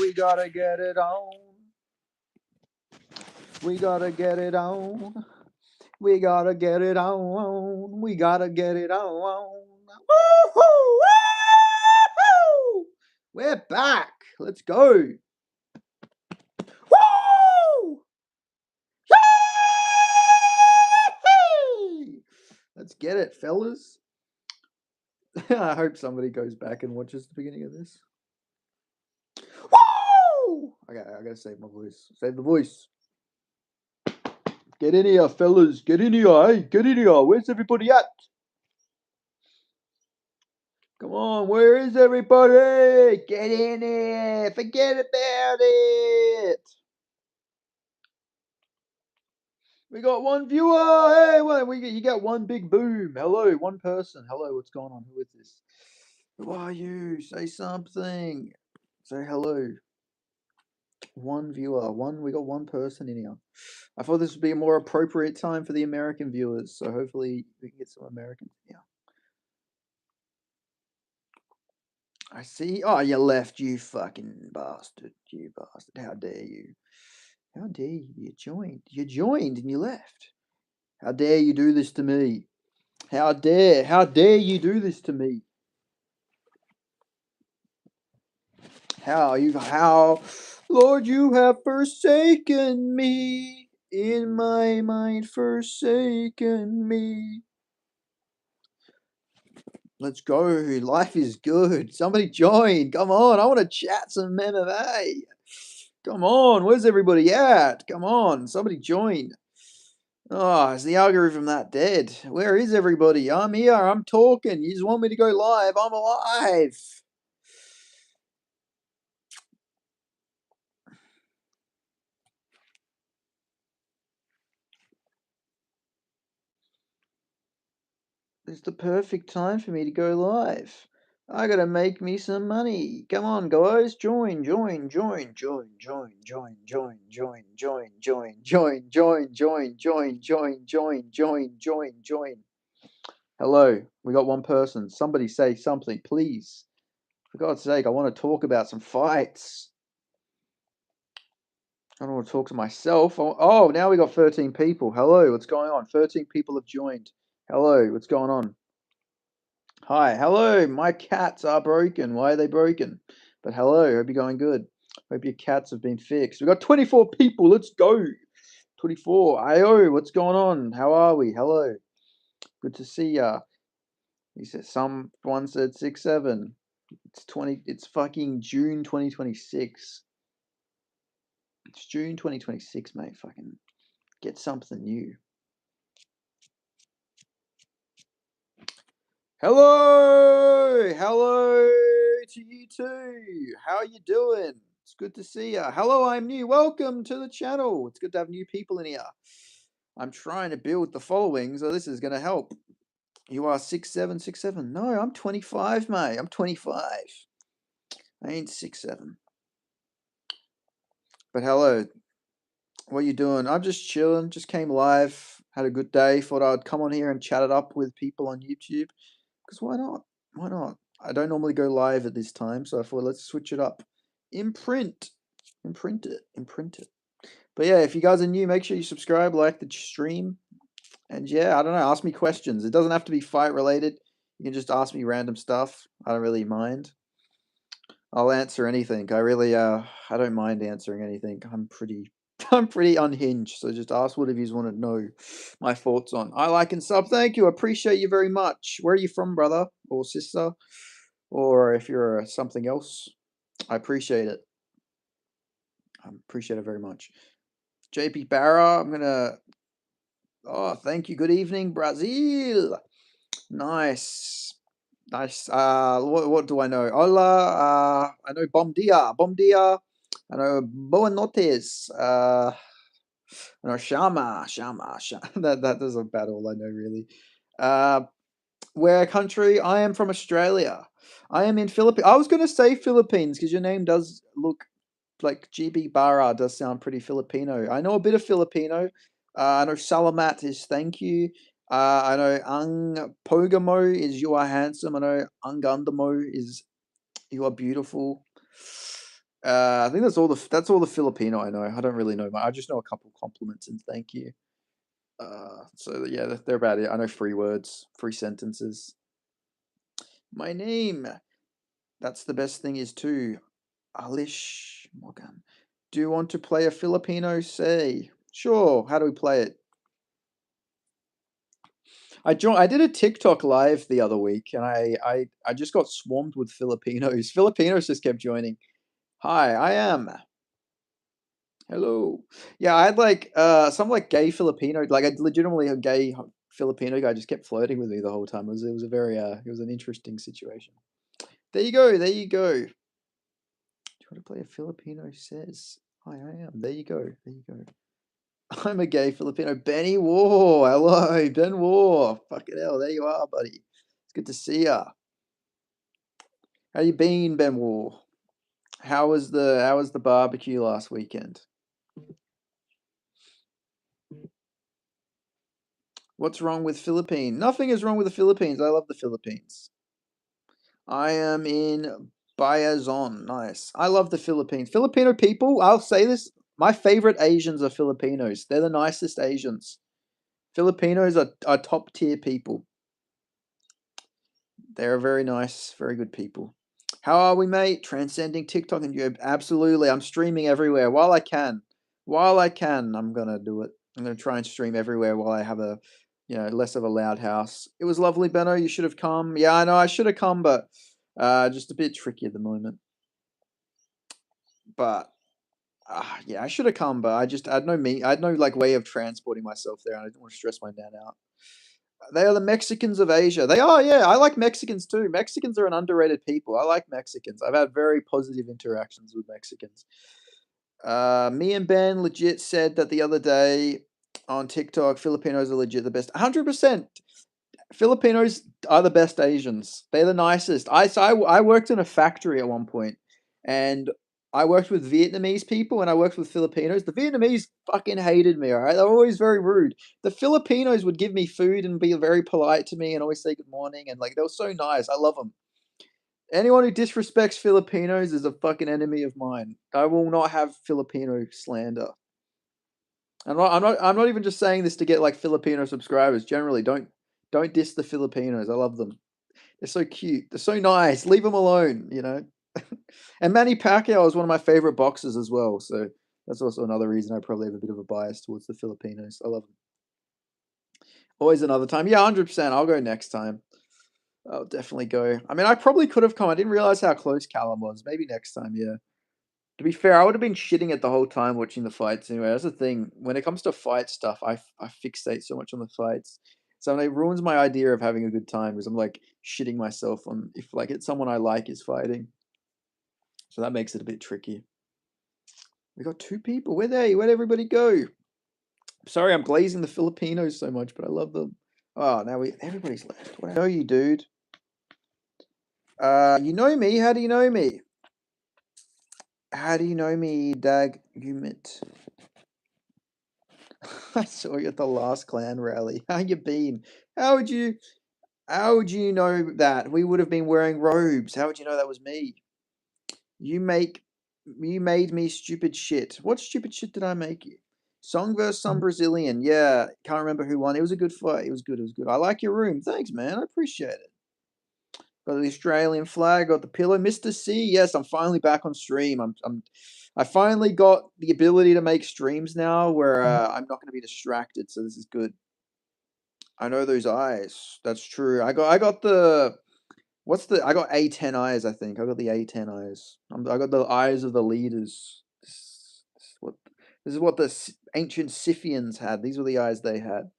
We gotta get it on. We gotta get it on. We gotta get it on. We gotta get it on. Woo-hoo! Woo-hoo! We're back. Let's go. Woo! Yay! Let's get it, fellas. I hope somebody goes back and watches the beginning of this. Woo! Okay, I gotta save my voice. Save the voice. Get in here, fellas. Get in here. Hey, get in here. Where's everybody at? Come on, where is everybody? Get in here. Forget about it. We got one viewer. Hey, you got one big boom. Hello, one person. Hello, what's going on? Who is this? Who are you? Say something. Say hello. One viewer. We got one person in here. I thought this would be a more appropriate time for the American viewers, so hopefully we can get some Americans here. I see. Oh, you left, you fucking bastard. You bastard. How dare you? How dare you? You joined. You joined and you left. How dare you do this to me? How dare you do this to me? How, Lord, you have forsaken me. In my mind, forsaken me. Let's go. Life is good. Somebody join. Come on. I want to chat some MMA. Come on. Where's everybody at? Come on. Somebody join. Oh, is the algorithm that dead? Where is everybody? I'm here. I'm talking. You just want me to go live. I'm alive. It's the perfect time for me to go live. I gotta make me some money. Come on, guys, join. Hello, we got one person. Somebody say something, please. For God's sake, I want to talk about some fights. I don't want to talk to myself. Oh, now we got 13 people. Hello, what's going on? 13 people have joined. Hello, what's going on? Hi, hello. My cats are broken. Why are they broken? But hello, hope you're going good. Hope your cats have been fixed. We've got 24 people. Let's go. 24. Ayo, what's going on? How are we? Hello. Good to see ya. He said someone said 6-7. It's fucking June 2026. It's June 2026, mate. Fucking get something new. Hello to you too. How are you doing? It's good to see you. Hello, I'm new. Welcome to the channel. It's good to have new people in here. I'm trying to build the following, so this is going to help. You are 6'7", 6'7". No, I'm 25, mate. I'm 25. I ain't 6'7". But hello. What are you doing? I'm just chilling. Just came live. Had a good day. Thought I'd come on here and chat it up with people on YouTube. Because why not? Why not? I don't normally go live at this time, so I thought let's switch it up. Imprint it. But yeah, if you guys are new, make sure you subscribe, like the stream. And yeah, I don't know, ask me questions. It doesn't have to be fight related. You can just ask me random stuff. I don't really mind. I'll answer anything. I don't mind answering anything. I'm pretty unhinged, so just ask whatever you want to know my thoughts on. I like and sub. Thank you. I appreciate you very much. Where are you from, brother or sister? Or if you're something else, I appreciate it. I appreciate it very much. JP Barra, I'm gonna. Oh, thank you. Good evening, Brazil. Nice. What do I know? Hola. I know bom dia. Bom dia. I know boa noches. I know shama. That is about all I know really. Where country? I am from Australia. I am in Philippines. I was going to say Philippines because your name does look like GB Barra does sound pretty Filipino. I know a bit of Filipino. I know Salamat is thank you. I know Ang Pogamo is you are handsome. I know Angandamo is you are beautiful. I think that's all the Filipino I know. I don't really know. I just know a couple compliments and thank you. So yeah, they're about it. I know 3 words, 3 sentences. My name. That's the best thing is too. Alish Morgan. Do you want to play a Filipino say? Sure. How do we play it? I did a TikTok live the other week, and I just got swarmed with Filipinos. Filipinos just kept joining. Hi, I am. Hello. Yeah, I had like some like gay Filipino, like a legitimately a gay Filipino guy just kept flirting with me the whole time. It was a very it was an interesting situation. There you go. There you go. Do you want to play a Filipino says? Hi, I am. There you go. There you go. I'm a gay Filipino. Benny War. Hello, Ben War. Fucking hell, there you are, buddy. It's good to see ya. How you been, Ben War? How was the barbecue last weekend? What's wrong with Philippines? Nothing is wrong with the Philippines. I love the Philippines. I am in Bayazon. Nice. I love the Philippines. Filipino people, I'll say this, my favorite Asians are Filipinos. They're the nicest Asians. Filipinos are top tier people. They're very nice, very good people. How are we, mate? Transcending TikTok and YouTube. Absolutely. I'm streaming everywhere while I can. While I can, I'm gonna do it. I'm gonna try and stream everywhere while I have a, less of a loud house. It was lovely, Benno. You should have come. Yeah, I know I should have come, but just a bit tricky at the moment. But yeah, I should have come, but I had I had no like way of transporting myself there, and I didn't want to stress my dad out. They are the Mexicans of Asia. They are, yeah. I like Mexicans too. Mexicans are an underrated people. I like Mexicans. I've had very positive interactions with Mexicans. Me and Ben legit said that the other day on TikTok, Filipinos are legit the best. 100%. Filipinos are the best Asians. They're the nicest. I worked in a factory at one point, and I worked with Vietnamese people and I worked with Filipinos. The Vietnamese fucking hated me. All right, they're always very rude. The Filipinos would give me food and be very polite to me and always say good morning and like they were so nice. I love them. Anyone who disrespects Filipinos is a fucking enemy of mine. I will not have Filipino slander. I'm not even just saying this to get like Filipino subscribers. Generally, don't diss the Filipinos. I love them. They're so cute. They're so nice. Leave them alone, you know? And Manny Pacquiao is one of my favorite boxers as well. So that's also another reason I probably have a bit of a bias towards the Filipinos. I love them. Always another time. Yeah, 100%. I'll go next time. I'll definitely go. I mean, I probably could have come. I didn't realize how close Callum was. Maybe next time, yeah. To be fair, I would have been shitting it the whole time watching the fights anyway. That's the thing. When it comes to fight stuff, I fixate so much on the fights. So it ruins my idea of having a good time because I'm like shitting myself on if like it's someone I like is fighting. So that makes it a bit tricky. We got 2 people. Where'd they? Where'd everybody go? Sorry, I'm glazing the Filipinos so much, but I love them. Oh, now everybody's left. What I know you, dude. You know me. How do you know me? How do you know me, Dag Umit? I saw you at the last clan rally. How you been? How would you? How would you know that? We would have been wearing robes. How would you know that was me? You make, you made me stupid shit. What stupid shit did I make you? Song versus some Brazilian. Yeah, can't remember who won. It was a good fight. It was good. It was good. I like your room. Thanks, man. I appreciate it. Got the Australian flag. Got the pillow. Mr. C. Yes, I'm finally back on stream. I finally got the ability to make streams now where I'm not going to be distracted. So this is good. I know those eyes. That's true. I got the I got A10 eyes, I think. I got the A10 eyes. I got the eyes of the leaders. This is what the ancient Scythians had. These were the eyes they had.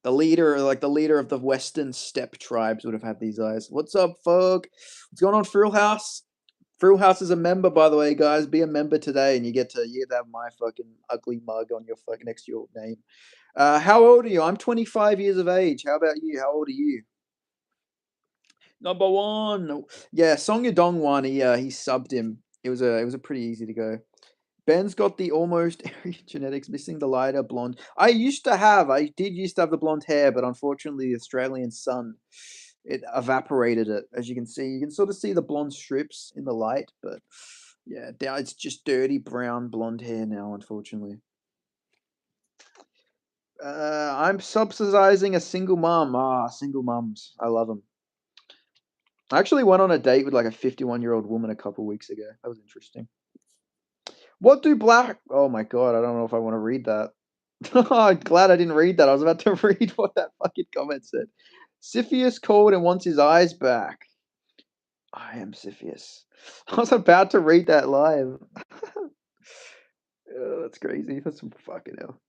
The leader, like the leader of the Western steppe tribes would have had these eyes. What's up, folk? What's going on, Frill House? Frill House is a member, by the way, guys. Be a member today, and you get to have my fucking ugly mug on your fucking next to your name. How old are you? I'm 25 years of age. How about you? How old are you? Number one. Yeah, Song Yadong won. He subbed him. It was a pretty easy to go. Ben's got the almost Aryan genetics, missing the lighter blonde. I did used to have the blonde hair, but unfortunately, the Australian sun It evaporated it, as you can see. You can sort of see the blonde strips in the light, but yeah, now it's just dirty brown blonde hair now, unfortunately. I'm subsidizing a single mom. Ah, single mums. I love them. I actually went on a date with like a 51-year-old woman a couple weeks ago. That was interesting. What do black? Oh my god, I don't know if I want to read that. I'm glad I didn't read that. I was about to read what that fucking comment said. Siphius called and wants his eyes back. I am Siphius. I was about to read that live. Oh, that's crazy. That's some fucking hell.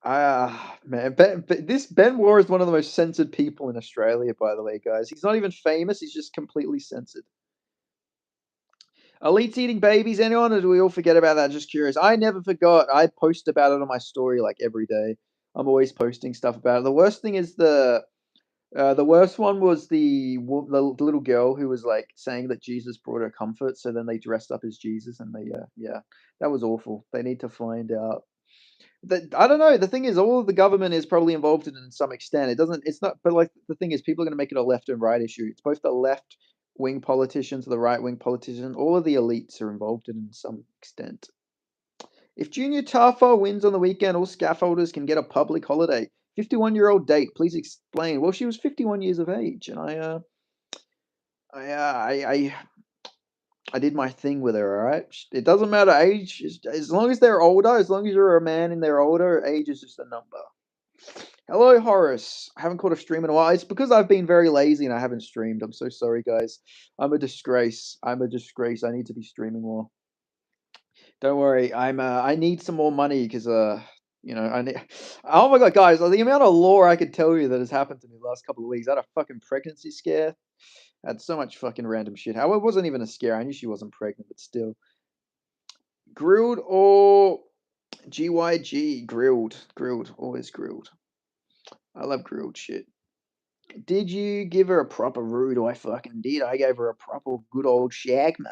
Man, this Ben War is one of the most censored people in Australia, by the way, guys. He's not even famous. He's just completely censored. Elites eating babies, anyone? Or do we all forget about that? Just curious. I never forgot. I post about it on my story like every day. I'm always posting stuff about it. The worst thing is the worst one was the little girl who was like saying that Jesus brought her comfort. So then they dressed up as Jesus, and they yeah, that was awful. They need to find out. I don't know. The thing is, all of the government is probably involved in it in some extent. It doesn't. It's not. But like the thing is, people are going to make it a left and right issue. It's both the left wing politicians, the right wing politicians. All of the elites are involved in some extent. If Junior Tarfo wins on the weekend, all scaffolders can get a public holiday. 51-year-old date. Please explain. Well, she was 51 years of age, and I did my thing with her. All right. It doesn't matter age, as long as they're older. As long as you're a man and they're older, age is just a number. Hello, Horace. I haven't caught a stream in a while. It's because I've been very lazy and I haven't streamed. I'm so sorry, guys. I'm a disgrace. I'm a disgrace. I need to be streaming more. Don't worry. I need some more money because I need. Oh my god, guys! The amount of lore I could tell you that has happened to me the last couple of weeks. I had a fucking pregnancy scare. I had so much fucking random shit. How it wasn't even a scare. I knew she wasn't pregnant, but still. Grilled or GYG? Grilled. Grilled. Always grilled. I love grilled shit. Did you give her a proper rude? I fucking did. I gave her a proper good old shag, mate.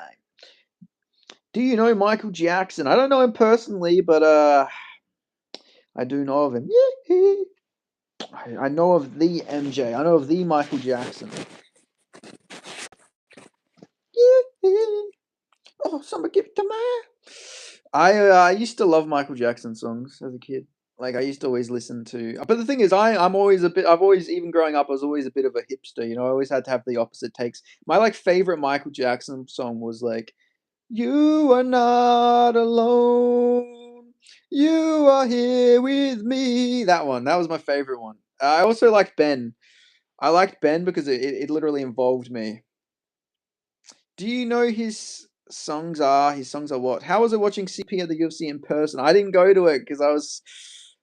Do you know Michael Jackson? I don't know him personally, but I do know of him. I know of the MJ. I know of the Michael Jackson. Oh, somebody give it to me. I used to love Michael Jackson songs as a kid. Like I used to always listen to, but the thing is, I'm always a bit. I've always, even growing up, I was always a bit of a hipster. You know, I always had to have the opposite takes. My like favorite Michael Jackson song was like, "You are not alone. You are here with me." That one. That was my favorite one. I also liked Ben. I liked Ben because it literally involved me. Do you know his songs are what? How was it watching CP at the UFC in person? I didn't go to it because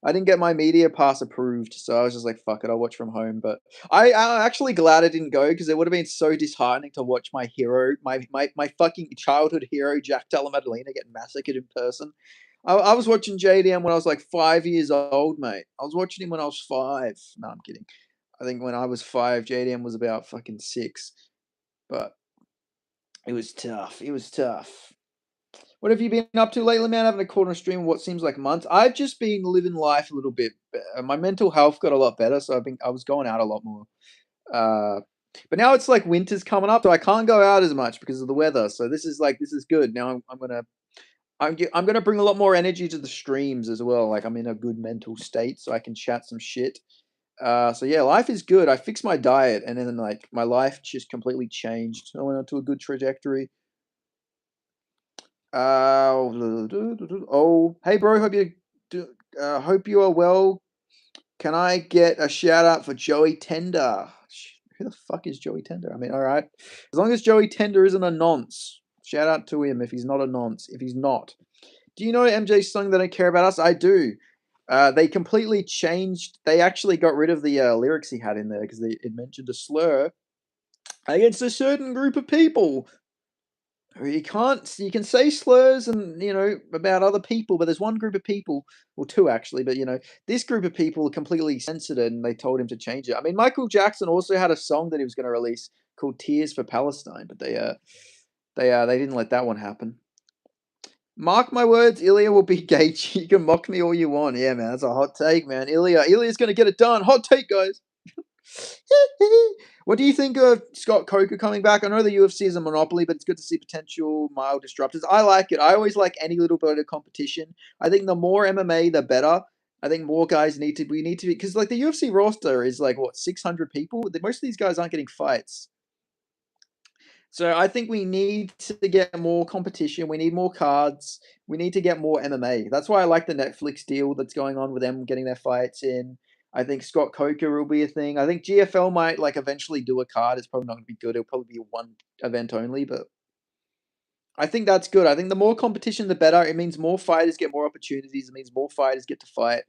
I didn't get my media pass approved, so I was just like, fuck it, I'll watch from home. But I'm actually glad I didn't go because it would have been so disheartening to watch my hero, my fucking childhood hero, Jack Della Maddalena, get massacred in person. I was watching JDM when I was like 5 years old, mate. I was watching him when I was 5. No, I'm kidding. I think when I was 5, JDM was about fucking 6. But it was tough. It was tough. What have you been up to lately, man? I haven't caught on a stream in what seems like months. I've just been living life a little bit. My mental health got a lot better, so I was going out a lot more. Uh, but now it's like winter's coming up, so I can't go out as much because of the weather. So this is good. Now I'm gonna bring a lot more energy to the streams as well. Like I'm in a good mental state, so I can chat some shit. So yeah, life is good. I fixed my diet, and then like my life just completely changed. I went onto a good trajectory. Oh, hey, bro. Hope you are well. Can I get a shout out for Joey Tender? Who the fuck is Joey Tender? I mean, all right. As long as Joey Tender isn't a nonce, shout out to him if he's not a nonce. If he's not, do you know MJ's song "They Don't Care About Us"? I do. They completely changed. They actually got rid of the lyrics he had in there because it mentioned a slur against a certain group of people. You can say slurs and about other people, but there's one group of people, or two actually, but this group of people completely censored it and they told him to change it. I mean, Michael Jackson also had a song that he was going to release called "Tears for Palestine," but they didn't let that one happen. Mark my words, Ilia will be Gaethje. You can mock me all you want. Yeah, man, that's a hot take, man. Ilia's going to get it done. Hot take, guys. What do you think of Scott Coker coming back? I know the UFC is a monopoly, but it's good to see potential mild disruptors. I like it. I always like any little bit of competition. I think the more MMA, the better. I think more guys need to. We need to be because like the UFC roster is like what 600 people. Most of these guys aren't getting fights. So I think we need to get more competition. We need more cards. We need to get more MMA. That's why I like the Netflix deal that's going on with them getting their fights in. I think Scott Coker will be a thing. I think GFL might like eventually do a card. It's probably not going to be good. It'll probably be one event only, but I think that's good. I think the more competition, the better. It means more fighters get more opportunities. It means more fighters get to fight.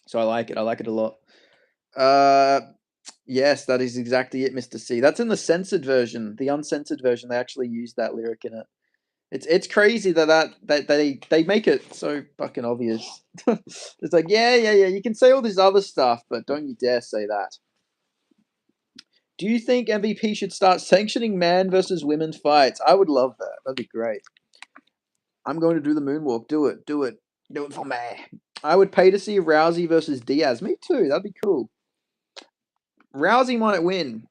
So I like it. I like it a lot. Uh, yes, that is exactly it, Mr. C. That's in the censored version. The uncensored version, they actually use that lyric in it. It's crazy that they make it so fucking obvious. It's like, yeah. You can say all this other stuff, but don't you dare say that. Do you think MVP should start sanctioning man versus women fights? I would love that. That'd be great. I'm going to do the moonwalk. Do it. Do it. Do it for me. I would pay to see Rousey versus Diaz. Me too. That'd be cool. Rousey might win.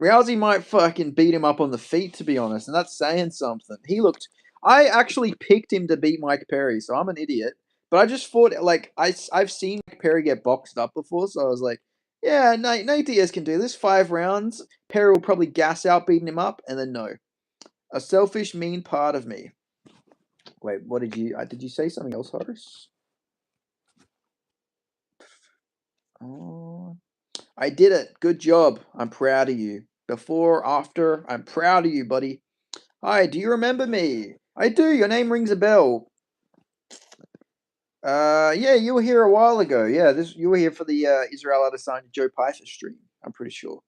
Rousey might fucking beat him up on the feet, to be honest, and that's saying something. He looked. I actually picked him to beat Mike Perry, so I'm an idiot. But I just thought, like, I've seen Mike Perry get boxed up before, so I was like, yeah, Nate Diaz can do this. 5 rounds. Perry will probably gas out beating him up, and then no. A selfish, mean part of me. Wait, what did you say something else, Horace? Oh, I did it. Good job. I'm proud of you. Before, after, I'm proud of you, buddy. Hi, do you remember me? I do. Your name rings a bell. Yeah, you were here a while ago. Yeah, you were here for the Israel Adesanya Joe Pfeiffer stream. I'm pretty sure.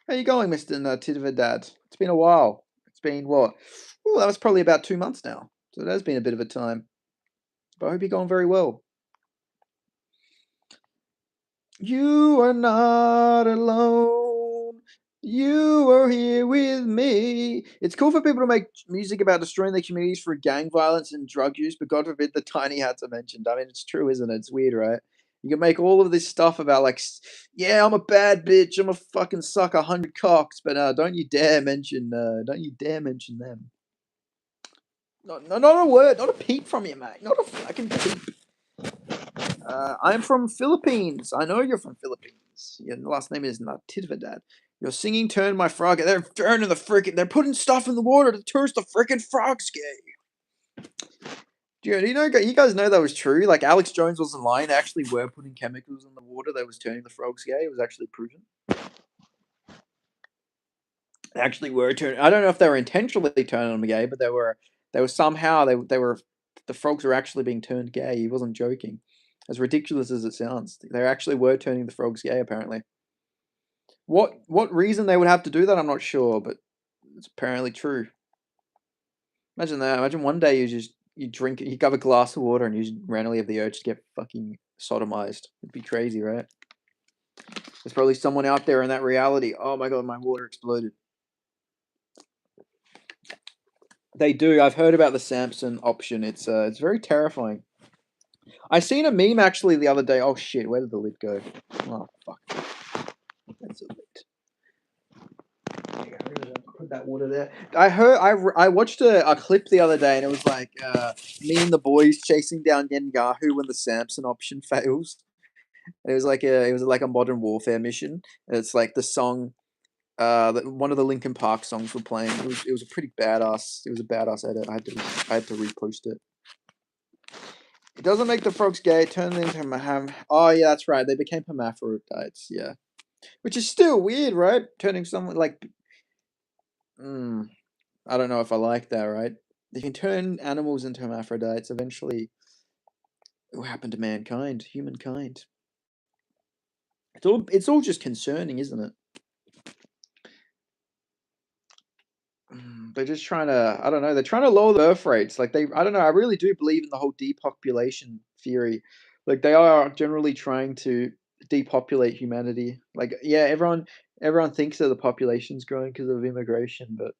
How you going, Mister Tidvedad? It's been a while. It's been what? Oh, that was probably about 2 months now. So it has been a bit of a time. But I hope you're going very well. You are not alone. You are here with me. It's cool for people to make music about destroying their communities through gang violence and drug use, but God forbid the tiny hats are mentioned. I mean, it's true, isn't it? It's weird, right? You can make all of this stuff about like, yeah, I'm a bad bitch. I'm a fucking suck 100 cocks, but don't you dare mention them. Not a word, not a peep from you, mate. Not a fucking peep. I'm from Philippines. I know you're from Philippines. Your last name is not Tidvedad. Your singing turned my frog. They're turning the freaking. They're putting stuff in the water to turn the freaking frogs gay. Do you guys know that was true? Like Alex Jones wasn't lying. They actually were putting chemicals in the water that was turning the frogs gay. It was actually proven. They actually were turning. I don't know if they were intentionally turning them gay, but they were. They were somehow they were. The frogs were actually being turned gay. He wasn't joking. As ridiculous as it sounds, they actually were turning the frogs gay. Apparently. What reason they would have to do that, I'm not sure, but it's apparently true. Imagine that. Imagine one day you have a glass of water and you just randomly have the urge to get fucking sodomized. It'd be crazy, right? There's probably someone out there in that reality. Oh my god, my water exploded. They do. I've heard about the Samson option. It's very terrifying. I seen a meme actually the other day. Oh shit, where did the lid go? Oh fuck. That's a lid. Put that water there. I watched a clip the other day and it was like me and the boys chasing down Yengahu when the Samson option fails. It was like a modern warfare mission. And it's like the song one of the Linkin Park songs were playing. It was a pretty badass. It was a badass edit. I had to repost it. It doesn't make the frogs gay. It turns them into Oh yeah, that's right. They became hermaphrodites. Yeah, which is still weird, right? Turning someone like. I don't know if I like that, right? You can turn animals into hermaphrodites. Eventually, it will happen to mankind, humankind. It's all just concerning, isn't it? They're just trying to, I don't know, they're trying to lower the birth rates. Like I don't know, I really do believe in the whole depopulation theory. Like they are generally trying to depopulate humanity. Like yeah, everyone thinks that the population's growing because of immigration, but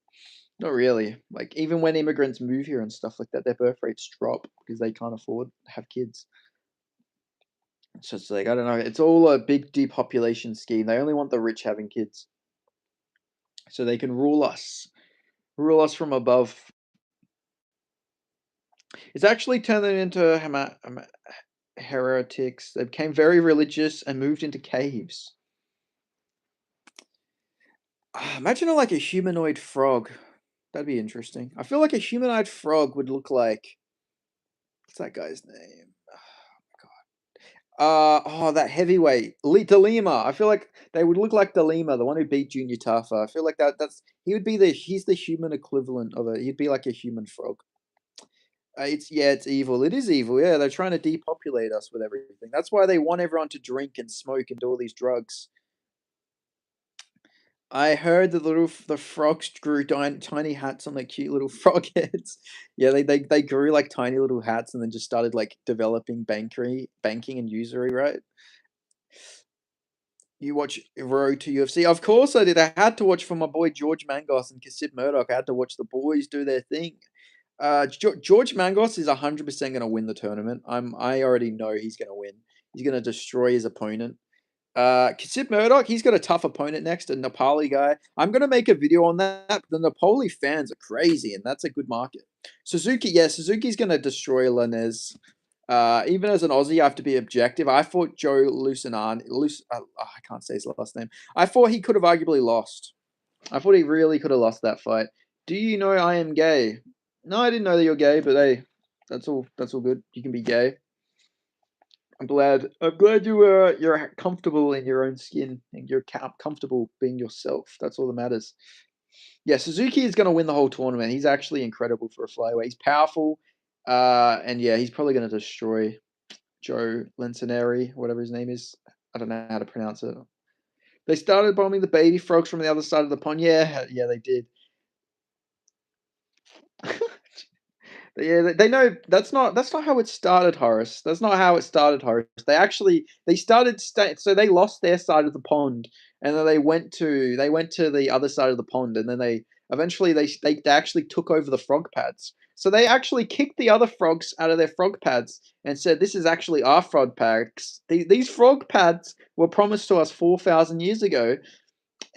not really. Like even when immigrants move here and stuff like that, their birth rates drop because they can't afford to have kids. So it's like, I don't know, it's all a big depopulation scheme. They only want the rich having kids so they can rule us from above. It's actually turned them into heretics. They became very religious and moved into caves. Imagine like a humanoid frog. That'd be interesting. I feel like a humanoid frog would look like, what's that guy's name? That heavyweight, Delima. I feel like they would look like Delima, the one who beat Junior Tafa. I feel like that's he would be he's the human equivalent of it. He'd be like a human frog. It's evil. It is evil. Yeah, they're trying to depopulate us with everything. That's why they want everyone to drink and smoke and do all these drugs. I heard that the frogs grew tiny hats on their cute little frog heads. Yeah, they grew like tiny little hats and then just started like developing banking and usury, right? You watch Road to UFC? Of course I did. I had to watch for my boy George Mangos and Kasib Murdoch. I had to watch the boys do their thing. George Mangos is 100% going to win the tournament. I already know he's going to win. He's going to destroy his opponent. Kasib Murdoch, he's got a tough opponent next, a Nepali guy. I'm going to make a video on that. The Nepali fans are crazy, and that's a good market. Suzuki, yeah, Suzuki's going to destroy Lanez. Even as an Aussie, I have to be objective. I thought Joe I can't say his last name. I thought he could have arguably lost. I thought he really could have lost that fight. Do you know I am gay? No, I didn't know that you're gay, but hey, that's all. That's all good. You can be gay. I'm glad. I'm glad you're comfortable in your own skin and you're comfortable being yourself. That's all that matters. Yeah, Suzuki is going to win the whole tournament. He's actually incredible for a flyweight. He's powerful, and yeah, he's probably going to destroy Joe Lencineri, whatever his name is. I don't know how to pronounce it. They started bombing the baby frogs from the other side of the pond. Yeah, yeah, they did. Yeah, they know that's not how it started, Horace. That's not how it started, Horace. They started so they lost their side of the pond, and then they went to the other side of the pond, and then they eventually they actually took over the frog pads. So they actually kicked the other frogs out of their frog pads and said, "This is actually our frog pads. These frog pads were promised to us 4,000 years ago."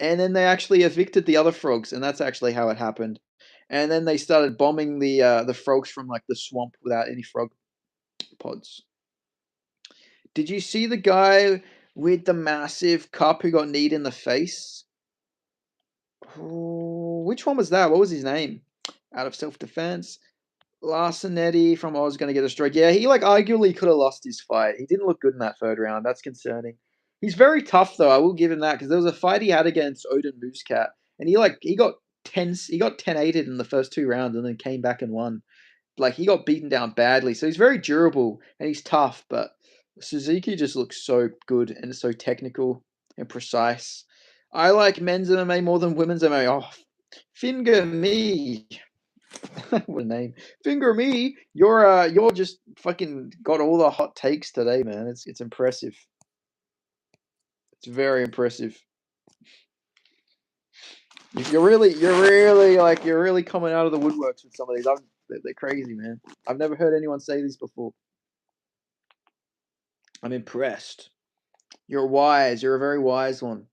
And then they actually evicted the other frogs, and that's actually how it happened. And then they started bombing the frogs from like the swamp without any frog pods. Did you see the guy with the massive cup who got kneed in the face? Oh, which one was that? What was his name? Out of self defense. Larsonetti from Oz going to get destroyed. Yeah, he like arguably could have lost his fight. He didn't look good in that third round. That's concerning. He's very tough though. I will give him that because there was a fight he had against Odin Moosecat, and he got 10-8'd in the first 2 rounds, and then came back and won. Like he got beaten down badly, so he's very durable and he's tough. But Suzuki just looks so good and so technical and precise. I like men's MMA more than women's MMA. Oh, finger me. What a name. Finger me. You're just fucking got all the hot takes today, man. It's impressive. It's very impressive. You're really coming out of the woodworks with some of these. They're crazy, man. I've never heard anyone say this before. I'm impressed. You're wise. You're a very wise one.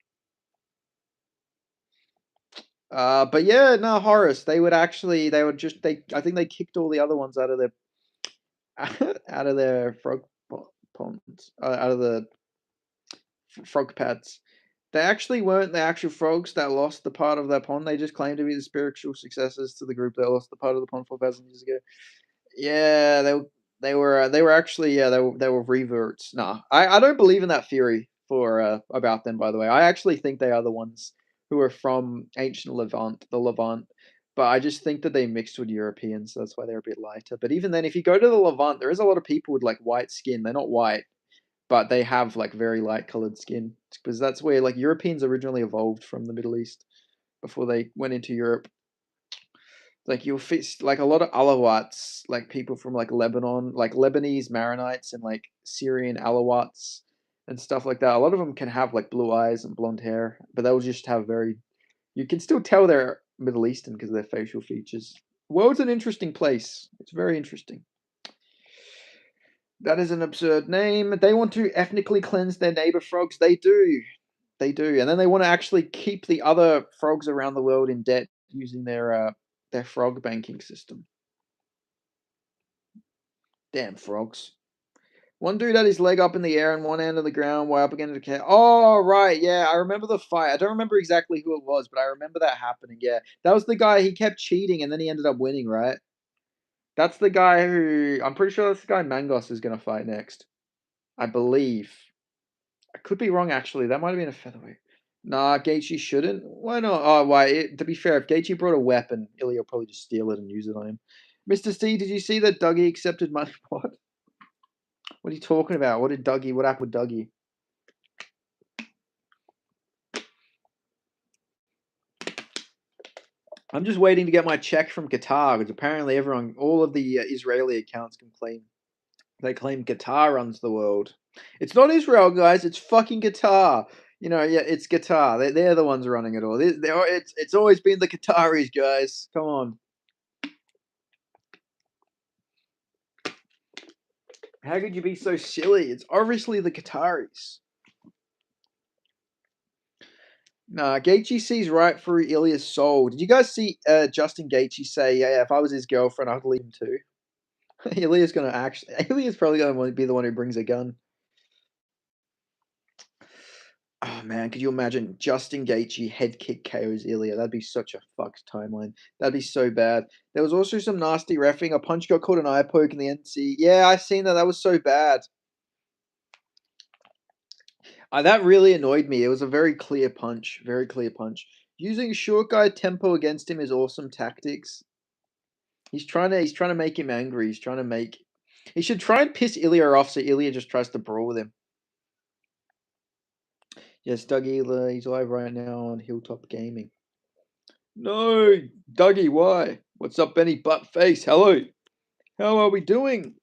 But yeah, no, Horace. They would just I think they kicked all the other ones out of their out of their frog ponds, out of the frog pads. They actually weren't the actual frogs that lost the part of their pond. They just claimed to be the spiritual successors to the group that lost the part of the pond 4,000 years ago. Yeah, they were actually they were reverts. Nah, I don't believe in that theory for about them. By the way, I actually think they are the ones who are from ancient Levant, the Levant. But I just think that they mixed with Europeans, so that's why they're a bit lighter. But even then, if you go to the Levant, there is a lot of people with like white skin. They're not white, but they have like very light colored skin because that's where like Europeans originally evolved from the Middle East before they went into Europe. Like you'll fit like a lot of Alawats, like people from like Lebanon, like Lebanese Maronites and like Syrian Alawats and stuff like that. A lot of them can have like blue eyes and blonde hair, but they'll just have very. You can still tell they're Middle Eastern because of their facial features. World's an interesting place. It's very interesting. That is an absurd name. They want to ethnically cleanse their neighbor frogs. They do. They do. And then they want to actually keep the other frogs around the world in debt using their frog banking system. Damn frogs. One dude had his leg up in the air and one end of the ground while up against a cat. Oh, right. Yeah, I remember the fight. I don't remember exactly who it was, but I remember that happening. Yeah. That was the guy, he kept cheating and then he ended up winning, right? That's the guy who, I'm pretty sure that's the guy Mangos is going to fight next. I believe. I could be wrong, actually. That might have been a featherweight. Nah, Gaethje shouldn't. Why not? Oh, why? To be fair, if Gaethje brought a weapon, Ilia will probably just steal it and use it on him. Mr. C, did you see that Dougie accepted money? What? What are you talking about? What happened with Dougie? I'm just waiting to get my check from Qatar because apparently all of the Israeli accounts they claim Qatar runs the world. It's not Israel, guys. It's fucking Qatar. Yeah, it's Qatar. They're the ones running it all. It's always been the Qataris, guys. Come on. How could you be so silly? It's obviously the Qataris. Nah, Gaethje sees right through Ilia's soul. Did you guys see Justin Gaethje say, "Yeah, if I was his girlfriend, I'd leave him too"? Ilia's probably gonna be the one who brings a gun. Oh man, could you imagine Justin Gaethje head kick KOs Ilia? That'd be such a fucked timeline. That'd be so bad. There was also some nasty reffing. A punch got caught an eye poke in the NC. Yeah, I seen that. That was so bad. That really annoyed me. It was a very clear punch. Very clear punch. Using short guy tempo against him is awesome tactics. He's trying to make him angry. He should try and piss Ilia off so Ilia just tries to brawl with him. Yes, Doug Ilia, he's live right now on Hilltop Gaming. No, Dougie, why? What's up, Benny Buttface? Hello. How are we doing?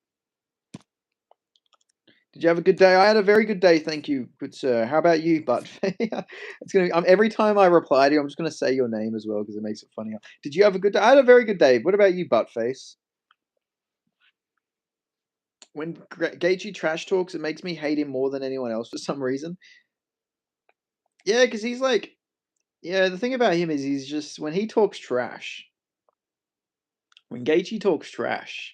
Did you have a good day? I had a very good day, thank you, good sir. How about you, Buttface? Every time I reply to you, I'm just gonna say your name as well because it makes it funnier. Did you have a good day? I had a very good day. What about you, Buttface? When Gaethje trash talks, it makes me hate him more than anyone else for some reason. Yeah, because he's like, yeah. The thing about him is he's just when he talks trash. When Gaethje talks trash,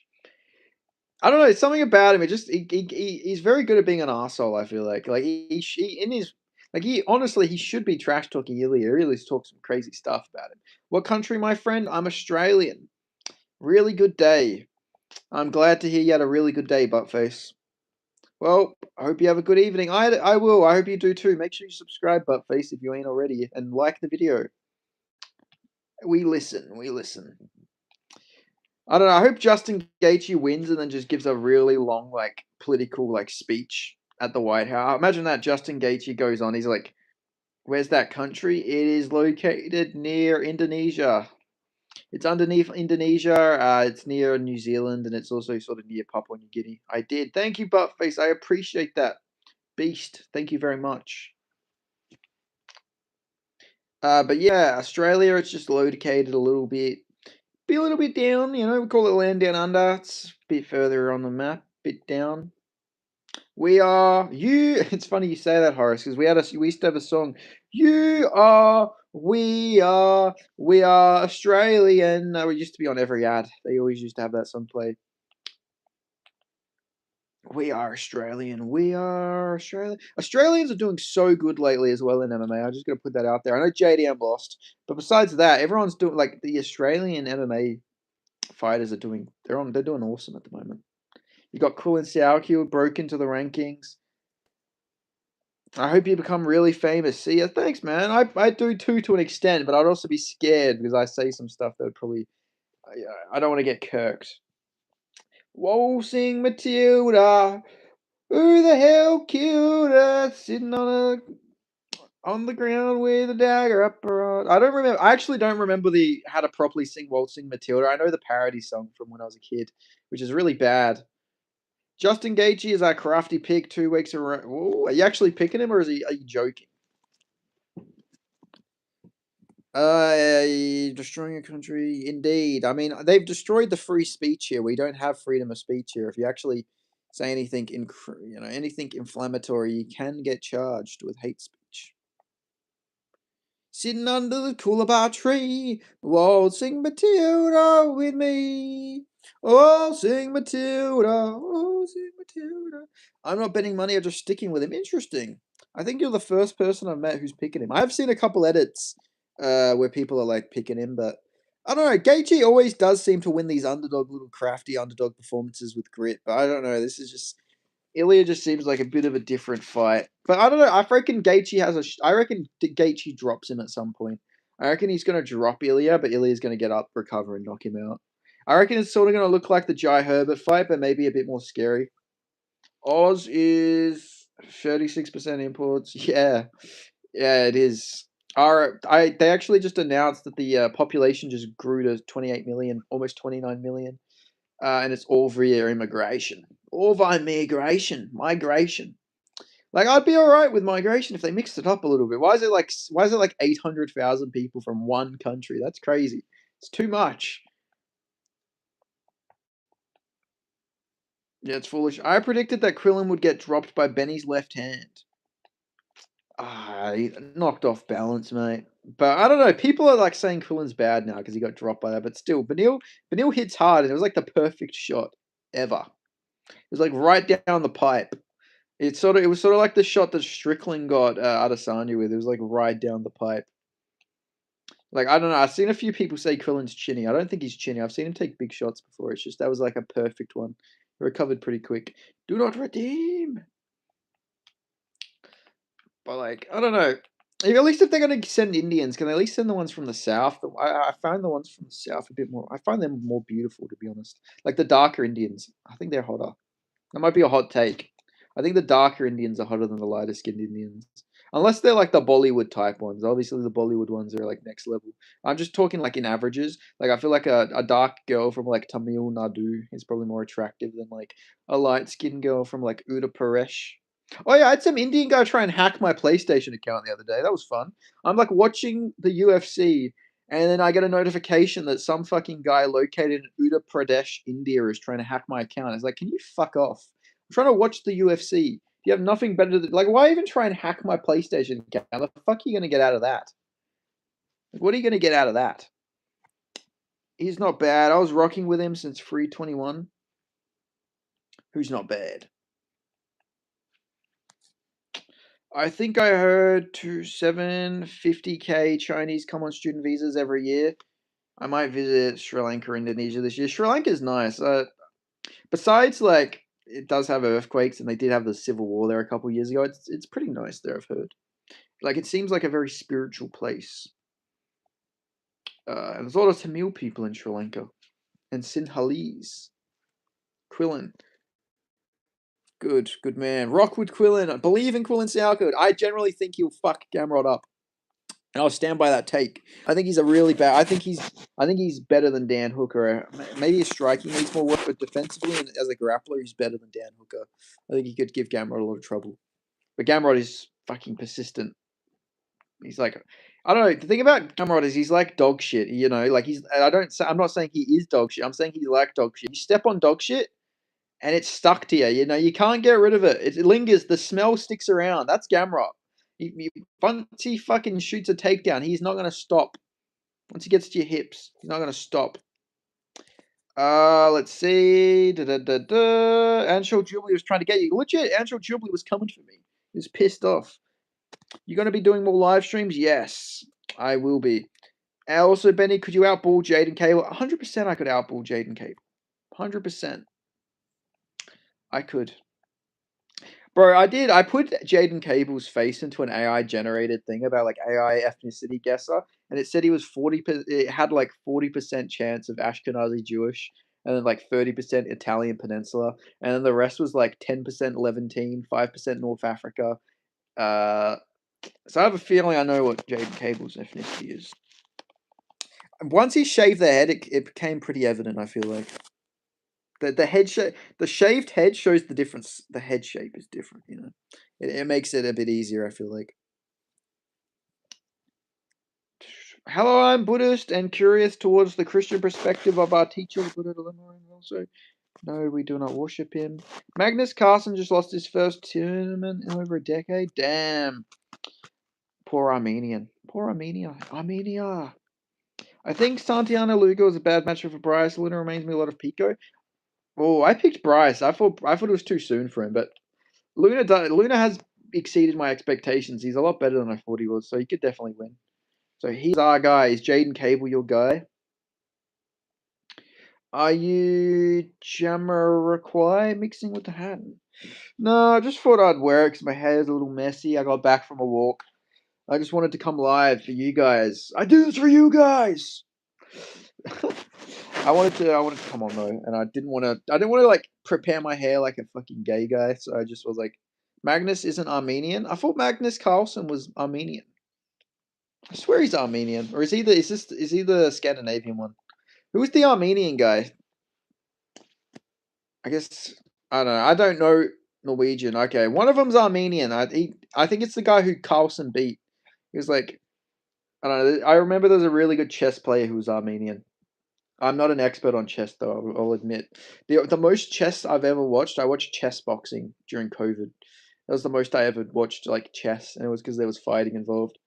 I don't know. It's something about him. He's very good at being an asshole. I feel like he in his he honestly he should be trash talking Ilia. He really talks some crazy stuff about him. What country, my friend? I'm Australian. Really good day. I'm glad to hear you had a really good day, Buttface. Well, I hope you have a good evening. I will. I hope you do too. Make sure you subscribe, Buttface, if you ain't already, and like the video. We listen. We listen. I don't know. I hope Justin Gaethje wins and then just gives a really long, political, speech at the White House. Imagine that Justin Gaethje goes on. He's like, "Where's that country? It is located near Indonesia. It's underneath Indonesia. It's near New Zealand, and it's also sort of near Papua New Guinea." I did. Thank you, Buttface. I appreciate that. Beast. Thank you very much. But yeah, Australia. It's just located a little bit. Be a little bit down, we call it land down under. It's a bit further on the map, bit down. We are you. It's funny you say that, Horace, because we used to have a song. We are Australian. We used to be on every ad. They always used to have that song play. We are Australian. We are Australian. Australians are doing so good lately as well in MMA. I'm just gonna put that out there. I know JDM lost, but besides that, everyone's doing the Australian MMA fighters are doing. They're doing awesome at the moment. You got Colin Xiaoqiu broke into the rankings. I hope you become really famous. See ya. Thanks, man. I do too to an extent, but I'd also be scared because I say some stuff that would probably. I don't want to get kirked. Waltzing Matilda. Who the hell killed her? Sitting on the ground with a dagger up her. I don't remember. I actually don't remember how to properly sing Waltzing Matilda. I know the parody song from when I was a kid, which is really bad. Justin Gaethje is our crafty pick 2 weeks around. Ooh, are you actually picking him, or are you joking? Destroying a country, indeed. I mean, they've destroyed the free speech here. We don't have freedom of speech here. If you actually say anything, anything inflammatory, you can get charged with hate speech. Sitting under the coolabah tree, oh, sing Matilda with me. Oh, sing Matilda, oh, sing Matilda. I'm not betting money, I'm just sticking with him. Interesting. I think you're the first person I've met who's picking him. I've seen a couple edits where people are like picking him, but I don't know. Gaethje always does seem to win these little crafty underdog performances with grit, but I don't know. This is just Ilia just seems like a bit of a different fight. But I don't know. I reckon Gaethje has I reckon Gaethje drops him at some point. I reckon he's going to drop Ilia, but Ilia's going to get up, recover, and knock him out. I reckon it's sort of going to look like the Jai Herbert fight, but maybe a bit more scary. Oz is 36% imports. Yeah, it is. They actually just announced that the population just grew to 28 million, almost 29 million. And it's all via immigration. All via migration. Like I'd be all right with migration if they mixed it up a little bit. Why is it like 800,000 people from one country? That's crazy. It's too much. Yeah, it's foolish. I predicted that Krillin would get dropped by Benny's left hand. He knocked off balance, mate. But I don't know. People are like saying Krillin's bad now because he got dropped by that. But still, Benil hits hard, and it was like the perfect shot ever. It was like right down the pipe. It was sort of like the shot that Strickland got Adesanya with. It was like right down the pipe. Like I don't know. I've seen a few people say Krillin's chinny. I don't think he's chinny. I've seen him take big shots before. It's just that was like a perfect one. He recovered pretty quick. Do not redeem. But like I don't know. At least if they're gonna send Indians, can they at least send the ones from the south? I find the ones from the south a bit more. I find them more beautiful, to be honest. Like the darker Indians. I think they're hotter. That might be a hot take. I think the darker Indians are hotter than the lighter skinned Indians. Unless they're like the Bollywood type ones. Obviously, the Bollywood ones are like next level. I'm just talking like in averages. Like, I feel like a dark girl from like Tamil Nadu is probably more attractive than like a light skinned girl from like Uttar Pradesh. Oh, yeah, I had some Indian guy try and hack my PlayStation account the other day. That was fun. I'm like watching the UFC, and then I get a notification that some fucking guy located in Uttar Pradesh, India, is trying to hack my account. It's like, can you fuck off? I'm trying to watch the UFC. You have nothing better to like. Why even try and hack my PlayStation account? How the fuck are you gonna get out of that? Like, what are you gonna get out of that? He's not bad. I was rocking with him since 321. Who's not bad? I think I heard 750K Chinese come on student visas every year. I might visit Sri Lanka, Indonesia this year. Sri Lanka is nice. Besides, like, it does have earthquakes, and they did have the civil war there a couple years ago. It's pretty nice there, I've heard. Like, it seems like a very spiritual place. And there's a lot of Tamil people in Sri Lanka, and Sinhalese. Quillen, good man. Rockwood Quillen. I believe in Quillen Salgood. I generally think he'll fuck Gamrot up. And I'll stand by that take. I think he's a really bad. I think he's better than Dan Hooker. Maybe his striking needs more work, but defensively and as a grappler, he's better than Dan Hooker. I think he could give Gamrot a lot of trouble. But Gamrot is fucking persistent. He's like, I don't know. The thing about Gamrot is he's like dog shit. You know, like I'm not saying he is dog shit. I'm saying he's like dog shit. You step on dog shit, and it's stuck to you. You know, you can't get rid of it. It lingers. The smell sticks around. That's Gamrot. Once he fucking shoots a takedown, he's not going to stop. Once he gets to your hips, he's not going to stop. Let's see. Anshul Jubilee was trying to get you. Legit, Anshul Jubilee was coming for me. He was pissed off. You going to be doing more live streams? Yes, I will be. Also, Benny, could you outball Jaden Cable? 100% I could outball Jaden Cable. 100%. I could. Bro, I did. I put Jaden Cable's face into an AI generated thing about like AI ethnicity guesser, and it said he was 40. It had like 40% chance of Ashkenazi Jewish, and then like 30% Italian Peninsula, and then the rest was like 10% Levantine, 5% North Africa. So I have a feeling I know what Jaden Cable's ethnicity is. Once he shaved the head, it became pretty evident. I feel like. The head shape, the shaved head shows the difference. The head shape is different, you know. It makes it a bit easier, I feel like. Hello, I'm Buddhist and curious towards the Christian perspective of our teacher, Buddha Dilemma, and also No, we do not worship him. Magnus Carlsen just lost his first tournament in over a decade. Damn. Poor Armenian. Poor Armenia. Armenia. I think Santiano Lugo is a bad matchup for Bryce. Luna reminds me a lot of Pico. Oh, I picked Bryce. I thought it was too soon for him, but Luna has exceeded my expectations. He's a lot better than I thought he was, so he could definitely win. So he's our guy. Is Jaden Cable your guy? Are you Jamiroquai mixing with the Hatton? No, I just thought I'd wear it because my hair's a little messy. I got back from a walk. I just wanted to come live for you guys. I do this for you guys. I wanted to come on though, and I didn't want to like prepare my hair like a fucking gay guy. So I just was like, Magnus isn't Armenian. I thought Magnus Carlsen was Armenian. I swear he's Armenian, or is he the Scandinavian one? Who was the Armenian guy? I guess I don't know. I don't know Norwegian. Okay, one of them's Armenian. I think it's the guy who Carlsen beat. He was like, I don't know. I remember there's a really good chess player who was Armenian. I'm not an expert on chess though. I'll admit. The most chess I've ever watched. I watched chess boxing during COVID. That was the most I ever watched like chess, and it was because there was fighting involved.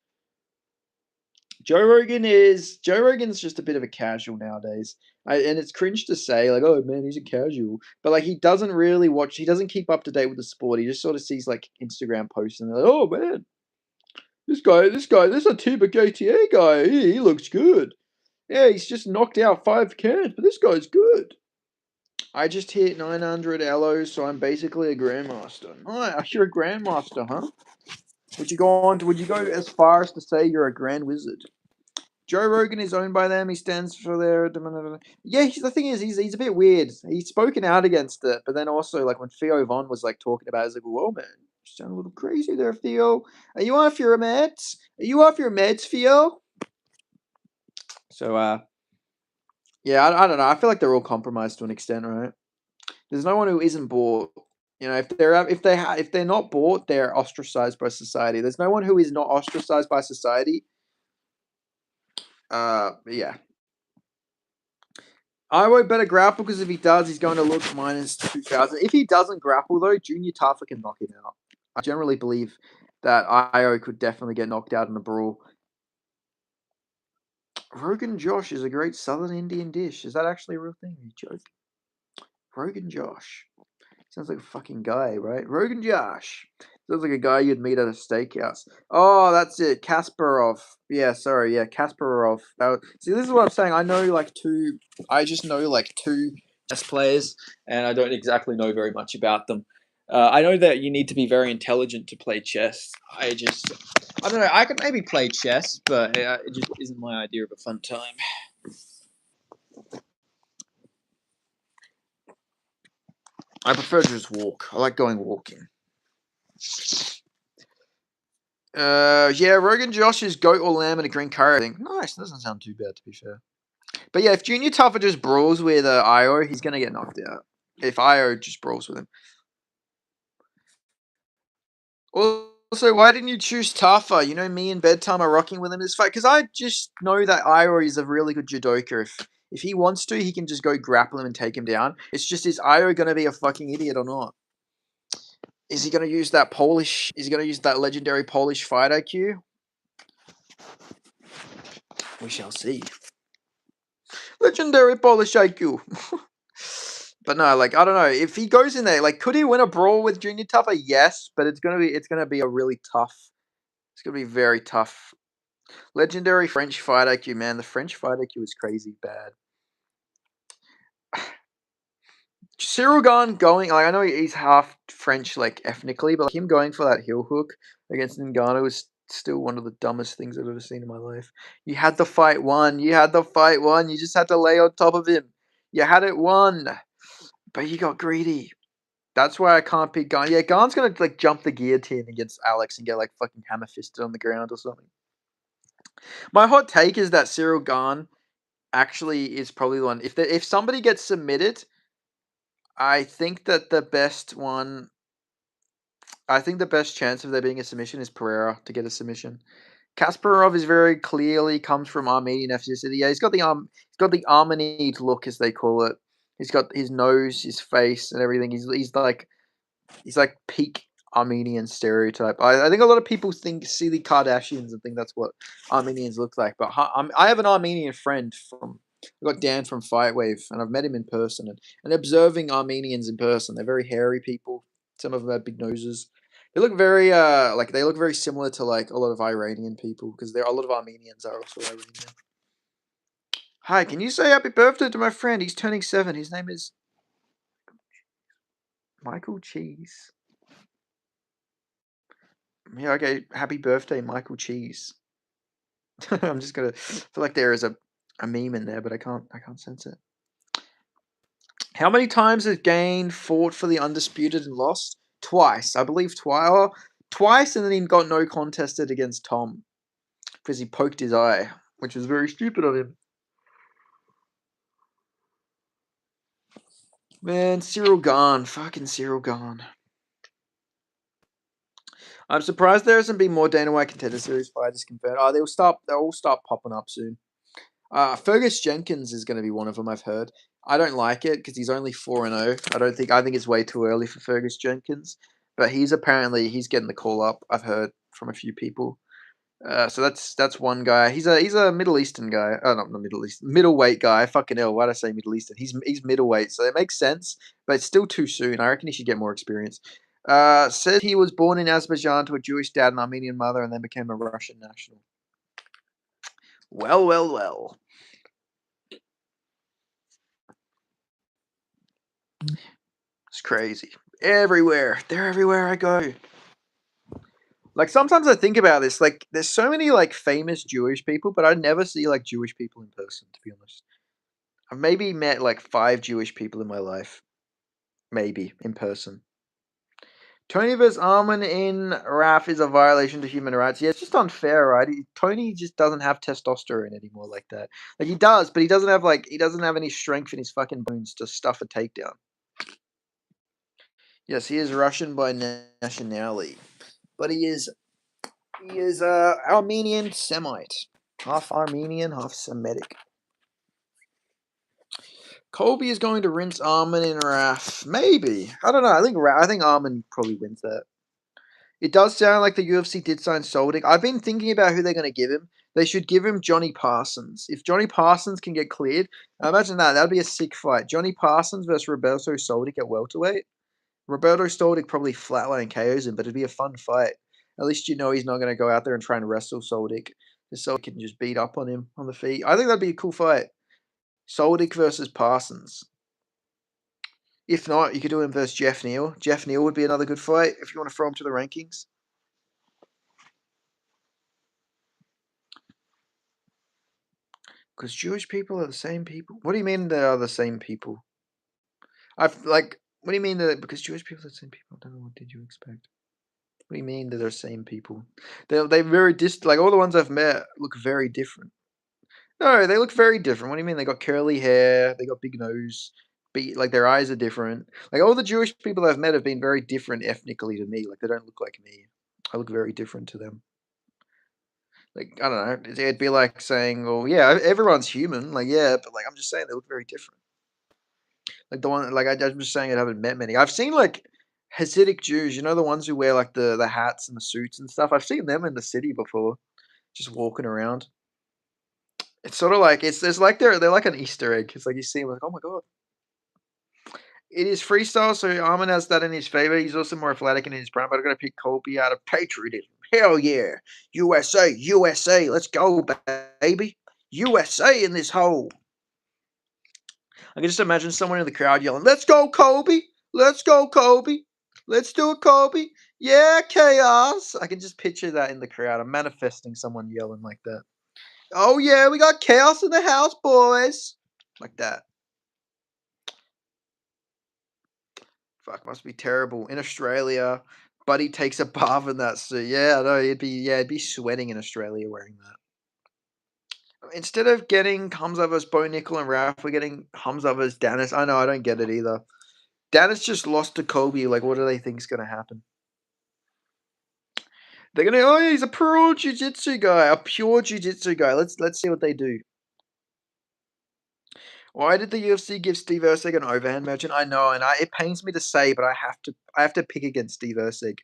Joe Rogan's just a bit of a casual nowadays. And it's cringe to say, like, oh man, he's a casual. But like he doesn't really watch, he doesn't keep up to date with the sport. He just sort of sees like Instagram posts and they're like, oh man, this is a Tiba Gaethje guy. He looks good. Yeah, he's just knocked out 5 cans, but this guy's good. I just hit 900 LOs, so I'm basically a grandmaster. Oh, you're a grandmaster, huh? Would you go as far as to say you're a grand wizard? Joe Rogan is owned by them. He stands for their. Yeah, the thing is, he's a bit weird. He's spoken out against it, but then also like when Theo Von was like talking about it, he's like, "Whoa, man, you sound a little crazy there, Theo. Are you off your meds? Are you off your meds, Theo?" So, yeah, I don't know. I feel like they're all compromised to an extent, right? There's no one who isn't bought. You know, if they're not bought, they're ostracized by society. There's no one who is not ostracized by society. Yeah. I won't bet a grapple because if he does, he's going to look minus 2,000. If he doesn't grapple though, Junior Taffa can knock him out. I generally believe that IO could definitely get knocked out in a brawl. Rogan Josh is a great Southern Indian dish. Is that actually a real thing? You joke. Rogan Josh. Sounds like a fucking guy, right? Rogan Josh. Sounds like a guy you'd meet at a steakhouse. Oh, that's it. Kasparov. Yeah, sorry. Yeah, Kasparov. See, this is what I'm saying. I just know like two chess players, and I don't exactly know very much about them. I know that you need to be very intelligent to play chess. I don't know. I could maybe play chess, but it just isn't my idea of a fun time. I prefer to just walk. I like going walking. Yeah, Rogan Josh is goat or lamb and a green curry. I think nice. Doesn't sound too bad to be fair. But yeah, if Junior Tuffer just brawls with Io, he's gonna get knocked out. If Io just brawls with him. Also, why didn't you choose Tuffer? You know, me and Bedtime are rocking with him this fight because I just know that Io is a really good judoka. If he wants to, he can just go grapple him and take him down. It's just is Io gonna be a fucking idiot or not? Is he gonna use that Polish? Is he gonna use that legendary Polish fight IQ? We shall see. Legendary Polish IQ. But no, like I don't know if he goes in there. Like, could he win a brawl with Junior Tuffer? Yes, but it's gonna be a really tough. It's gonna be very tough. Legendary French fight IQ, man. The French fight IQ is crazy bad. Cyril Gahn going, like I know he's half French, like ethnically, but like, him going for that heel hook against Ngannou was still one of the dumbest things I've ever seen in my life. You had the fight won. You just had to lay on top of him. You had it won, but you got greedy. That's why I can't pick Gahn. Yeah, Gahn's gonna like jump the guillotine against Alex and get like fucking hammer fisted on the ground or something. My hot take is that Cyril Gahn actually is probably the one. If somebody gets submitted, I think that the best one. I think the best chance of there being a submission is Pereira to get a submission. Kasparov is very clearly comes from Armenian ethnicity. Yeah, he's got the Armenian look, as they call it. He's got his nose, his face, and everything. He's like peak Armenian stereotype. I think a lot of people see the Kardashians and think that's what Armenians look like. But I have an Armenian friend from. I got Dan from Fightwave, and I've met him in person. And observing Armenians in person, they're very hairy people. Some of them have big noses. They look very they look very similar to like a lot of Iranian people because there a lot of Armenians are also Iranian. Hi, can you say happy birthday to my friend? He's turning 7. His name is Michael Cheese. Yeah, okay. Happy birthday, Michael Cheese. I'm just gonna feel like there is a meme in there, but I can't sense it. How many times has Gain fought for the undisputed and lost? Twice, I believe. Twice, and then he got no contested against Tom because he poked his eye, which was very stupid of him. Man, Cyril gone, fucking Cyril gone. I'm surprised there hasn't been more Dana White Contender Series fighters confirmed. Oh, they'll all start popping up soon. Fergus Jenkins is going to be one of them. I've heard. I don't like it because he's only 4-0. I think it's way too early for Fergus Jenkins, but he's getting the call up. I've heard from a few people. So that's one guy. He's a Middle Eastern guy. Oh, not the Middle East, middleweight guy. Fucking hell, why'd I say Middle Eastern? He's middleweight, so it makes sense, but it's still too soon. I reckon he should get more experience. Said he was born in Azerbaijan to a Jewish dad and Armenian mother, and then became a Russian national. Well, well, well. It's crazy. Everywhere. They're everywhere I go. Like sometimes I think about this. Like there's so many like famous Jewish people, but I never see like Jewish people in person. To be honest, I've maybe met like 5 Jewish people in my life, maybe in person. Tony vs. Armin in RAF is a violation to human rights. Yeah, it's just unfair, right? Tony just doesn't have testosterone anymore like that. Like he does, but he doesn't have any strength in his fucking bones to stuff a takedown. Yes, he is Russian by nationality, but he is Armenian Semite, half Armenian, half Semitic. Colby is going to rinse Armin in RAF. Maybe, I don't know. I think Armin probably wins that. It does sound like the UFC did sign Soldic. I've been thinking about who they're going to give him. They should give him Johnny Parsons. If Johnny Parsons can get cleared, imagine that. That'd be a sick fight. Johnny Parsons versus Roberto Soldic at welterweight. Roberto Soldic probably flatline KOs him, but it'd be a fun fight. At least you know he's not going to go out there and try and wrestle Soldic. So Soldic can just beat up on him on the feet. I think that'd be a cool fight. Soldic versus Parsons. If not, you could do him versus Jeff Neal. Jeff Neal would be another good fight if you want to throw him to the rankings. Because Jewish people are the same people. What do you mean they are the same people? What do you mean that because Jewish people are the same people? I don't know. What did you expect? What do you mean that they're the same people? They're very like all the ones I've met look very different. No, they look very different. What do you mean? They got curly hair. They got big nose. Like their eyes are different. Like all the Jewish people I've met have been very different ethnically to me. Like they don't look like me. I look very different to them. Like I don't know. It'd be like saying, "Well, yeah, everyone's human." Like yeah, but like I'm just saying they look very different. Like the one, like I'm just saying I haven't met many. I've seen like Hasidic Jews. You know the ones who wear like the hats and the suits and stuff. I've seen them in the city before, just walking around. It's sort of like it's like they're like an Easter egg. It's like you see them like, oh my god. It is freestyle, so Armin has that in his favor. He's also more athletic in his prime, but I'm gonna pick Colby out of patriotism. Hell yeah. USA, USA, let's go, baby. USA in this hole. I can just imagine someone in the crowd yelling, "Let's go, Kobe! Let's go, Kobe! Let's do it, Kobe! Yeah, chaos!" I can just picture that in the crowd. I'm manifesting someone yelling like that. Oh yeah, we got chaos in the house, boys! Like that. Fuck, must be terrible. In Australia, Buddy takes a bath in that suit. Yeah, no, it'd be sweating in Australia wearing that. Instead of getting Hamza vs Bo Nickel and Ralph, we're getting Hamza vs Dennis. I know, I don't get it either. Dennis just lost to Kobe. Like, what do they think's gonna happen? They're gonna, oh, he's a pro jiu-jitsu guy, a pure jiu-jitsu guy. Let's see what they do. Why did the UFC give Steve Erceg an overhand merchant? I know, and it pains me to say, but I have to pick against Steve Erceg.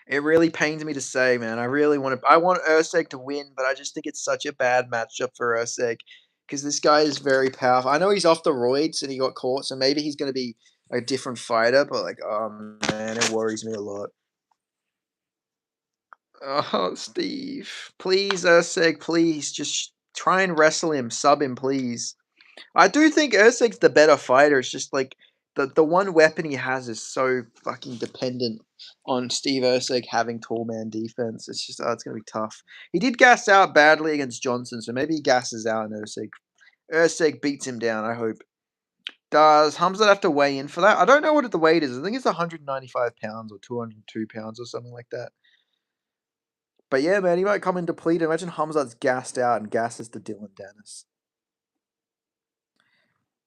It really pains me to say, man. I want Erceg to win, but I just think it's such a bad matchup for Erceg because this guy is very powerful. I know he's off the roids and he got caught, so maybe he's going to be a different fighter. But like, oh man, it worries me a lot. Oh, Steve, please, Erceg, please, just try and wrestle him, sub him, please. I do think Urseg's the better fighter. It's just like the one weapon he has is so fucking dependent on Steve Urseg having tall man defense. It's just it's gonna be tough. He did gas out badly against Johnson, so maybe he gasses out and Urseg. Urseg beats him down. I hope. Does Hamzat have to weigh in for that? I don't know what the weight is. I think it's 195 pounds or 202 pounds or something like that. But yeah, man, he might come in depleted. Imagine Hamzat's gassed out and gasses to Dylan Dennis.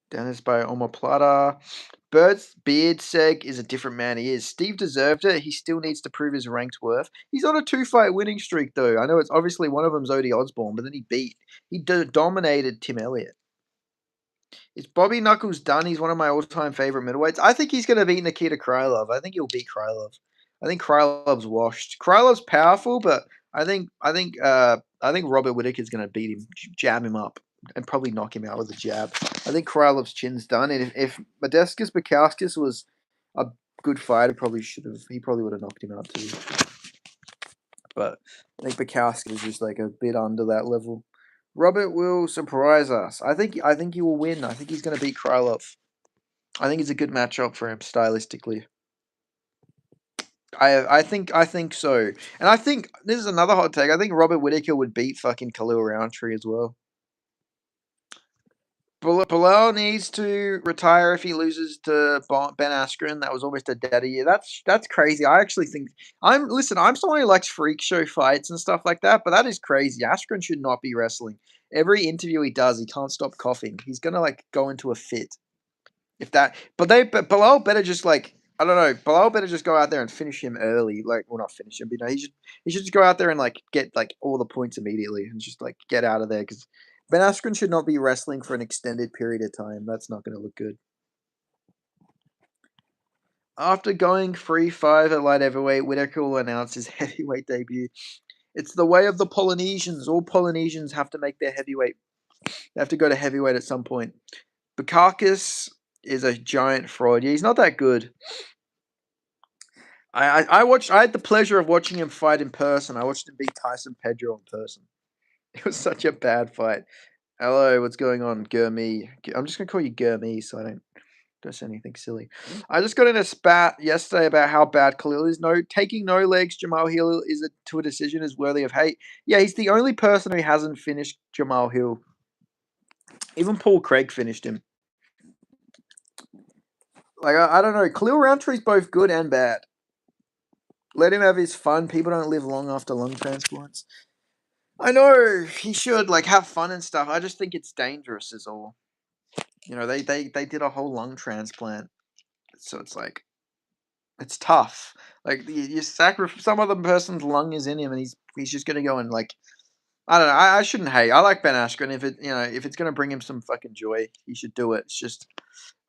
Dennis by Omoplata. Bert's beard seg is a different man. He is. Steve deserved it. He still needs to prove his ranked worth. He's on a 2-fight winning streak, though. I know it's obviously one of them's Odie Osborne, but then he dominated Tim Elliott. Is Bobby Knuckles done? He's one of my all-time favorite middleweights. I think he's going to beat Nikita Krylov. I think he'll beat Krylov. I think Krylov's washed. Krylov's powerful, but I think Robert Whittaker's going to beat him, jam him up, and probably knock him out with a jab. I think Krylov's chin's done, and if Modestas Bukowskis was a good fighter, he probably would have knocked him out too. But I think Bukowski is just like a bit under that level. Robert will surprise us. I think he will win. I think he's going to beat Krylov. I think it's a good matchup for him stylistically. I think so, and I think this is another hot take. I think Robert Whittaker would beat fucking Khalil Roundtree as well. Bilal needs to retire if he loses to Ben Askren. That was almost a dead year. That's crazy. I actually think I'm someone who likes freak show fights and stuff like that, but that is crazy. Askren should not be wrestling. Every interview he does, he can't stop coughing. He's gonna like go into a fit. But Bilal better just like I don't know. Bilal better just go out there and finish him early. Like, well, not finish him, but he should just go out there and like get like all the points immediately and just like get out of there because Ben Askren should not be wrestling for an extended period of time. That's not going to look good. After going 3-5 at light heavyweight, Whittaker will announce his heavyweight debut. It's the way of the Polynesians. All Polynesians have to make their heavyweight. They have to go to heavyweight at some point. Bukakis is a giant fraud. Yeah, he's not that good. I had the pleasure of watching him fight in person. I watched him beat Tyson Pedro in person. It was such a bad fight. Hello, what's going on, Gurmee? I'm just gonna call you Gurmee so I don't say anything silly. I just got in a spat yesterday about how bad Khalil is. Taking no legs Jamal Hill to a decision is worthy of hate. Yeah, he's the only person who hasn't finished Jamal Hill. Even Paul Craig finished him. Like I don't know. Khalil Rountree's both good and bad. Let him have his fun. People don't live long after lung transplants. I know he should like have fun and stuff. I just think it's dangerous, is all. You know, they did a whole lung transplant, so it's like it's tough. Like you sacrifice some other person's lung is in him, and he's just gonna go and like I don't know. I shouldn't hate. I like Ben Askren. If it's gonna bring him some fucking joy, he should do it. It's just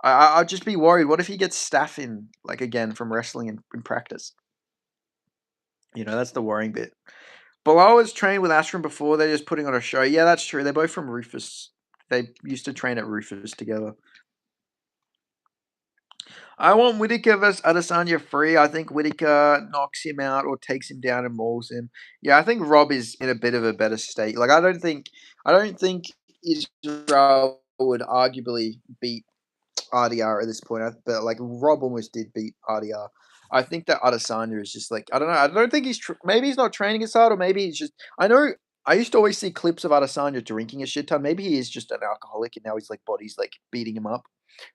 I'd just be worried. What if he gets staph in like again from wrestling in practice? That's the worrying bit. Bilal was trained with Askren before. They're just putting on a show. Yeah, that's true. They're both from Rufus. They used to train at Rufus together. I want Whittaker vs Adesanya free. I think Whittaker knocks him out or takes him down and mauls him. Yeah, I think Rob is in a bit of a better state. Like I don't think Israel would arguably beat RDR at this point. But like Rob almost did beat RDR. I think that Adesanya is just like I don't know. I don't think maybe he's not training as hard, or maybe he's just. I know I used to always see clips of Adesanya drinking a shit ton. Maybe he is just an alcoholic, and now his like body's like beating him up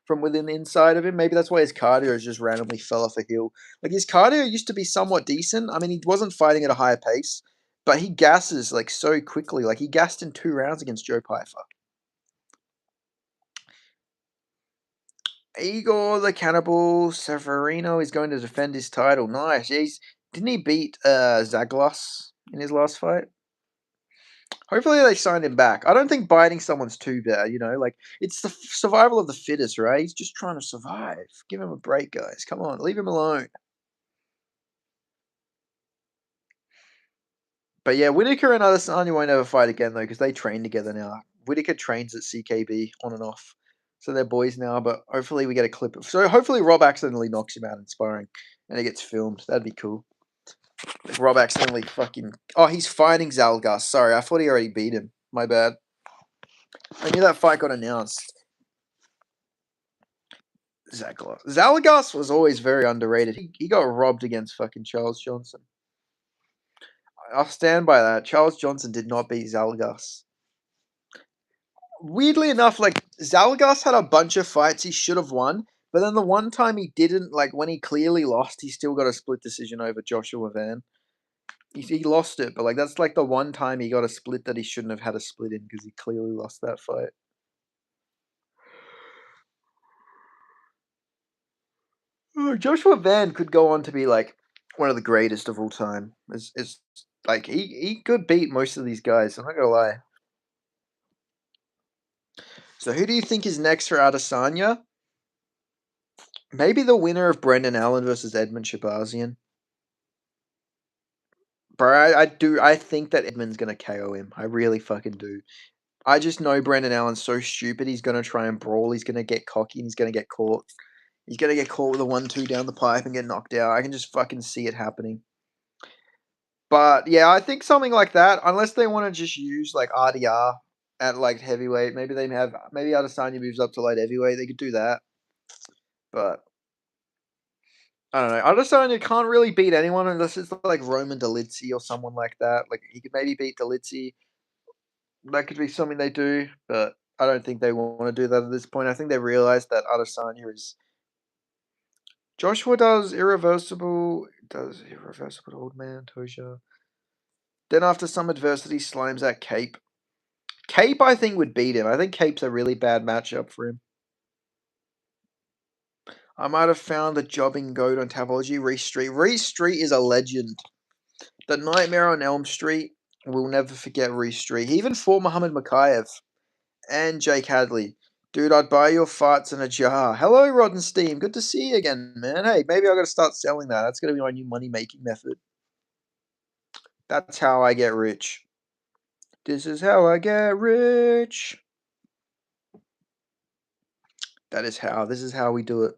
from within the inside of him. Maybe that's why his cardio has just randomly fell off a hill. Like his cardio used to be somewhat decent. I mean, he wasn't fighting at a higher pace, but he gasses like so quickly. Like he gassed in 2 rounds against Joe Pyfer. Igor the Cannibal Severino is going to defend his title. Nice. Didn't he beat Zaglos in his last fight? Hopefully they sign him back. I don't think biting someone's too bad, like, it's the survival of the fittest, right? He's just trying to survive. Give him a break, guys. Come on, leave him alone. But yeah, Whitaker and Adesanya won't ever fight again though, because they train together now. Whitaker trains at CKB on and off, so they're boys now. But hopefully we get a clip of. So hopefully Rob accidentally knocks him out in sparring, and it gets filmed. That'd be cool. If Rob accidentally fucking. Oh, he's fighting Zalgas. Sorry, I thought he already beat him. My bad. I knew that fight got announced. Zalgas was always very underrated. He got robbed against fucking Charles Johnson. I'll stand by that. Charles Johnson did not beat Zalgas. Weirdly enough, like, Zalgas had a bunch of fights he should have won, but then the one time he didn't, like, when he clearly lost, he still got a split decision over Joshua Van. He lost it, but, like, that's, like, the one time he got a split that he shouldn't have had a split in because he clearly lost that fight. Joshua Van could go on to be, like, one of the greatest of all time. It's like, he could beat most of these guys, I'm not gonna lie. So who do you think is next for Adesanya? Maybe the winner of Brendan Allen versus Edmund Shabazian. Bro, I think that Edmund's gonna KO him. I really fucking do. I just know Brendan Allen's so stupid. He's gonna try and brawl. He's gonna get cocky and he's gonna get caught. He's gonna get caught with a 1-2 down the pipe and get knocked out. I can just fucking see it happening. But yeah, I think something like that, unless they want to just use like RDR at like heavyweight. Maybe Adesanya moves up to light heavyweight. They could do that. But I don't know. Adesanya can't really beat anyone unless it's like Roman Dolidze or someone like that. Like he could maybe beat Dolidze. That could be something they do, but I don't think they want to do that at this point. I think they realized that Adesanya is. Joshua does irreversible old man Toja. Then after some adversity, slimes at Cape. Cape, I think, would beat him. I think Cape's a really bad matchup for him. I might have found the jobbing goat on Tapology. Reese Street. Reese Street is a legend. The Nightmare on Elm Street. We'll never forget Reese Street. He even fought Muhammad Makayev and Jake Hadley. Dude, I'd buy your farts in a jar. Hello, Rod and Steam. Good to see you again, man. Hey, maybe I got to start selling that. That's going to be my new money-making method. That's how I get rich. This is how I get rich. This is how we do it.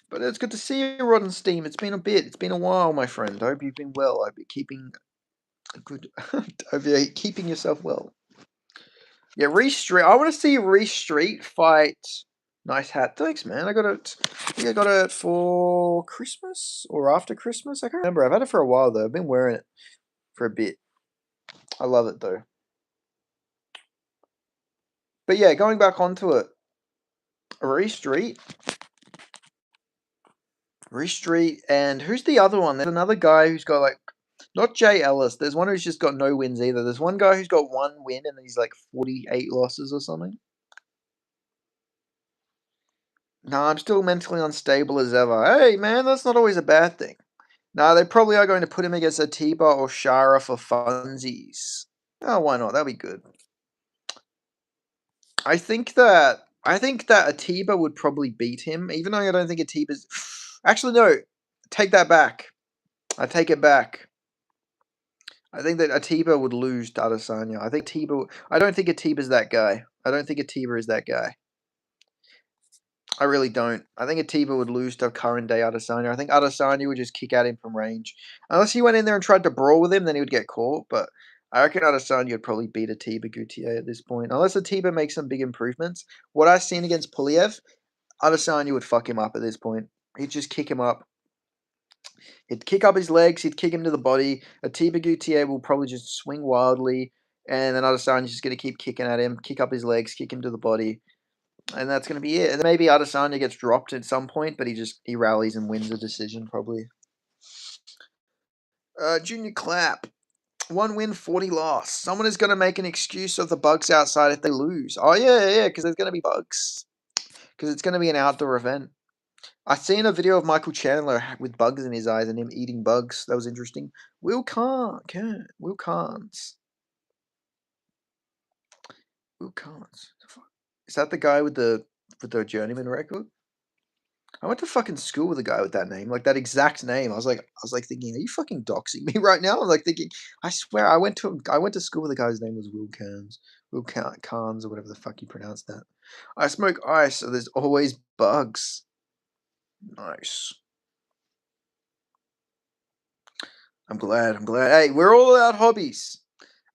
But it's good to see you, Rod and Steam. It's been a bit. It's been a while, my friend. I hope you've been well. I hope you're keeping good. I hope you're keeping yourself well. Yeah, Reese Street. I want to see Reese Street fight. Nice hat. Thanks, man. I got it. I think I got it for Christmas or after Christmas. I can't remember. I've had it for a while though. I've been wearing it for a bit. I love it though. But yeah, going back onto it. Reese Street. Reese Street, and who's the other one? There's another guy who's got like, not Jay Ellis. There's one who's just got no wins either. There's one guy who's got one win and he's like 48 losses or something. No, I'm still mentally unstable as ever. Hey, man, that's not always a bad thing. No, they probably are going to put him against Atiba or Shara for funsies. Oh, why not? That'd be good. I think that Atiba would probably beat him, even though I don't think Atiba's. Actually, no. Take that back. I take it back. I think that Atiba would lose to Adesanya. I don't think Atiba's that guy. I don't think Atiba is that guy. I really don't. I think Atiba would lose to current day Adesanya. I think Adesanya would just kick at him from range. Unless he went in there and tried to brawl with him, then he would get caught. But I reckon Adesanya would probably beat Atiba Gutierrez at this point. Unless Atiba makes some big improvements. What I've seen against Puliev, Adesanya would fuck him up at this point. He'd just kick him up. He'd kick up his legs. He'd kick him to the body. Atiba Gutierrez will probably just swing wildly. And then Adesanya's just going to keep kicking at him, kick up his legs, kick him to the body. And that's going to be it. And maybe Adesanya gets dropped at some point, but he rallies and wins a decision probably. Junior Clap. 1 win, 40 loss. Someone is going to make an excuse of the bugs outside if they lose. Oh, yeah, because there's going to be bugs. Because it's going to be an outdoor event. I seen a video of Michael Chandler with bugs in his eyes and him eating bugs. That was interesting. Will Carnes. Will Carnes. Is that the guy with the journeyman record? I went to fucking school with a guy with that name, like that exact name. I was like thinking, are you fucking doxing me right now? I'm like thinking, I swear, I went to school with a guy whose name was Will Carnes, Carnes or whatever the fuck you pronounce that. I smoke ice, so there's always bugs. Nice. I'm glad. I'm glad. Hey, we're all about hobbies.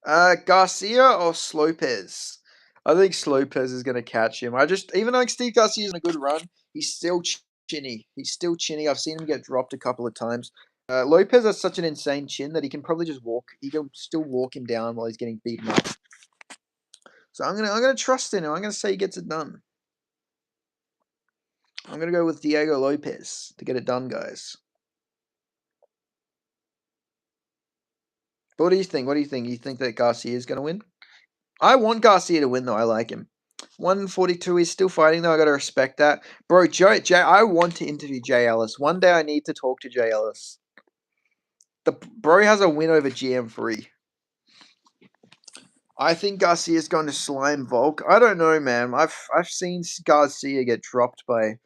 Garcia or Slopez? I think Slopez is going to catch him. Even though Steve Garcia's in a good run, he's still chinny. He's still chinny. I've seen him get dropped a couple of times. Lopez has such an insane chin that he can probably just walk. He can still walk him down while he's getting beaten up. So I'm gonna trust in him. I'm gonna say he gets it done. I'm gonna go with Diego Lopez to get it done, guys. But what do you think? What do you think? You think that Garcia is gonna win? I want Garcia to win, though. I like him. 142, he's still fighting, though. I gotta respect that. Bro, I want to interview Jay Ellis. One day I need to talk to Jay Ellis. The bro has a win over GM3. I think Garcia's going to slime Volk. I don't know, man. I've seen Garcia get dropped by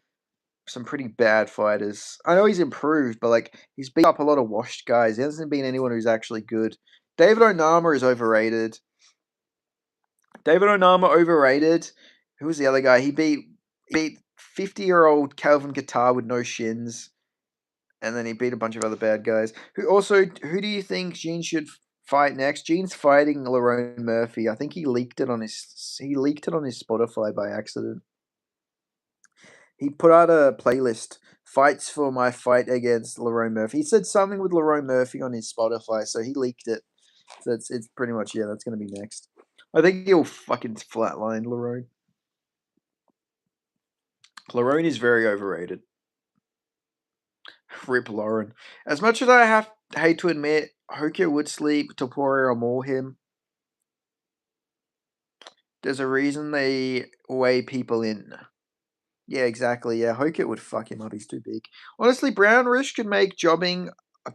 some pretty bad fighters. I know he's improved, but like he's beat up a lot of washed guys. He hasn't been anyone who's actually good. David Onama is overrated. David Onama overrated. Who was the other guy? He beat 50-year-old Calvin Kattar with no shins, and then he beat a bunch of other bad guys. Who do you think Gene should fight next? Gene's fighting Lerone Murphy. I think he leaked it on his Spotify by accident. He put out a playlist, fights for my fight against Lerone Murphy. He said something with Lerone Murphy on his Spotify, so he leaked it. So it's pretty much, yeah, that's gonna be next. I think he'll fucking flatline Lerone. Lerone is very overrated. Rip Lauren. As much as I hate to admit, Hokyo would sleep, Topuria or more him. There's a reason they weigh people in. Yeah, exactly. Yeah, Hokyo would fuck him up. He's too big. Honestly, Brown Rish could make jobbing.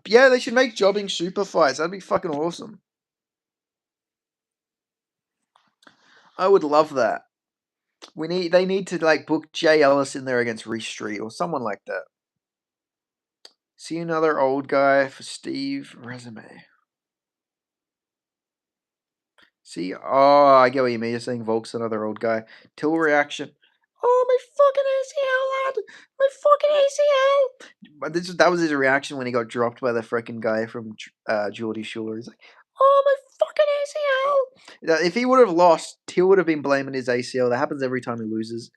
Yeah, they should make jobbing super fights. That'd be fucking awesome. I would love that. They need to like book Jay Ellis in there against Reese Street or someone like that. See another old guy for Steve resume. See, I get what you mean. You're saying Volk's another old guy. Till reaction. Oh, my fucking ACL, lad! My fucking ACL! But that was his reaction when he got dropped by the freaking guy from Geordie Schuler. He's like, oh, my fucking ACL! If he would have lost, Till would have been blaming his ACL. That happens every time he loses.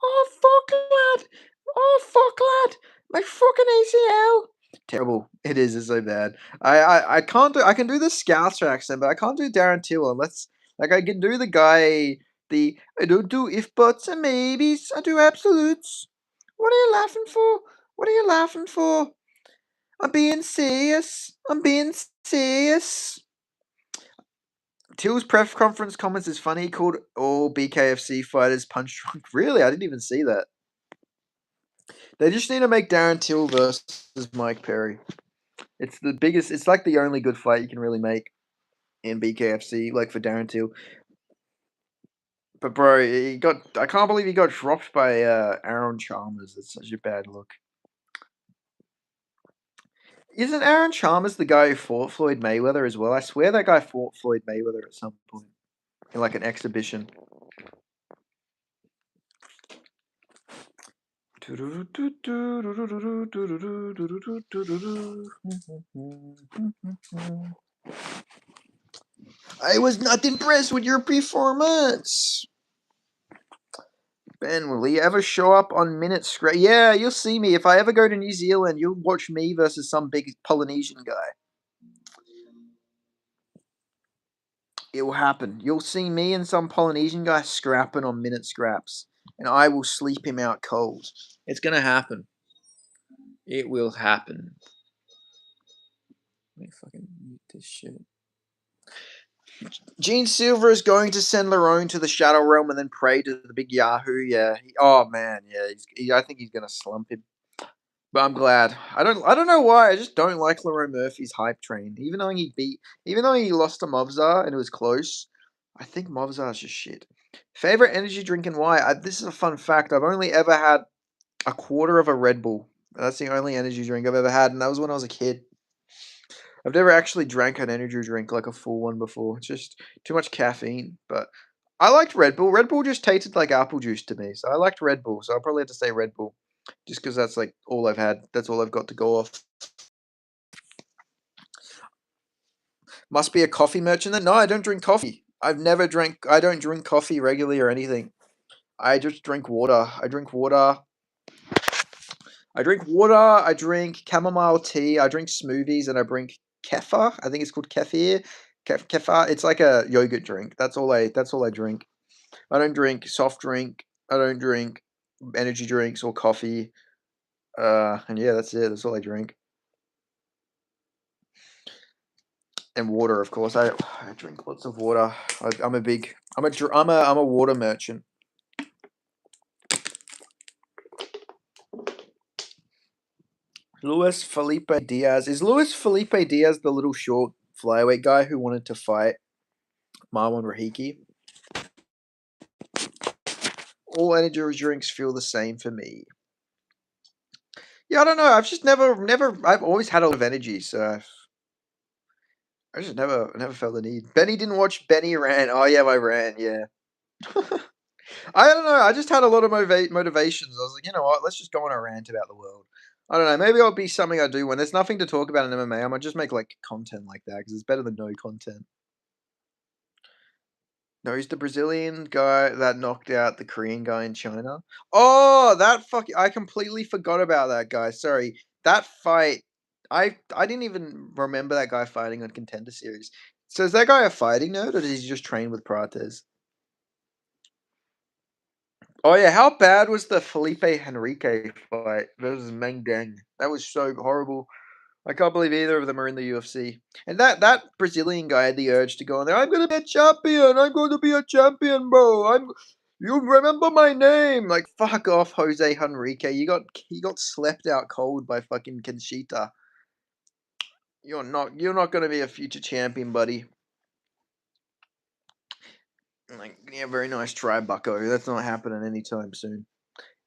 Oh, fuck, lad! Oh, fuck, lad! My fucking ACL! Terrible. It is. It's so bad. I can't do. I can do the Scouser accent, but I can't do Darren Till unless like I can do the guy. I don't do if buts and maybes. I do absolutes. What are you laughing for? What are you laughing for? I'm being serious. I'm being serious. Till's press conference comments is funny. He called all BKFC fighters punch drunk. Really, I didn't even see that. They just need to make Darren Till versus Mike Perry. It's the biggest. It's like the only good fight you can really make in BKFC, like for Darren Till. But bro, I can't believe he got dropped by Aaron Chalmers. It's such a bad look. Isn't Aaron Chalmers the guy who fought Floyd Mayweather as well? I swear that guy fought Floyd Mayweather at some point in like an exhibition. I was not impressed with your performance. Ben, will he ever show up on Minute Scrap? Yeah, you'll see me. If I ever go to New Zealand, you'll watch me versus some big Polynesian guy. It will happen. You'll see me and some Polynesian guy scrapping on Minute Scraps, and I will sleep him out cold. It's gonna happen. It will happen. Let me fucking mute this shit. Gene Silver is going to send Lerone to the Shadow Realm and then pray to the big Yahoo. Yeah. Oh man. Yeah. I think he's gonna slump him. But I'm glad. I don't know why. I just don't like Lerone Murphy's hype train. Even though he lost to Movzar and it was close, I think Movzar's just shit. Favorite energy drink and why? This is a fun fact. I've only ever had a quarter of a Red Bull. That's the only energy drink I've ever had, and that was when I was a kid. I've never actually drank an energy drink like a full one before. It's just too much caffeine. But I liked Red Bull. Red Bull just tasted like apple juice to me, so I liked Red Bull. So I'll probably have to say Red Bull, just because that's like all I've had. That's all I've got to go off. Must be a coffee merchant then? No, I don't drink coffee. I've never drank. I don't drink coffee regularly or anything. I just drink water. I drink water. I drink water. I drink chamomile tea. I drink smoothies, and I drink kefir. I think it's called kefir. Kefir. It's like a yogurt drink. That's all I. That's all I drink. I don't drink soft drink. I don't drink energy drinks or coffee. And yeah, that's it. That's all I drink. And water, of course. I drink lots of water. I'm a big. I'm a water merchant. Luis Felipe Diaz. Is Luis Felipe Diaz the little short flyweight guy who wanted to fight Marwan Rahiki? All energy drinks feel the same for me. Yeah, I don't know. I've just never. I've always had a lot of energy, so I just never felt the need. Benny didn't watch Benny ran. Oh yeah, I ran. Yeah. I don't know. I just had a lot of motivations. I was like, you know what? Let's just go on a rant about the world. I don't know. Maybe it'll be something I do when there's nothing to talk about in MMA. I might just make like content like that because it's better than no content. No, he's the Brazilian guy that knocked out the Korean guy in China. Oh, that fuck! I completely forgot about that guy. Sorry, that fight. I didn't even remember that guy fighting on Contender Series. So is that guy a fighting nerd, or does he just train with Prates? Oh yeah, how bad was the Felipe Henrique fight versus Meng Deng? That was so horrible. I can't believe either of them are in the UFC. And that Brazilian guy had the urge to go in there. I'm gonna be a champion. I'm going to be a champion, bro. You remember my name? Like fuck off, Jose Henrique. You got slept out cold by fucking Kenshita. You're not gonna be a future champion, buddy. Like yeah, very nice try, Bucko. That's not happening anytime soon.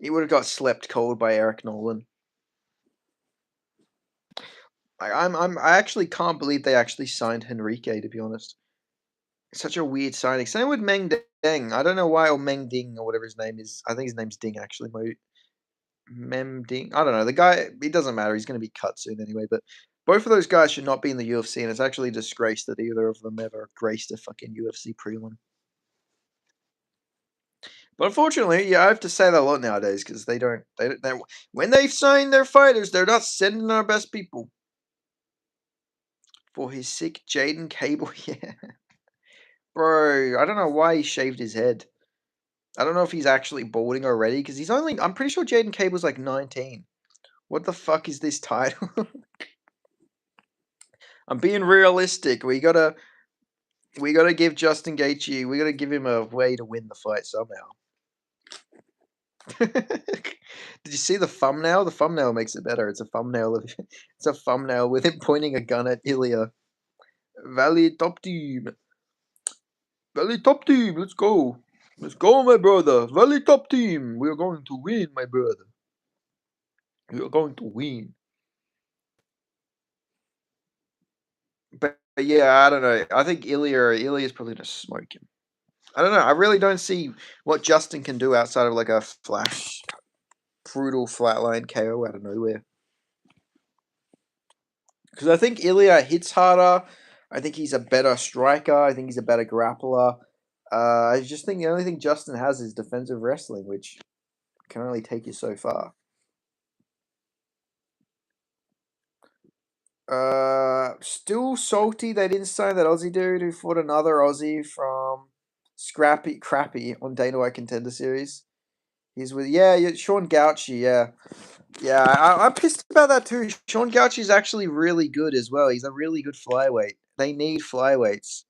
He would have got slept cold by Eric Nolan. I actually can't believe they actually signed Henrique, to be honest. Such a weird signing. Same with Meng Deng. I don't know why, or Meng Ding, or whatever his name is. I think his name's Ding, actually. Mem Ding. I don't know. The guy, it doesn't matter. He's going to be cut soon anyway. But both of those guys should not be in the UFC, and it's actually a disgrace that either of them ever graced a fucking UFC prelim. But unfortunately, yeah, I have to say that a lot nowadays because they don't. When they sign their fighters, they're not sending our best people. For his sick Jaden Cable, yeah. Bro, I don't know why he shaved his head. I don't know if he's actually balding already because I'm pretty sure Jaden Cable's like 19. What the fuck is this title? I'm being realistic. We gotta give Justin Gaethje. We gotta give him a way to win the fight somehow. Did you see the thumbnail? The thumbnail makes it better. It's a thumbnail with him pointing a gun at Ilia. Valley top team. Valley top team. Let's go. Let's go, my brother. Valley top team. We are going to win, my brother. We are going to win. But yeah, I don't know. I think Ilia's probably gonna smoke him. I don't know. I really don't see what Justin can do outside of like a flash, brutal flatline KO out of nowhere. Because I think Ilia hits harder. I think he's a better striker. I think he's a better grappler. I just think the only thing Justin has is defensive wrestling, which can only take you so far. Still salty they didn't sign that Aussie dude who fought another Aussie from Scrappy Crappy on Dana White Contender Series. He's with Sean Gaethje, yeah. Yeah, I'm pissed about that too. Sean Gaethje is actually really good as well. He's a really good flyweight. They need flyweights.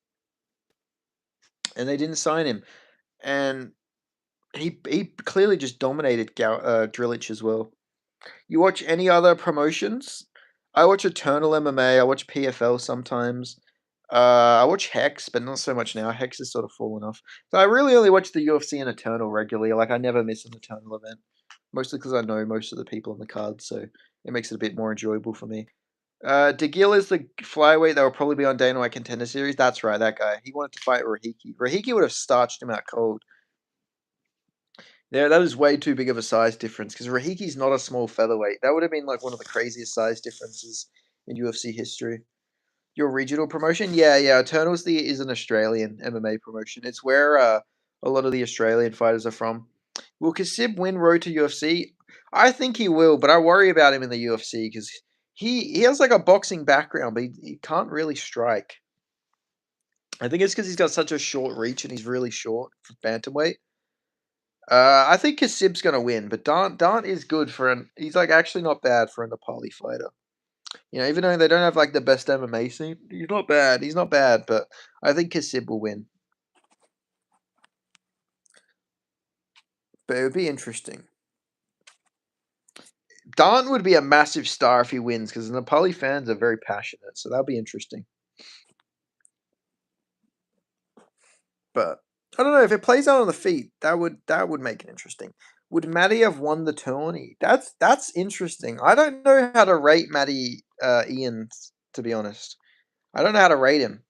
and they didn't sign him. And he clearly just dominated Drillich as well. You watch any other promotions? I watch Eternal MMA. I watch PFL sometimes. I watch Hex, but not so much now. Hex has sort of fallen off. So I really only watch the UFC and Eternal regularly. Like I never miss an Eternal event, mostly because I know most of the people on the card, so it makes it a bit more enjoyable for me. DeGill is the flyweight that will probably be on Dana White Contender Series. That's right, that guy. He wanted to fight Rahiki. Rahiki would have starched him out cold. Yeah, that is way too big of a size difference because Rahiki's not a small featherweight. That would have been like one of the craziest size differences in UFC history. Your regional promotion? Yeah, yeah. Eternals is an Australian MMA promotion. It's where a lot of the Australian fighters are from. Will Kasib win Road to UFC? I think he will, but I worry about him in the UFC because he has like a boxing background, but he can't really strike. I think it's because he's got such a short reach and he's really short for bantamweight. I think Kasib's gonna win, but Dant is good for an. He's like actually not bad for a Nepali fighter. You know, even though they don't have like the best MMA scene, he's not bad. He's not bad, but I think Kasib will win. But it would be interesting. Dant would be a massive star if he wins because the Nepali fans are very passionate, so that'll be interesting. But I don't know if it plays out on the feet. That would make it interesting. Would Matty have won the tourney? That's interesting. I don't know how to rate Matty Ian, to be honest. I don't know how to rate him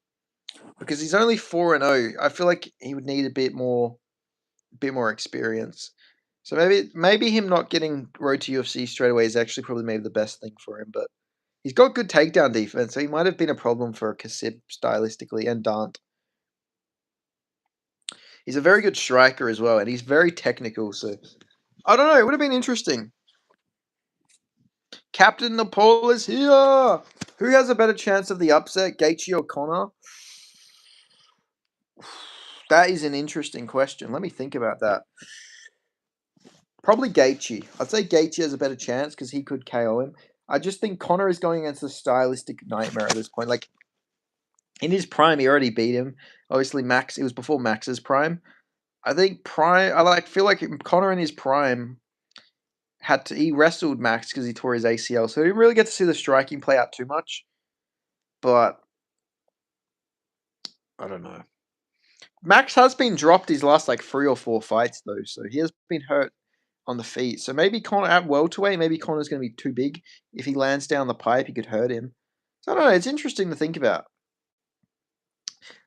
because he's only 4-0. I feel like he would need a bit more experience. So maybe him not getting road to UFC straight away is actually probably maybe the best thing for him. But he's got good takedown defense, so he might have been a problem for Kasib stylistically and Dant. He's a very good striker as well, and he's very technical. So I don't know. It would have been interesting. Captain Nepal is here. Who has a better chance of the upset, Gaethje or Connor? That is an interesting question. Let me think about that. Probably Gaethje. I'd say Gaethje has a better chance because he could KO him. I just think Connor is going against a stylistic nightmare at this point. Like in his prime, he already beat him. Obviously, Max. It was before Max's prime. I think prime. Feel like Connor in his prime he wrestled Max because he tore his ACL, so he didn't really get to see the striking play out too much. But I don't know. Max has been dropped his last like 3 or 4 fights though, so he has been hurt on the feet. So maybe Connor at welterweight, maybe Connor's going to be too big. If he lands down the pipe, he could hurt him. So I don't know. It's interesting to think about.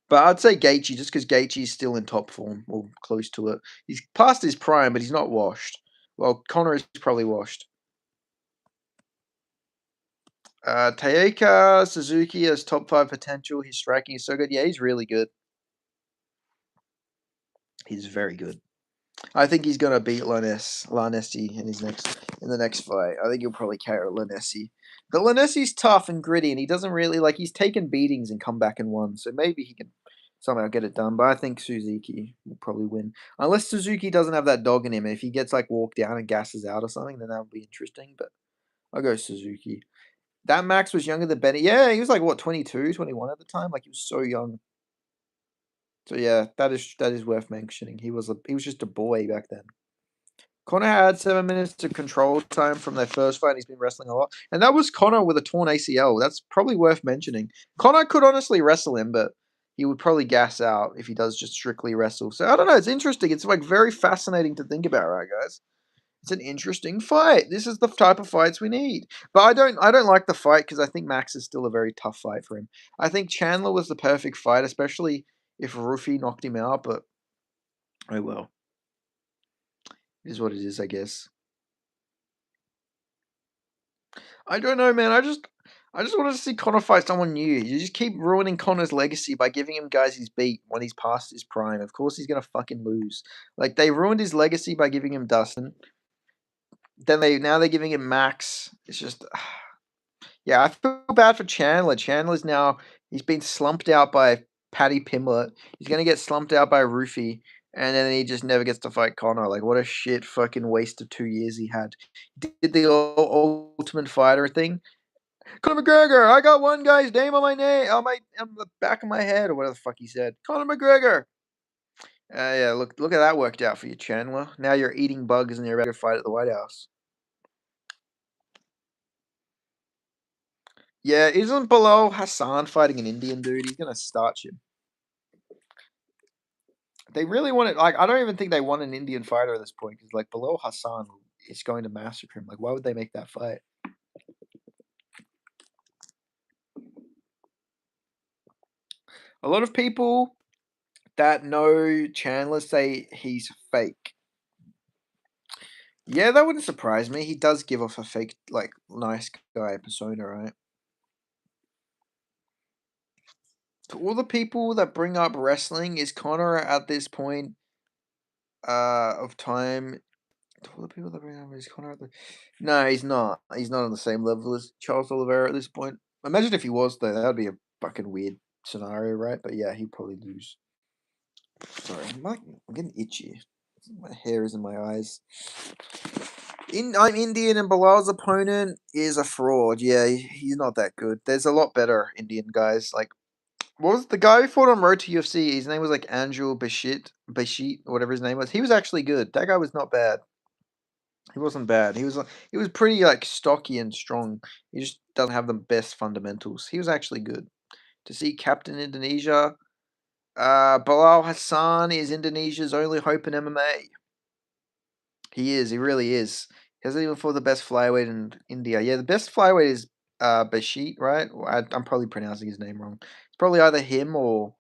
But I'd say Gaethje just because Gaethje's still in top form or close to it. He's past his prime, but he's not washed. Well, Connor is probably washed. Taika Suzuki has top 5 potential. His striking is so good. Yeah, he's really good. He's very good. I think he's gonna beat Lanesi in the next fight. I think he'll probably KO Lanesi. But Lanesi's tough and gritty, and he doesn't really like. He's taken beatings and come back and won, so maybe he can somehow get it done. But I think Suzuki will probably win, unless Suzuki doesn't have that dog in him. If he gets like walked down and gasses out or something, then that would be interesting. But I'll go Suzuki. That Max was younger than Benny. Yeah, he was like what 22, 21 at the time. Like he was so young. So yeah, that is worth mentioning. He was just a boy back then. Connor had 7 minutes of control time from their first fight. And he's been wrestling a lot, and that was Connor with a torn ACL. That's probably worth mentioning. Connor could honestly wrestle him, but he would probably gas out if he does just strictly wrestle. So I don't know. It's interesting. It's like very fascinating to think about, right, guys? It's an interesting fight. This is the type of fights we need. But I don't like the fight because I think Max is still a very tough fight for him. I think Chandler was the perfect fight, especially if Rufi knocked him out. But oh well, it is what it is, I guess. I don't know, man. I just wanted to see Connor fight someone new. You just keep ruining Connor's legacy by giving him guys he's beat when he's past his prime. Of course, he's gonna fucking lose. Like they ruined his legacy by giving him Dustin. Then they're giving him Max. It's just. Yeah, I feel bad for Chandler. He's been slumped out by Paddy Pimblett. He's gonna get slumped out by Rufy, and then he just never gets to fight Connor. Like, what a shit fucking waste of 2 years he had. He did the Ultimate Fighter thing. Conor McGregor, I got one guy's name on my name, on the back of my head, or whatever the fuck he said. Conor McGregor. Yeah, look at that worked out for you, Chandler. Now you're eating bugs and you're about to fight at the White House. Yeah, isn't Bilal Hassan fighting an Indian dude? He's gonna starch him. They really want it. Like, I don't even think they want an Indian fighter at this point because, like, Bilal Hassan is going to massacre him. Like, why would they make that fight? A lot of people that know Chandler say he's fake. Yeah, that wouldn't surprise me. He does give off a fake, like, nice guy persona, right? To all the people that bring up wrestling, is Connor at this point of time? To all the people that bring up, is Connor at the? No, he's not. He's not on the same level as Charles Oliveira at this point. Imagine if he was though. That'd be a fucking weird scenario, right? But yeah, he'd probably lose. Sorry, I'm getting itchy. My hair is in my eyes. I'm Indian, and Bilal's opponent is a fraud. Yeah, he's not that good. There's a lot better Indian guys. Like, what was the guy who fought on Road to UFC? His name was like Angel Bashit, whatever his name was. He was actually good. That guy was not bad. He wasn't bad. He was pretty like stocky and strong. He just doesn't have the best fundamentals. He was actually good. To see Captain Indonesia, Bilal Hassan is Indonesia's only hope in MMA. He is. He really is. He hasn't even fought the best flyweight in India. Yeah, the best flyweight is Bashit, right? I'm probably pronouncing his name wrong. It's probably either him or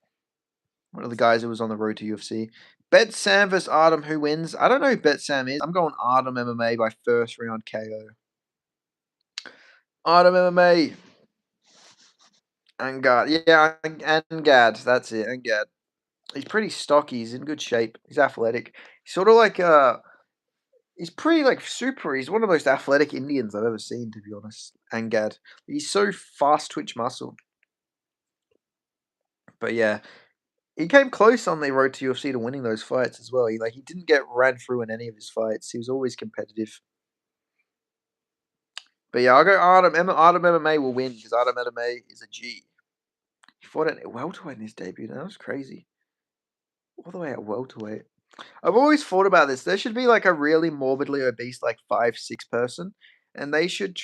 one of the guys who was on the road to UFC. Bet Sam versus Artem, who wins? I don't know who Bet Sam is. I'm going Artem MMA by first round KO. Artem MMA. Angad. Yeah, Angad. That's it. Angad. He's pretty stocky. He's in good shape. He's athletic. He's sort of like he's pretty like super. He's one of the most athletic Indians I've ever seen, to be honest. Angad. He's so fast twitch muscle. But yeah, he came close on the road to UFC to winning those fights as well. He didn't get ran through in any of his fights. He was always competitive. But yeah, I'll go Artem. Artem MMA will win because Artem MMA is a G. He fought at welterweight in his debut. That was crazy. All the way at welterweight. I've always thought about this. There should be like a really morbidly obese, like 5'6" person, and they should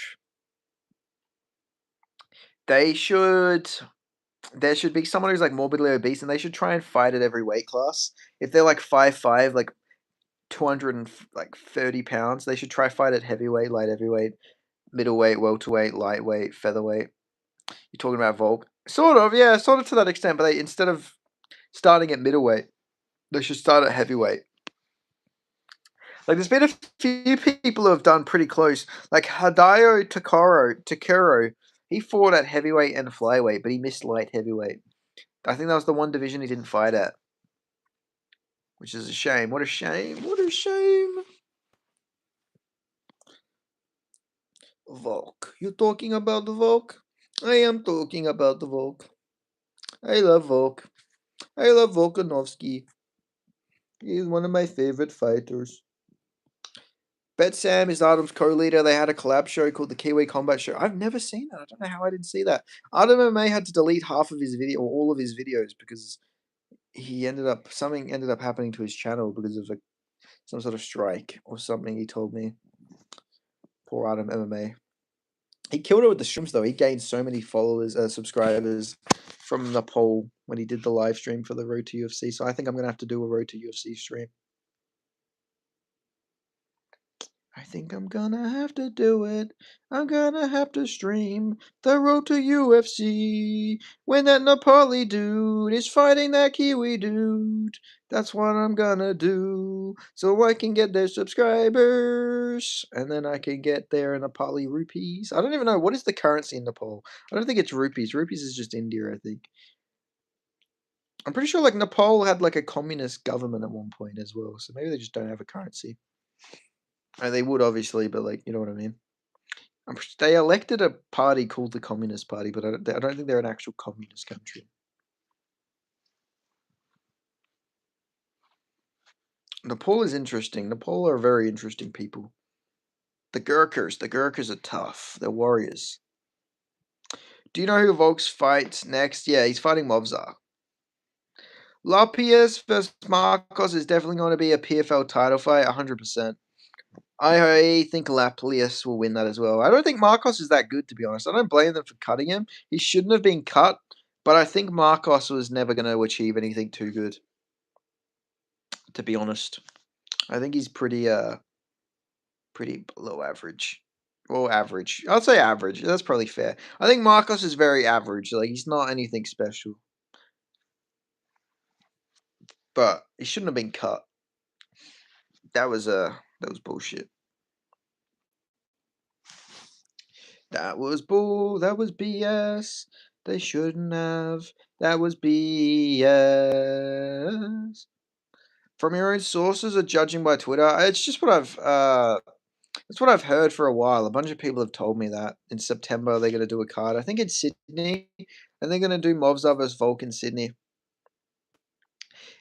there should be someone who's like morbidly obese, and they should try and fight at every weight class. If they're like 5'5", like 230 pounds, they should try fight at heavyweight, light heavyweight, middleweight, welterweight, lightweight, featherweight. You're talking about Volk, sort of, yeah, sort of to that extent. But they instead of starting at middleweight, they should start at heavyweight. Like, there's been a few people who have done pretty close. Like Hideo Takuro, he fought at heavyweight and flyweight, but he missed light heavyweight. I think that was the one division he didn't fight at, which is a shame. What a shame. What a shame. Volk. You talking about the Volk? I am talking about the Volk. I love Volk. I love Volkanovski. He's one of my favorite fighters. Bet Sam is Artem's co-leader. They had a collab show called the Kiwi Combat Show. I've never seen that. I don't know how I didn't see that. Artem MMA had to delete half of his video or all of his videos because something ended up happening to his channel because of some sort of strike or something. He told me. Poor Artem MMA. He killed it with the streams though. He gained so many followers, subscribers from Nepal when he did the live stream for the Road to UFC. So I think I'm gonna have to do a Road to UFC stream. I think I'm gonna have to do it. I'm gonna have to stream the Road to UFC when that Nepali dude is fighting that Kiwi dude. That's what I'm gonna do so I can get their subscribers and then I can get their Nepali rupees. I don't even know what is the currency in Nepal. I don't think it's rupees. Rupees is just India, I think. I'm pretty sure like Nepal had like a communist government at one point as well, so maybe they just don't have a currency. They would obviously, but like, you know what I mean. They elected a party called the Communist Party, but I don't think they're an actual communist country. Nepal is interesting. Nepal are very interesting people. The Gurkhas are tough. They're warriors. Do you know who Volks fights next? Yeah, he's fighting Mobzar. Lapius versus Marcos is definitely going to be a PFL title fight, 100%. I think Laplius will win that as well. I don't think Marcos is that good, to be honest. I don't blame them for cutting him. He shouldn't have been cut, but I think Marcos was never going to achieve anything too good, to be honest. I think he's pretty below average. Well, average. I'd say average. That's probably fair. I think Marcos is very average. Like, he's not anything special. But he shouldn't have been cut. That was bullshit. That was bull. That was BS. They shouldn't have. That was BS. From your own sources or judging by Twitter, it's just what I've heard for a while. A bunch of people have told me that in September they're gonna do a card. I think in Sydney, and they're gonna do Movzar vs Volk in Sydney.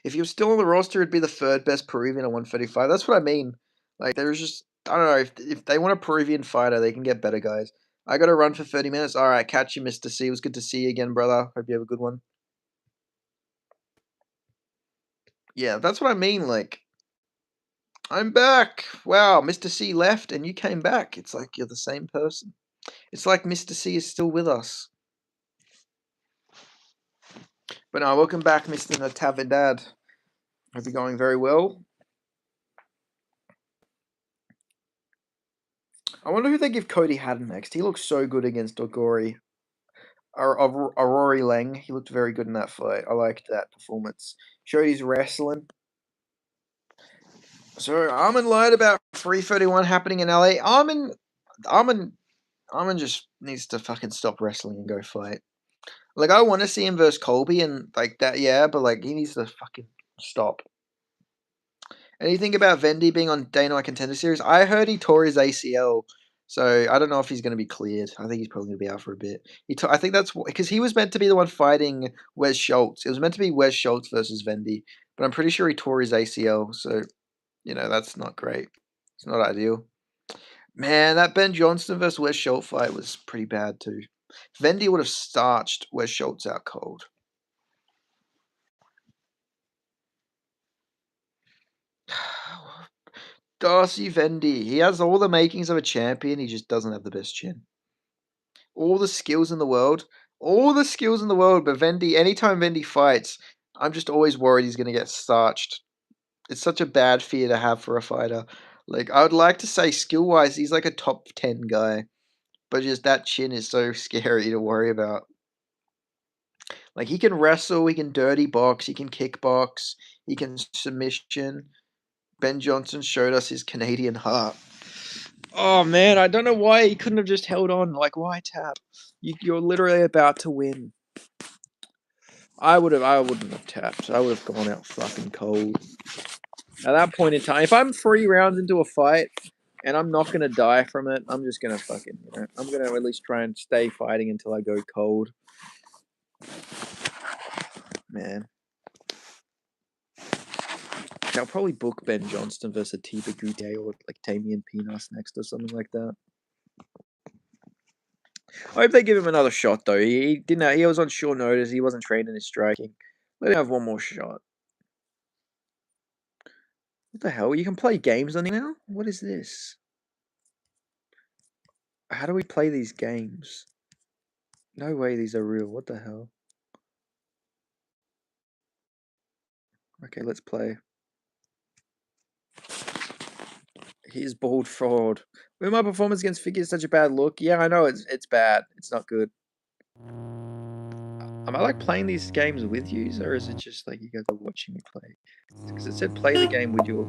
If he was still on the roster, it'd be the third best Peruvian at 135. That's what I mean. Like, there's just, I don't know, if they want a Peruvian fighter, they can get better guys. I got to run for 30 minutes. All right, catch you, Mr. C. It was good to see you again, brother. Hope you have a good one. Yeah, that's what I mean. Like, I'm back. Wow, Mr. C left and you came back. It's like you're the same person. It's like Mr. C is still with us. But no, welcome back, Mr. Natavidad. Hope you're going very well. I wonder who they give Cody Haddon next. He looks so good against Ogori. Aurori Leng. He looked very good in that fight. I liked that performance. Showed his wrestling. So Armin lied about 331 happening in LA. Armin just needs to fucking stop wrestling and go fight. Like, I want to see him versus Colby and like that, yeah, but like he needs to fucking stop. Anything about Vendy being on Dana White Contender Series? I heard he tore his ACL, so I don't know if he's going to be cleared. I think he's probably going to be out for a bit. I think that's because he was meant to be the one fighting Wes Schultz. It was meant to be Wes Schultz versus Vendy, but I'm pretty sure he tore his ACL, so that's not great. It's not ideal. Man, that Ben Johnston versus Wes Schultz fight was pretty bad too. Vendy would have starched Wes Schultz out cold. Darcy Vendy. He has all the makings of a champion. He just doesn't have the best chin. All the skills in the world. But Vendy, anytime Vendy fights, I'm just always worried he's going to get starched. It's such a bad fear to have for a fighter. Like, I would like to say skill-wise, he's like a top 10 guy. But just that chin is so scary to worry about. Like, he can wrestle, he can dirty box, he can kickbox, he can submission. Ben Johnson showed us his Canadian heart. Oh, man, I don't know why he couldn't have just held on. Like, why tap? You're literally about to win. I wouldn't have tapped. I would have gone out fucking cold. At that point in time, if I'm 3 rounds into a fight and I'm not going to die from it, I'm just going to fucking, I'm going to at least try and stay fighting until I go cold. Man. They'll probably book Ben Johnston versus Tiba Goudet or like Damian Pinas next or something like that. I hope they give him another shot though. He didn't. He was on short notice. He wasn't trained in his striking. Let him have one more shot. What the hell? You can play games on it now? What is this? How do we play these games? No way these are real. What the hell? Okay, let's play. He's bald fraud. When my performance against Figure is such a bad look. Yeah, I know it's bad. It's not good. Am I like playing these games with you, or is it just like you guys are watching me play? Because it said play the game with your.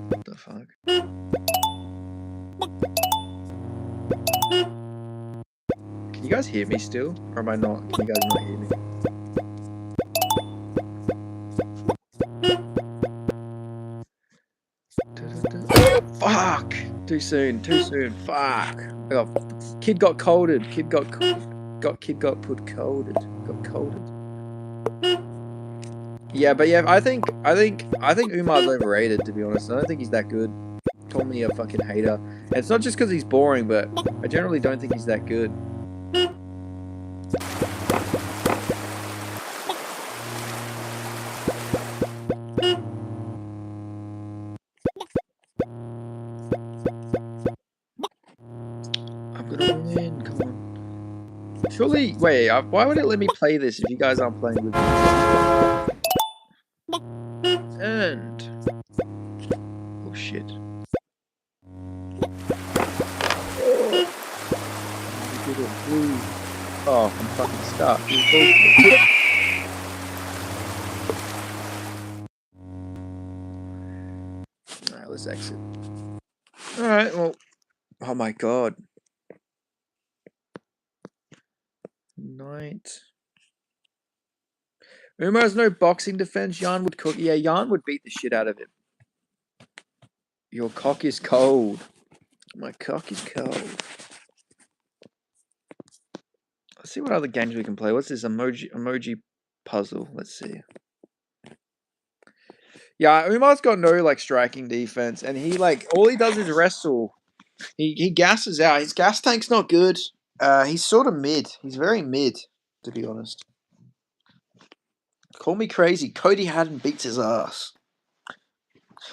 What the fuck? Can you guys hear me still, or am I not? Can you guys not hear me? Fuck! Too soon. Fuck! Oh, kid got colded. Kid got put colded. Got colded. Yeah, but yeah, I think Umar's overrated, to be honest. I don't think he's that good. Call me a fucking hater. And it's not just because he's boring, but I generally don't think he's that good. Surely, wait, why would it let me play this if you guys aren't playing with me? And... Oh, shit. Oh, I'm fucking stuck. Alright, let's exit. Alright, well... Oh my god. Knight. Umar has no boxing defense. Jan would cook. Yeah, Jan would beat the shit out of him. Your cock is cold. My cock is cold. Let's see what other games we can play. What's this emoji puzzle? Let's see. Yeah, Umar's got no like striking defense, and he like all he does is wrestle. He gasses out. His gas tank's not good. He's sort of mid. He's very mid, to be honest. Call me crazy. Cody Haddon beats his ass.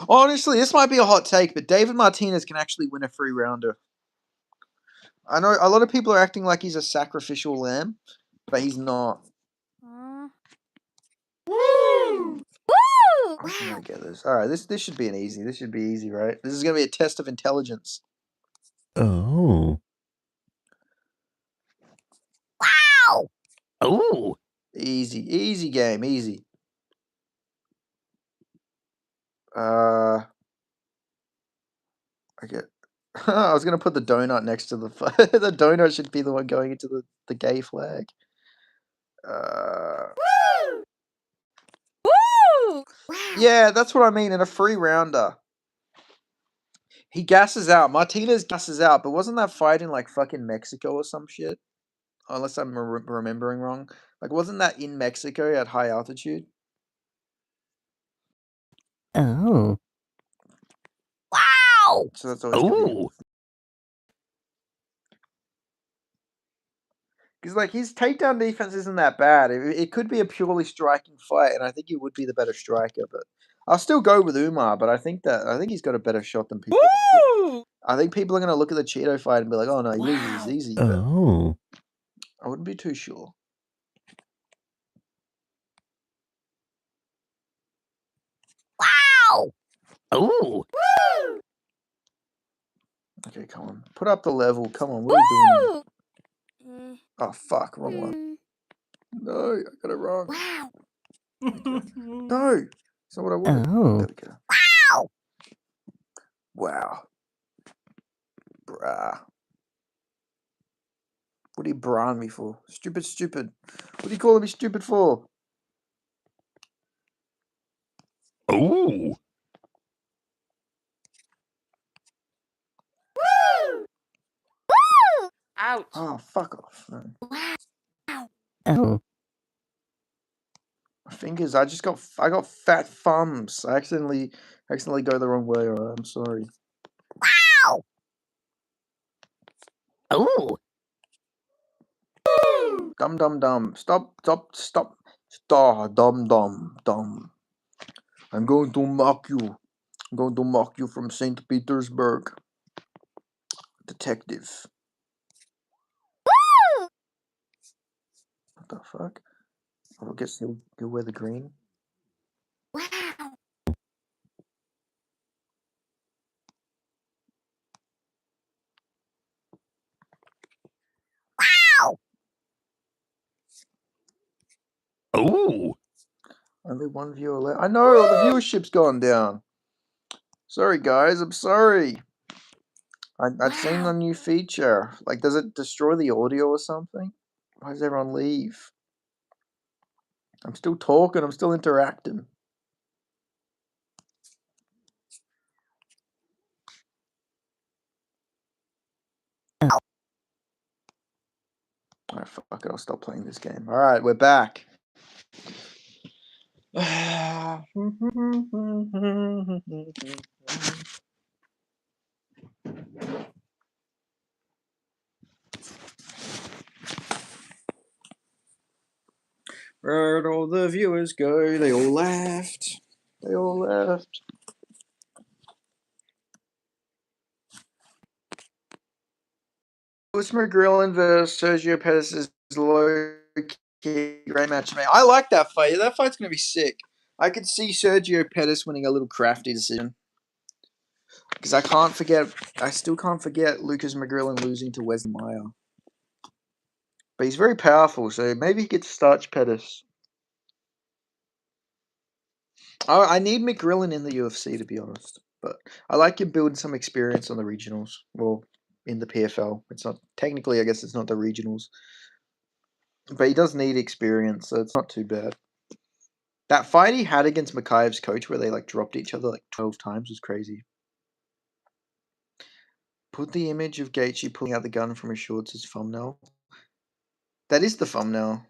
Honestly, this might be a hot take, but David Martinez can actually win a 3-rounder. I know a lot of people are acting like he's a sacrificial lamb, but he's not. Woo! I'm gonna get this. All right, this should be an easy. This should be easy, right? This is gonna be a test of intelligence. Oh. Wow. Oh. Easy game, easy. Okay. I was gonna put the donut next to the the donut should be the one going into the gay flag. Woo! Woo! Yeah, that's what I mean in a 3-rounder. He gasses out. Martinez gasses out, but wasn't that fight in like fucking Mexico or some shit? Unless I'm remembering wrong. Like, wasn't that in Mexico at high altitude? Oh. Wow. So that's always gonna be. Because like his takedown defense isn't that bad. It could be a purely striking fight, and I think he would be the better striker. But I'll still go with Umar. But I think he's got a better shot than people. I think people are gonna look at the Cheeto fight and be like, "Oh no, he loses easy." But I wouldn't be too sure. Wow. Oh. Okay, come on, put up the level. Come on, what are you doing? Oh fuck, wrong one. No, I got it wrong. Wow. Okay. No, it's not what I wanted. There we go. Wow. Wow. Bruh. What are you brahing me for? Stupid. What are you calling me stupid for? Oh. Woo! Woo! Ouch. Oh, fuck off. No. Wow. Oh. My fingers, I got fat thumbs. I accidentally go the wrong way, alright, I'm sorry. Wow. Oh. Dum. Stop. Dum. I'm going to mock you. I'm going to mock you from St. Petersburg. Detective. Woo! What the fuck? I guess he'll wear the green. Wow. Wow. Oh. Only one viewer left. I know, the viewership's gone down. Sorry, guys. I'm sorry. I've seen the new feature. Like, does it destroy the audio or something? Why does everyone leave? I'm still talking. I'm still interacting. Alright, fuck it. I'll stop playing this game. Alright, we're back. Where'd all the viewers go? They all left. Lewis McGrillen versus Sergio Pettis' low key great match, man. I like that fight. That fight's gonna be sick. I could see Sergio Pettis winning a little crafty decision because I can't forget. I still can't forget Lucas McGrillen losing to Wesley Meyer. But he's very powerful, so maybe he gets starch Pettis. I need McGrillen in the UFC, to be honest. But I like him building some experience on the regionals. Well, in the PFL. It's not technically, I guess it's not the regionals. But he does need experience, so it's not too bad. That fight he had against Makayev's coach where they like dropped each other like 12 times was crazy. Put the image of Gaethje pulling out the gun from his shorts as thumbnail. That is the thumbnail.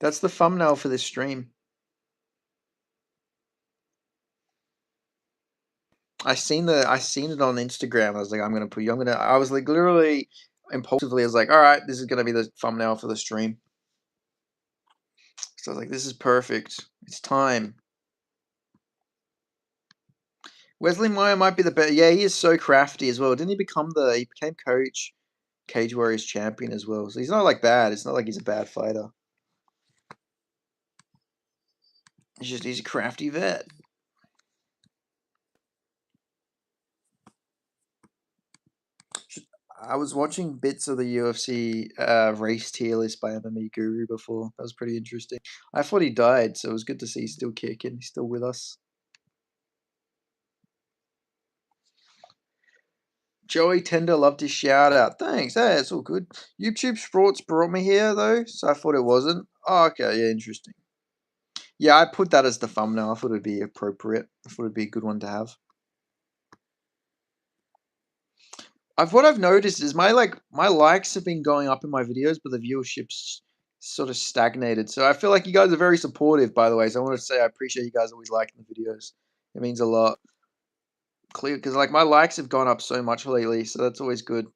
That's the thumbnail for this stream. I seen it on Instagram. I was like, I was like literally impulsively, I was like, all right, this is gonna be the thumbnail for the stream. So I was like, this is perfect. It's time. Wesley Meyer might be the best. Yeah, he is so crafty as well. Didn't he become he became coach, Cage Warriors champion as well. So he's not like bad. It's not like he's a bad fighter. He's a crafty vet. I was watching bits of the UFC race tier list by MMA Guru before. That was pretty interesting. I thought he died, so it was good to see he's still kicking. He's still with us. Joey Tender loved his shout out. Thanks. Hey, it's all good. YouTube Sports brought me here though, so I thought it wasn't. Oh, okay, yeah, interesting. Yeah, I put that as the thumbnail. I thought it'd be appropriate. I thought it'd be a good one to have. What I've noticed is my likes have been going up in my videos, but the viewership's sort of stagnated. So I feel like you guys are very supportive, by the way. So I want to say I appreciate you guys always liking the videos. It means a lot. Clear, because like my likes have gone up so much lately, so that's always good.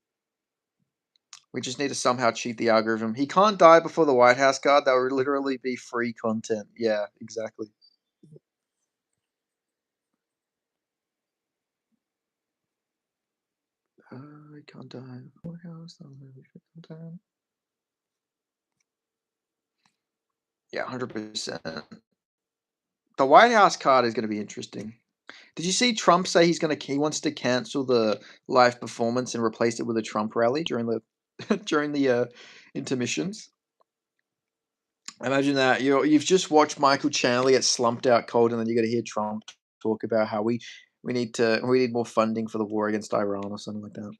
We just need to somehow cheat the algorithm. He can't die before the White House card. That would literally be free content. Yeah, exactly. I can't die before the White House. That would be free content. Yeah, 100%. The White House card is going to be interesting. Did you see Trump say he wants to cancel the live performance and replace it with a Trump rally during the during the intermissions? Imagine that you've just watched Michael Chandler get slumped out cold, and then you got to hear Trump talk about how we need more funding for the war against Iran or something like that.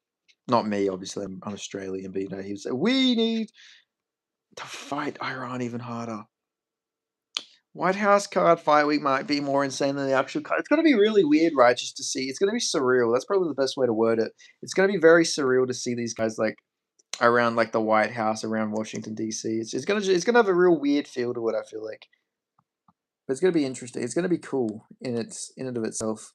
Not me, obviously. I'm Australian, but he would say we need to fight Iran even harder. White House card fight week might be more insane than the actual card. It's going to be really weird, right? Just to see. It's going to be surreal. That's probably the best way to word it. It's going to be very surreal to see these guys like around like the White House, around Washington D.C. It's going to have a real weird feel to it. I feel like, but it's going to be interesting. It's going to be cool in and of itself.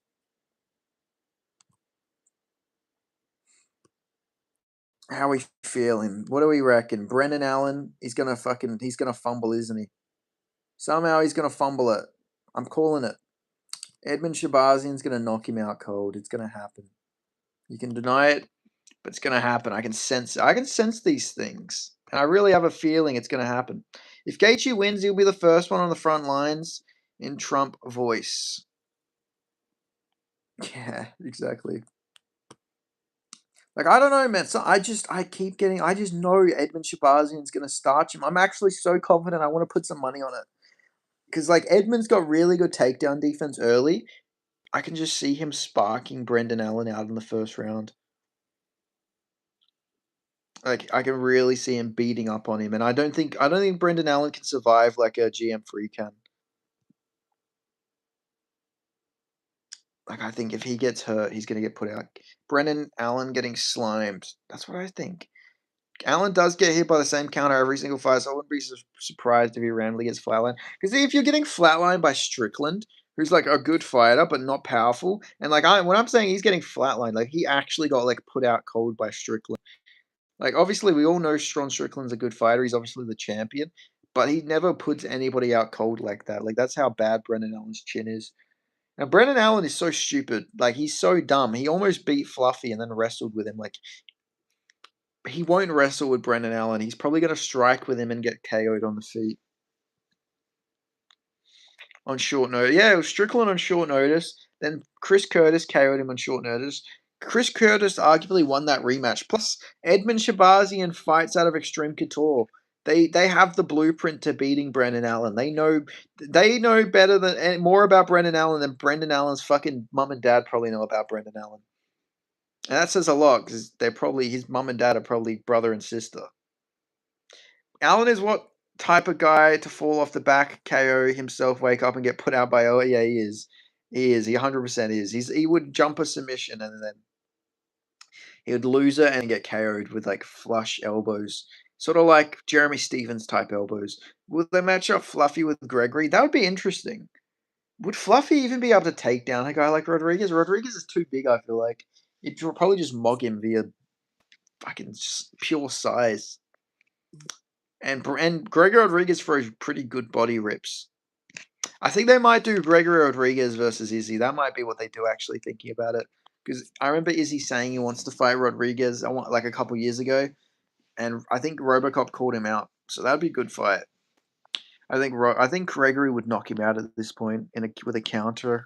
How we feeling? What do we reckon? Brendan Allen, he's gonna fumble, isn't he? Somehow he's gonna fumble it. I'm calling it. Edmund Shabazian's gonna knock him out cold. It's gonna happen. You can deny it, but it's gonna happen. I can sense these things. And I really have a feeling it's gonna happen. If Gaethje wins, he'll be the first one on the front lines in Trump voice. Yeah, exactly. Like, I don't know, man. So I just know Edmund Shabazian's gonna starch him. I'm actually so confident. I want to put some money on it because like Edmund's got really good takedown defense early. I can just see him sparking Brendan Allen out in the first round. Like I can really see him beating up on him, and I don't think Brendan Allen can survive like a GM3 can. Like I think if he gets hurt, he's gonna get put out. Brendan Allen getting slimed. That's what I think. Allen does get hit by the same counter every single fight, so I wouldn't be surprised if he randomly gets flatlined. Because if you're getting flatlined by Strickland, who's like a good fighter but not powerful, and like when I'm saying he's getting flatlined, like he actually got like put out cold by Strickland. Like obviously we all know Sean Strickland's a good fighter. He's obviously the champion, but he never puts anybody out cold like that. Like that's how bad Brendan Allen's chin is. Now, Brendan Allen is so stupid. Like, he's so dumb. He almost beat Fluffy and then wrestled with him. Like, he won't wrestle with Brendan Allen. He's probably going to strike with him and get KO'd on the feet. On short notice. Yeah, it was Strickland on short notice. Then Chris Curtis KO'd him on short notice. Chris Curtis arguably won that rematch. Plus, Edmund Shabazian fights out of Extreme Couture. They have the blueprint to beating Brendan Allen. They know better than more about Brendan Allen than Brendan Allen's fucking mum and dad probably know about Brendan Allen. And that says a lot because they're probably his mum and dad are probably brother and sister. Allen is what type of guy to fall off the back, KO himself, wake up and get put out by oh yeah, he is. He is. He 100% is. He would jump a submission and then he would lose it and get KO'd with like flush elbows. Sort of like Jeremy Stevens type elbows. Would they match up Fluffy with Gregory? That would be interesting. Would Fluffy even be able to take down a guy like Rodriguez? Rodriguez is too big, I feel like. It'd probably just mog him via fucking just pure size. And Gregor Rodriguez throws pretty good body rips. I think they might do Gregory Rodriguez versus Izzy. That might be what they do, actually, thinking about it. Because I remember Izzy saying he wants to fight Rodriguez like a couple years ago. And I think Robocop called him out. So that'd be a good fight. I think Gregory would knock him out at this point with a counter.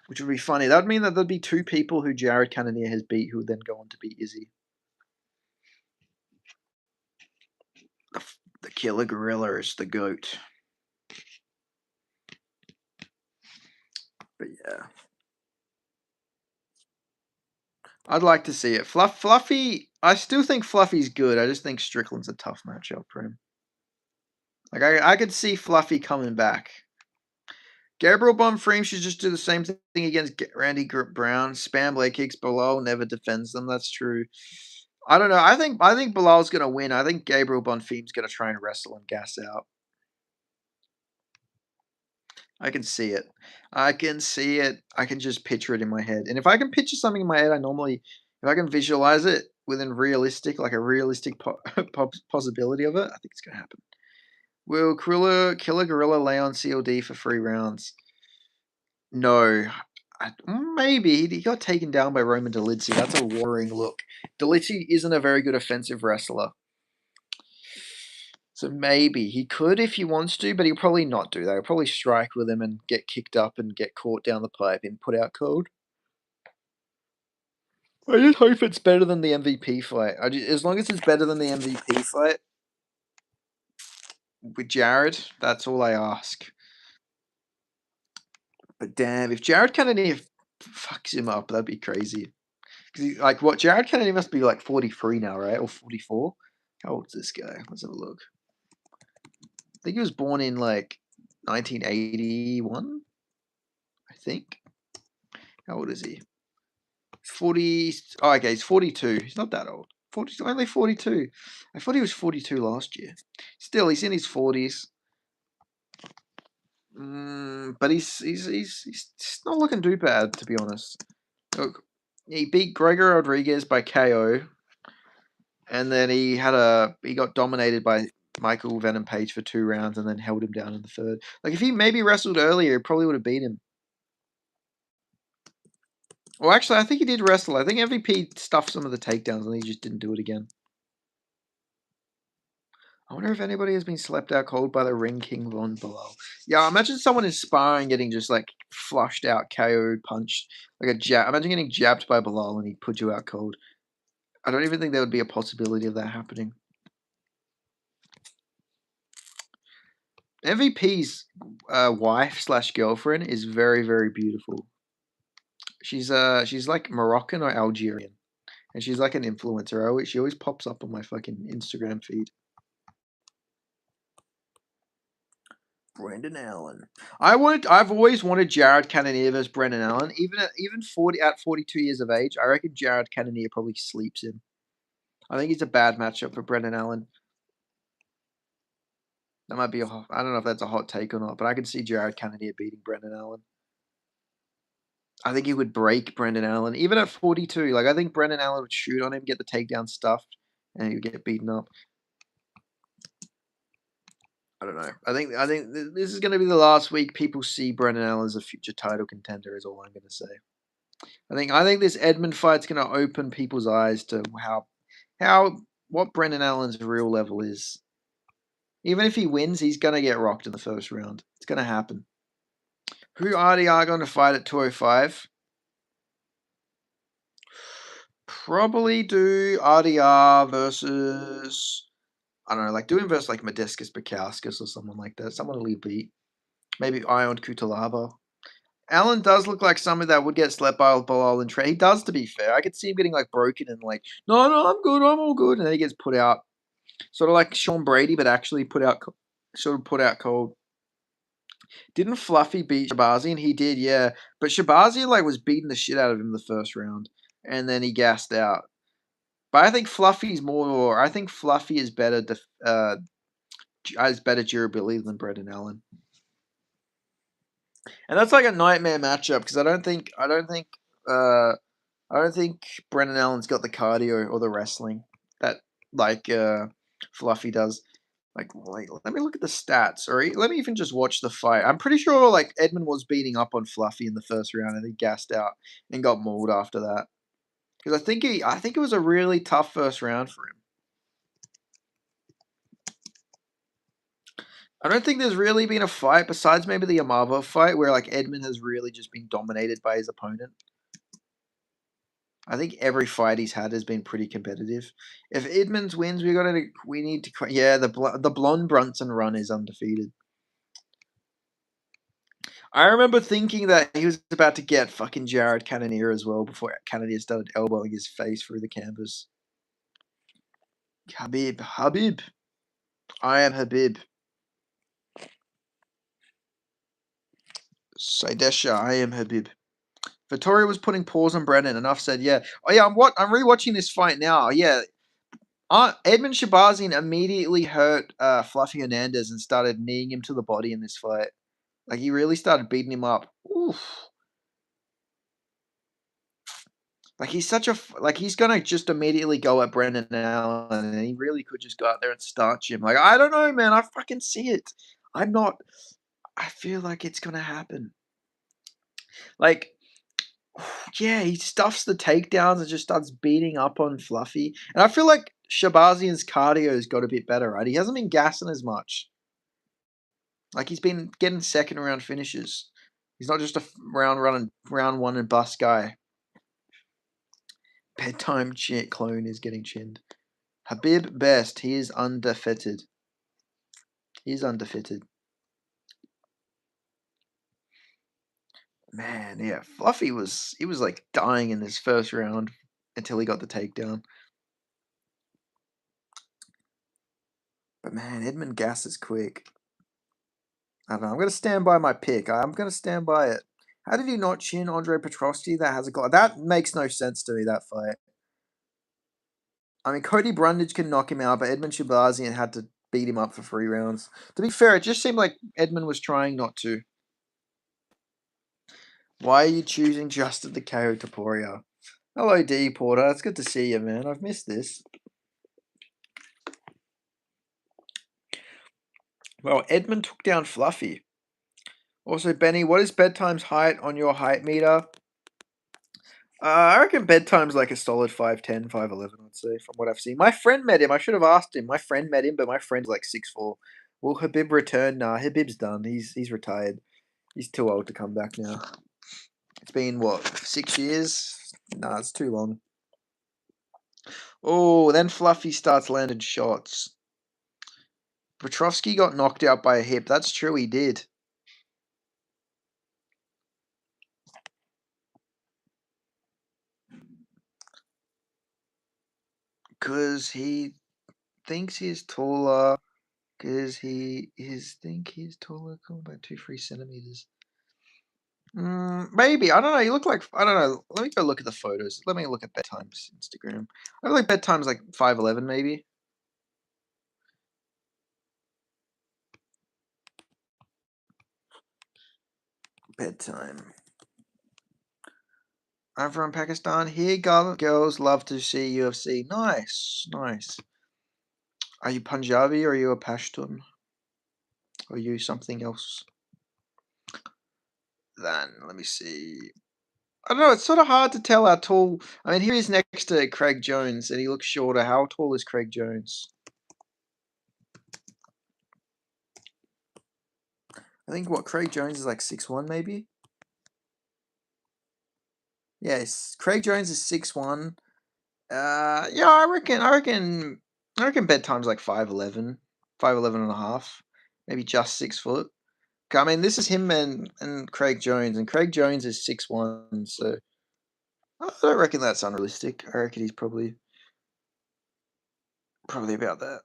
Which would be funny. That would mean that there'd be two people who Jared Cannonier has beat who would then go on to beat Izzy. The Killer Gorilla is the GOAT. But yeah. I'd like to see it. Fluffy, I still think Fluffy's good. I just think Strickland's a tough matchup for him. Like, I could see Fluffy coming back. Gabriel Bonfim should just do the same thing against Randy Brown. Spam leg kicks. Bilal never defends them. That's true. I don't know. I think Bilal's going to win. I think Gabriel Bonfim's going to try and wrestle and gas out. I can see it. I can see it. I can just picture it in my head. And if I can picture something in my head, if I can visualize it within realistic, like a realistic possibility of it, I think it's going to happen. Will Killer Gorilla lay on CLD for 3 rounds? No. Maybe. He got taken down by Roman Dolidze. That's a worrying look. Dolidze isn't a very good offensive wrestler. So maybe he could if he wants to, but he'll probably not do that. He'll probably strike with him and get kicked up and get caught down the pipe and put out cold. I just hope it's better than the MVP fight. As long as it's better than the MVP fight with Jared, that's all I ask. But damn, if Jared Cannonier fucks him up, that'd be crazy. Because Jared Cannonier must be like 43 now, right? Or 44? How old's this guy? Let's have a look. I think he was born in like 1981. I think. How old is he? 40. Oh, okay, he's 42. He's not that old. Only 42. I thought he was 42 last year. Still, he's in his 40s. But he's not looking too bad, to be honest. Look, he beat Gregor Rodriguez by KO, and then he got dominated by Michael Venom Page for 2 rounds, and then held him down in the 3rd. Like, if he maybe wrestled earlier, he probably would have beat him. Well, actually, I think he did wrestle. I think MVP stuffed some of the takedowns, and he just didn't do it again. I wonder if anybody has been slept out cold by the Ring King Von Bilal. Yeah, imagine someone in sparring getting just like flushed out, KO'd, punched, like a jab. Imagine getting jabbed by Bilal and he put you out cold. I don't even think there would be a possibility of that happening. MVP's wife/girlfriend is very, very beautiful. She's like Moroccan or Algerian, and she's like an influencer. She always pops up on my fucking Instagram feed. Brendan Allen. I've always wanted Jared Cannonier versus Brendan Allen. Even 42 years of age, I reckon Jared Cannonier probably sleeps him. I think he's a bad matchup for Brendan Allen. That might be I don't know if that's a hot take or not, but I could see Jared Cannonier beating Brendan Allen. I think he would break Brendan Allen, even at 42. Like, I think Brendan Allen would shoot on him, get the takedown stuffed, and he would get beaten up. I don't know. I think this is going to be the last week people see Brendan Allen as a future title contender. Is all I'm going to say. I think this Edmund fight's going to open people's eyes to how what Brendan Allen's real level is. Even if he wins, he's going to get rocked in the first round. It's going to happen. Who RDR going to fight at 205? Probably do RDR versus, I don't know, like do him versus like Modescus Bakauskas or someone like that. Someone will beat. Maybe Ion Kutalaba. Allen does look like somebody that would get slept by Bilal and Trey. He does, to be fair. I could see him getting like broken and like, no, I'm good, I'm all good, and then he gets put out, sort of like Sean Brady, but actually put out cold. Didn't Fluffy beat Shabazian? He did, yeah. But Shabazian like was beating the shit out of him the first round, and then he gassed out. But I think Fluffy's more. I think Fluffy is better. Has better durability than Brendan Allen, and that's like a nightmare matchup because I don't think Brendan Allen's got the cardio or the wrestling that like Fluffy does. Like, let me look at the stats, or let me even just watch the fight. I'm pretty sure like Edmund was beating up on Fluffy in the first round, and he gassed out and got mauled after that. Because I think it was a really tough first round for him. I don't think there's really been a fight besides maybe the Amavo fight where like Edmund has really just been dominated by his opponent. I think every fight he's had has been pretty competitive. If Edmonds wins, we need to the blonde Brunson run is undefeated. I remember thinking that he was about to get fucking Jared Cannonier as well before Cannonier started elbowing his face through the canvas. Habib, I am Habib. Saidesha, I am Habib. Vittoria was putting paws on Brennan. Enough said, yeah. Oh yeah, I'm rewatching this fight now. Yeah, Edmund Shabazian immediately hurt Fluffy Hernandez and started kneeing him to the body in this fight. Like he really started beating him up. Oof. Like he's gonna just immediately go at Brendan Allen, and he really could just go out there and starch him. Like I don't know, man. I fucking see it. I'm not. I feel like it's gonna happen. Like yeah, he stuffs the takedowns and just starts beating up on Fluffy. And I feel like Shabazian's cardio's got a bit better, right? He hasn't been gassing as much. Like he's been getting second round finishes. He's not just a round one and bust guy. Bedtime clone is getting chinned. Habib Best, he is undefeated. He's undefeated. Man, yeah, Fluffy was like dying in this first round until he got the takedown. But man, Edmund Gas is quick. I don't know. I'm going to stand by my pick. I'm going to stand by it. How did he not chin Andre Petrovsky? That makes no sense to me, that fight. I mean, Cody Brundage can knock him out, but Edmund Shabazian had to beat him up for 3 rounds. To be fair, it just seemed like Edmund was trying not to. Why are you choosing Justin the KO Topuria? Hello, D Porter. It's good to see you, man. I've missed this. Well, Edmund took down Fluffy. Also, Benny, what is Bedtime's height on your height meter? I reckon Bedtime's like a solid 5'10", 5'11", I'd say, from what I've seen. My friend met him. I should have asked him. My friend met him, but my friend's like 6'4". Will Habib return? Nah, Habib's done. He's retired. He's too old to come back now. It's been, what, 6 years? Nah, it's too long. Oh, then Fluffy starts landing shots. Petrovsky got knocked out by a hip. That's true, he did. Because he thinks he's taller. Because he think he's taller by 2-3 centimeters. Maybe. I don't know. You look like, I don't know. Let me go look at the photos. Let me look at Bedtime's Instagram. I feel like Bedtime's like 5'11", maybe. Bedtime. I'm from Pakistan. Here, girls love to see UFC. Nice, nice. Are you Punjabi or are you a Pashtun? or use something else. Then let me see. I don't know. It's sort of hard to tell how tall. I mean, here he's next to Craig Jones, and he looks shorter. How tall is Craig Jones? I think what Craig Jones is like 6'1", maybe. Yes, Craig Jones is 6'1". Yeah, I reckon bedtime's like 5'11", 5'11 and a half, maybe just 6 foot. I mean, this is him and Craig Jones, and Craig Jones is 6'1", so I don't reckon that's unrealistic. I reckon he's probably about that.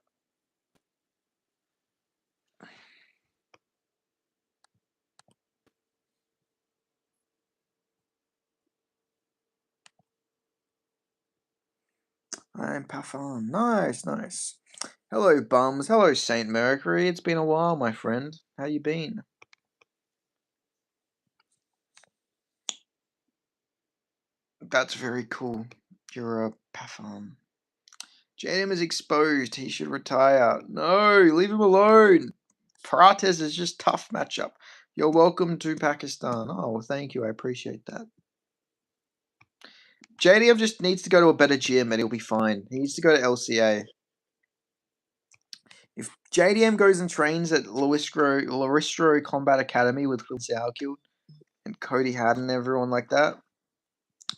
I'm Pathan. Nice. Hello, bums. Hello, Saint Mercury. It's been a while, my friend. How you been? That's very cool. You're a Pathan. JM is exposed. He should retire. No, leave him alone. Prates is just tough matchup. You're welcome to Pakistan. Oh, well, thank you. I appreciate that. JDM just needs to go to a better gym and he'll be fine. He needs to go to LCA. If JDM goes and trains at Laristro Combat Academy with Phil Sauerkill and Cody Haddon and everyone like that,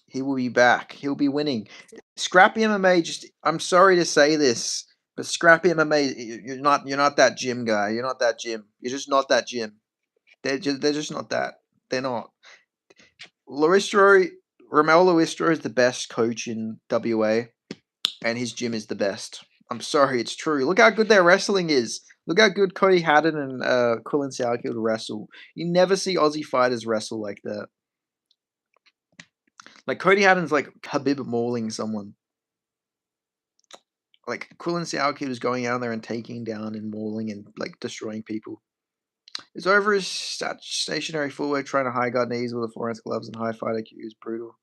he will be back. He'll be winning. Scrappy MMA, just I'm sorry to say this, but Scrappy MMA, you're not that gym guy. You're not that gym. You're just not that gym. They're just not that. They're not. Laristro Romel Laristro is the best coach in WA, and his gym is the best. I'm sorry, it's true. Look how good their wrestling is. Look how good Cody Haddon and Quillen Sauerkill wrestle. You never see Aussie fighters wrestle like that. Like Cody Haddon's like Habib mauling someone. Like Quillen Sauerkill is going out there and taking down and mauling and like destroying people. It's over his stationary footwork trying to high guard knees with a four-ounce gloves and high fight IQ is brutal.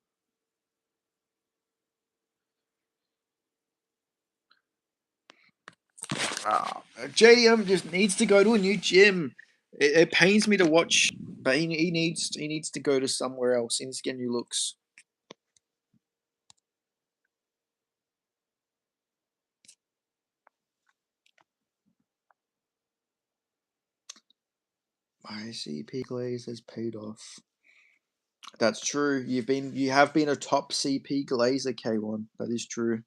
JDM just needs to go to a new gym. It pains me to watch, but he needs to go to somewhere else. He needs to get new looks. My CP glaze has paid off. That's true. You have been a top CP glazer, K1. That is true.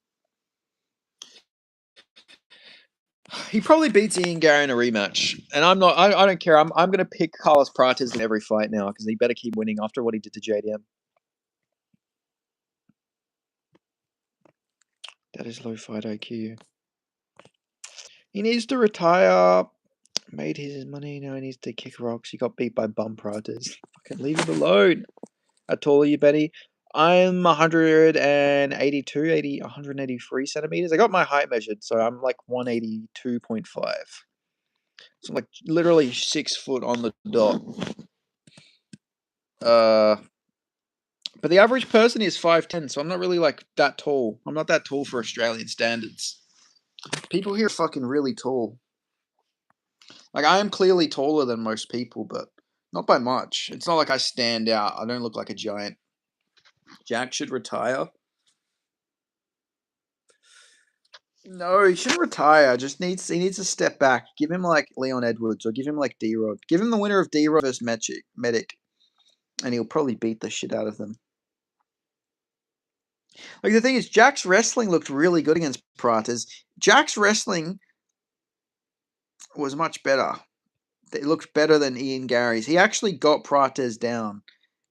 He probably beats Ian Gary in a rematch, and I'm not. I don't care. I'm going to pick Carlos Prates in every fight now because he better keep winning after what he did to JDM. That is low fight IQ. He needs to retire. Made his money. Now he needs to kick rocks. He got beat by bum Prates. Fucking leave him alone. How tall are you, Betty? I'm 183 centimeters. I got my height measured, so I'm like 182.5. So I'm like literally 6 foot on the dot. But the average person is 5'10", so I'm not really like that tall. I'm not that tall for Australian standards. People here are fucking really tall. Like I am clearly taller than most people, but not by much. It's not like I stand out. I don't look like a giant. Jack should retire. No, he shouldn't retire. He needs to step back. Give him like Leon Edwards or give him like D-Rod. Give him the winner of D-Rod versus Medic, and he'll probably beat the shit out of them. Like the thing is, Jack's wrestling looked really good against Prates. Jack's wrestling was much better. It looked better than Ian Gary's. He actually got Prates down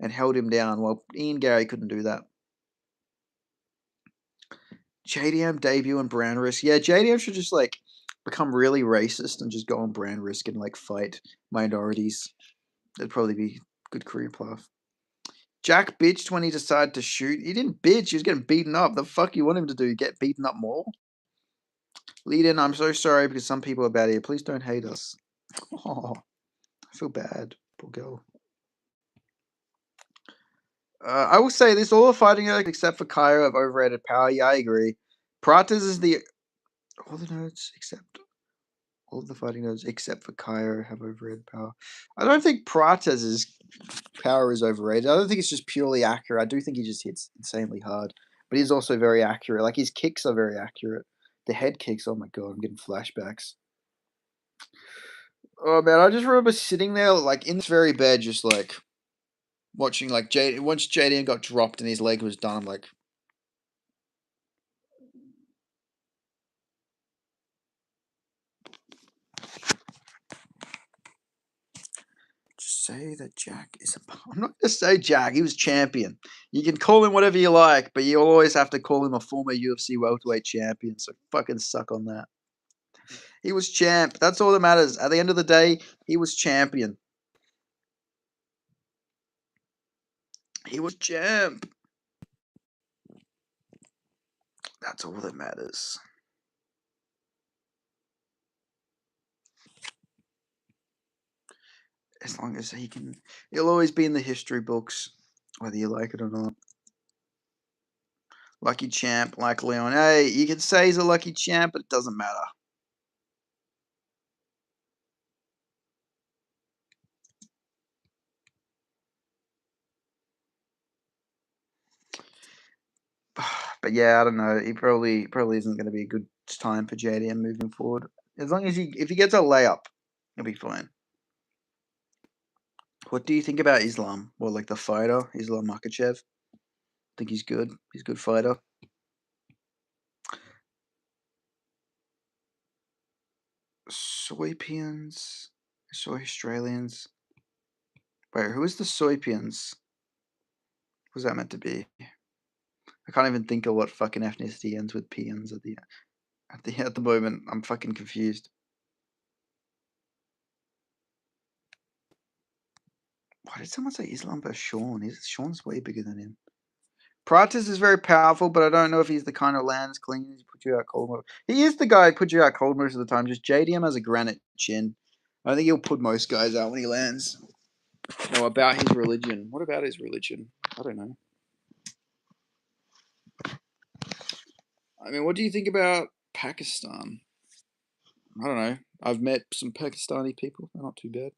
and held him down, while Ian Gary couldn't do that. JDM debut and brand risk. Yeah, JDM should just like become really racist and just go on brand risk and like fight minorities. That'd probably be a good career path. Jack bitched when he decided to shoot. He didn't bitch. He was getting beaten up. The fuck you want him to do? Get beaten up more? Lead in. I'm so sorry because some people are bad here. Please don't hate us. Oh, I feel bad. Poor girl. I will say this: all the fighting except for Cairo have overrated power. Yeah, I agree. Prates is the all the notes except All of the fighting notes except for Cairo have overrated power. I don't think Pratez's power is overrated. I don't think it's just purely accurate. I do think he just hits insanely hard, but he's also very accurate. Like his kicks are very accurate. The head kicks. Oh my god, I'm getting flashbacks. Oh man, I just remember sitting there like in this very bed, just like watching like once JDN got dropped and his leg was done. I'm like, just say that Jack is a. I'm not gonna say Jack. He was champion. You can call him whatever you like, but you always have to call him a former UFC welterweight champion. So fucking suck on that. He was champ. That's all that matters. At the end of the day, he was champion. He was champ. That's all that matters. As long as he can, he'll always be in the history books, whether you like it or not. Lucky champ, like Leon. Hey, you can say he's a lucky champ, but it doesn't matter. But yeah, I don't know. He probably isn't going to be a good time for JDM moving forward. As long as if he gets a layup, he'll be fine. What do you think about Islam? Well, like the fighter, Islam Makhachev. Think he's good. He's a good fighter. Soypians, Soy Australians. Wait, who is the Soypians? What's that meant to be? I can't even think of what fucking ethnicity ends with pians at the moment. I'm fucking confused. Why did someone say Islam versus Sean? Sean's way bigger than him. Pratis is very powerful, but I don't know if he's the kind of lands clean as put you out cold. He is the guy who put you out cold most of the time. Just JDM has a granite chin. I think he'll put most guys out when he lands. Oh, about his religion. What about his religion? I don't know. I mean, what do you think about Pakistan? I don't know. I've met some Pakistani people. They're not too bad.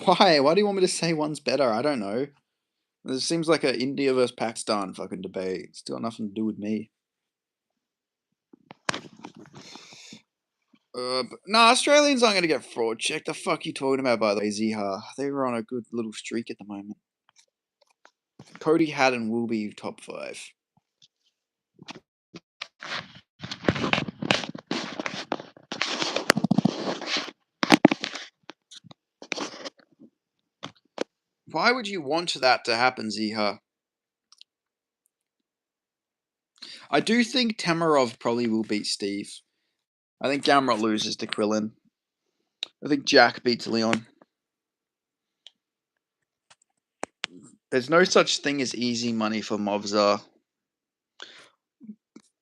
Why? Why do you want me to say one's better? I don't know. It seems like a India versus Pakistan fucking debate. It's got nothing to do with me. Nah, Australians aren't going to get fraud checked. The fuck you talking about, by the way, Zihar? They were on a good little streak at the moment. Cody Haddon will be top 5. Why would you want that to happen, Zihar? I do think Tamarov probably will beat Steve. I think Gamrot loses to Krillin. I think Jack beats Leon. There's no such thing as easy money for Movzar.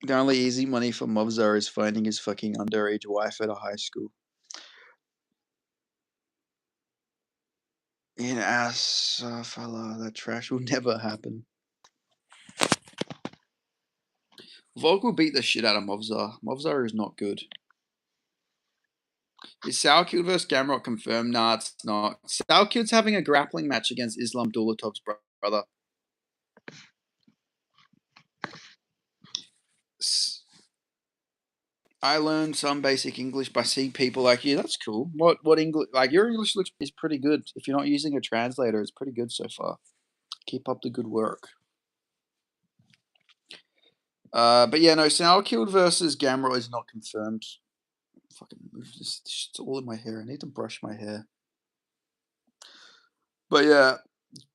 The only easy money for Movzar is finding his fucking underage wife at a high school. In ass, fella, that trash will never happen. Volk will beat the shit out of Movzar. Movzar is not good. Is Salkid versus Gamrot confirmed? Nah, it's not. Salkid's having a grappling match against Islam Dulatov's brother. I learned some basic English by seeing people like you. That's cool. What English? Like your English is pretty good. If you're not using a translator, it's pretty good so far. Keep up the good work. But yeah, no. Salkid versus Gamrot is not confirmed. Fucking move this. It's all in my hair. I need to brush my hair. But yeah,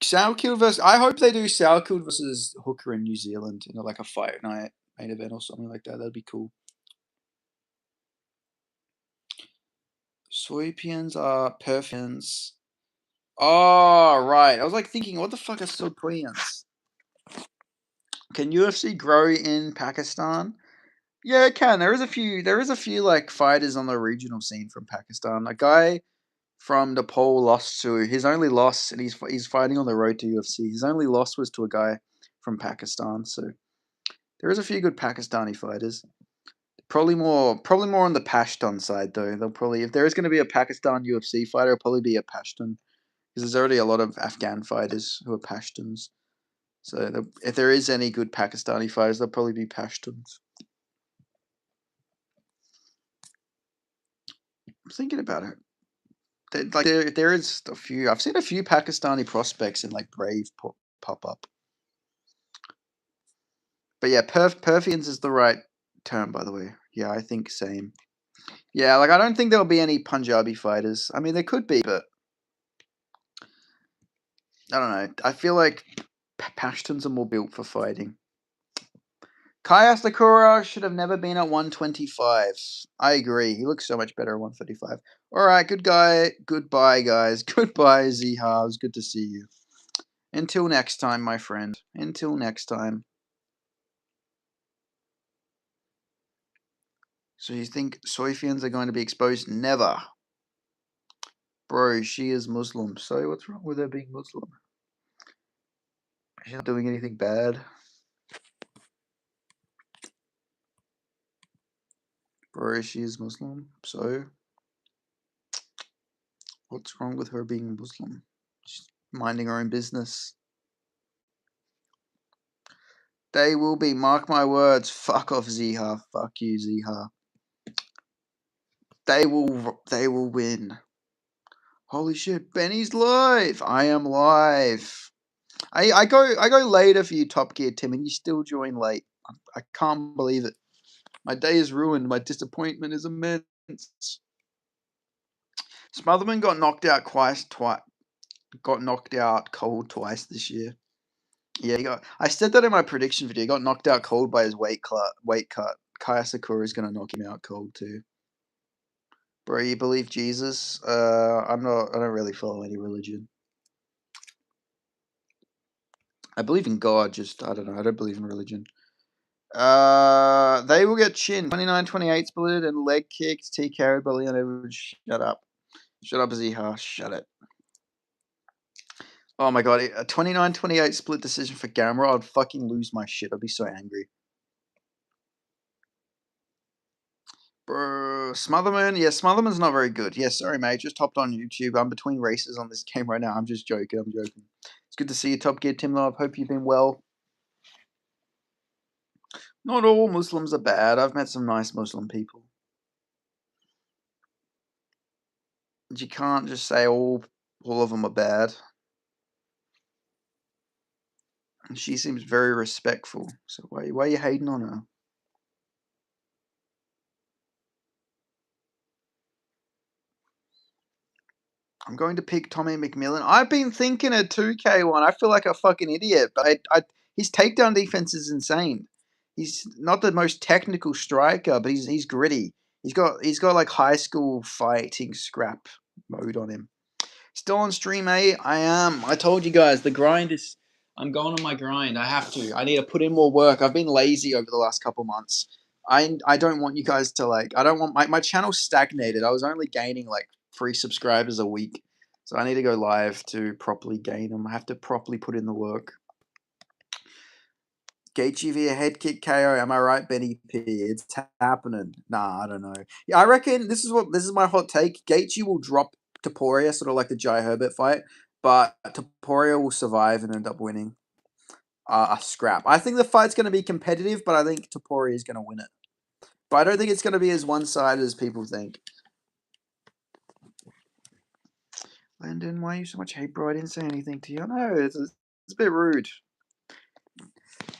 Salkid versus. I hope they do Salkid versus Hooker in New Zealand in like a fight night main event or something like that. That'd be cool. Soypians are Perfians. Oh, right. I was like thinking, what the fuck are Soypians? Can UFC grow in Pakistan? Yeah, it can. There is a few like fighters on the regional scene from Pakistan. A guy from Nepal lost to his only loss, and he's fighting on the road to UFC. His only loss was to a guy from Pakistan. So there is a few good Pakistani fighters. Probably more on the Pashtun side though. They'll probably, if there is going to be a Pakistan UFC fighter, it'll probably be a Pashtun because there's already a lot of Afghan fighters who are Pashtuns. So if there is any good Pakistani fighters, they'll probably be Pashtuns. I'm thinking about it. There is a few. I've seen a few Pakistani prospects in like Brave pop up. But yeah, Perfians is the right term, by the way. Yeah, I think same. Yeah, like I don't think there'll be any Punjabi fighters. I mean, there could be, but I don't know. I feel like Pashtuns are more built for fighting. Kaya Sakura should have never been at 125. I agree. He looks so much better at 135. All right, good guy. Goodbye, guys. Goodbye, Ziha. It was good to see you. Until next time, my friend. Until next time. So you think Soifians are going to be exposed? Never. Bro, she is Muslim. So what's wrong with her being Muslim? She's not doing anything bad. Bro, she is Muslim. So what's wrong with her being Muslim? She's minding her own business. They will be. Mark my words. Fuck off, Ziha. Fuck you, Ziha. They will win. Holy shit, Benny's live. I am live. I go later for you, Top Gear Tim, and you still join late. I can't believe it. My day is ruined. My disappointment is immense. Smotherman got knocked out twice. Got knocked out cold twice this year. Yeah, I said that in my prediction video. He got knocked out cold by his weight cut. Kaya Sakura is gonna knock him out cold too. Bro, you believe Jesus? I'm not. I don't really follow any religion. I believe in God. Just I don't know. I don't believe in religion. They will get chin 29-28 split and leg kicks. TKO by Leon Edwards. Shut up. Shut up, Ziha. Shut it. Oh my god, a 29-28 split decision for Gamera. I'd fucking lose my shit. I'd be so angry. Bro, Smotherman. Yeah, Smotherman's not very good. Yeah, sorry, mate. Just hopped on YouTube. I'm between races on this game right now. I'm just joking. I'm joking. It's good to see you, Top Gear Tim. I hope you've been well. Not all Muslims are bad. I've met some nice Muslim people. You can't just say all of them are bad. And she seems very respectful. So why are you hating on her? I'm going to pick Tommy McMillan. I've been thinking a 2K1. I feel like a fucking idiot, but his takedown defense is insane. He's not the most technical striker, but he's gritty. He's got like high school fighting scrap mode on him. Still on stream, eh? I am. I told you guys the grind is. I'm going on my grind. I have to. I need to put in more work. I've been lazy over the last couple months. I don't want you guys to like. I don't want my channel stagnated. I was only gaining like 3 subscribers a week, so I need to go live to properly gain them. I have to properly put in the work. Gaethje via head kick KO. Am I right, Benny P? It's happening. Nah, I don't know. Yeah, I reckon this is my hot take. Gaethje will drop Topuria, sort of like the Jai Herbert fight, but Topuria will survive and end up winning a scrap. I think the fight's going to be competitive, but I think Topuria is going to win it. But I don't think it's going to be as one-sided as people think. Landon, why are you so much hate, bro? I didn't say anything to you. No, it's a bit rude.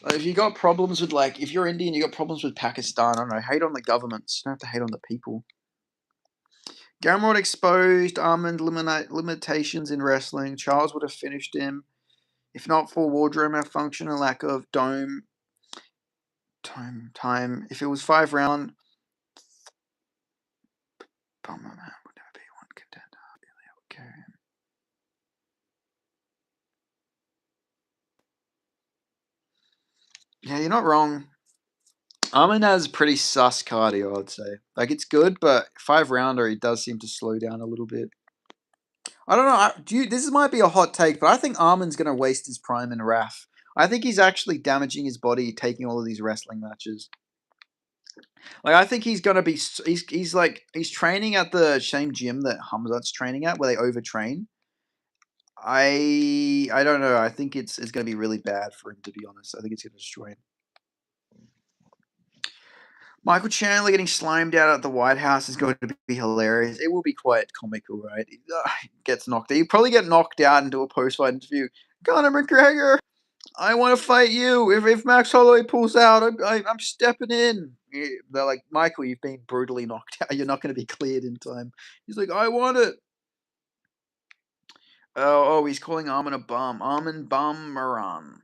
If you got problems with if you're Indian, you got problems with Pakistan. I don't know. Hate on the governments. You don't have to hate on the people. Gamrod exposed Armand limitations in wrestling. Charles would have finished him if not for wardrobe malfunction and lack of time. If it was 5 round, Bummer man would never be one contender. Okay. Yeah, you're not wrong. Armin has pretty sus cardio, I'd say. Like, it's good, but 5-rounder, he does seem to slow down a little bit. I don't know. This might be a hot take, but I think Armin's going to waste his prime in RAF. I think he's actually damaging his body taking all of these wrestling matches. Like I think he's gonna be. He's training at the same gym that Hamzat's training at, where they overtrain. I don't know. I think it's gonna be really bad for him, to be honest. I think it's gonna destroy him. Michael Chandler getting slimed out at the White House is going to be hilarious. It will be quite comical, right? He gets knocked out. He'll probably get knocked out into a post-fight interview. Conor McGregor, I want to fight you. If Max Holloway pulls out, I'm stepping in. They're like, Michael, you've been brutally knocked out. You're not going to be cleared in time. He's like, I want it. Oh, he's calling Armin a bum. Armin Bummaran.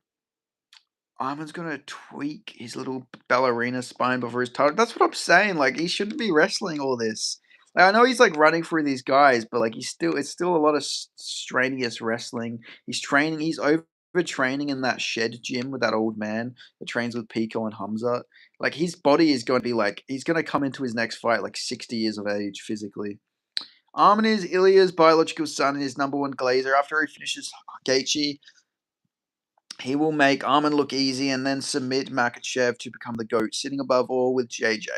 Armin's gonna tweak his little ballerina spine before his title. That's what I'm saying. Like he shouldn't be wrestling all this. Like, I know he's like running through these guys, but like it's still a lot of strenuous wrestling. He's training. He's overtraining in that shed gym with that old man that trains with Pico and Hamza. Like his body is going to be like he's going to come into his next fight like 60 years of age physically. Armin is Ilia's biological son and his number one glazer. After he finishes Gaethje, he will make Armin look easy and then submit Makachev to become the GOAT, sitting above all with JJ.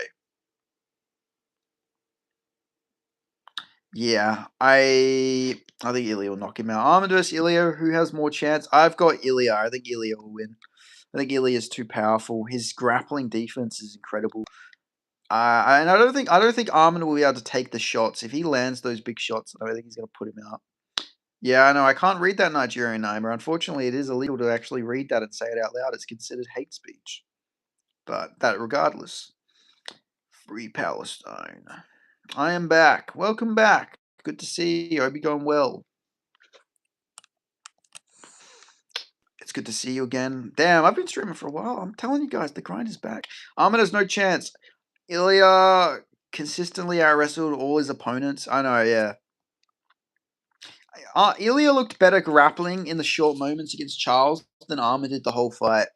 Yeah, I think Ilia will knock him out. Armin versus Ilia, who has more chance? I've got Ilia. I think Ilia will win. I think Ilia is too powerful. His grappling defense is incredible. And I don't think Armin will be able to take the shots. If he lands those big shots, I don't think he's going to put him out. Yeah, I know. I can't read that Nigerian name. Unfortunately, it is illegal to actually read that and say it out loud. It's considered hate speech. But that regardless, free Palestine. I am back. Welcome back. Good to see you. I hope you're going well. It's good to see you again. Damn, I've been streaming for a while. I'm telling you guys, the grind is back. Armin has no chance. Ilia consistently out wrestled all his opponents. I know, yeah. Ilia looked better grappling in the short moments against Charles than Armin did the whole fight.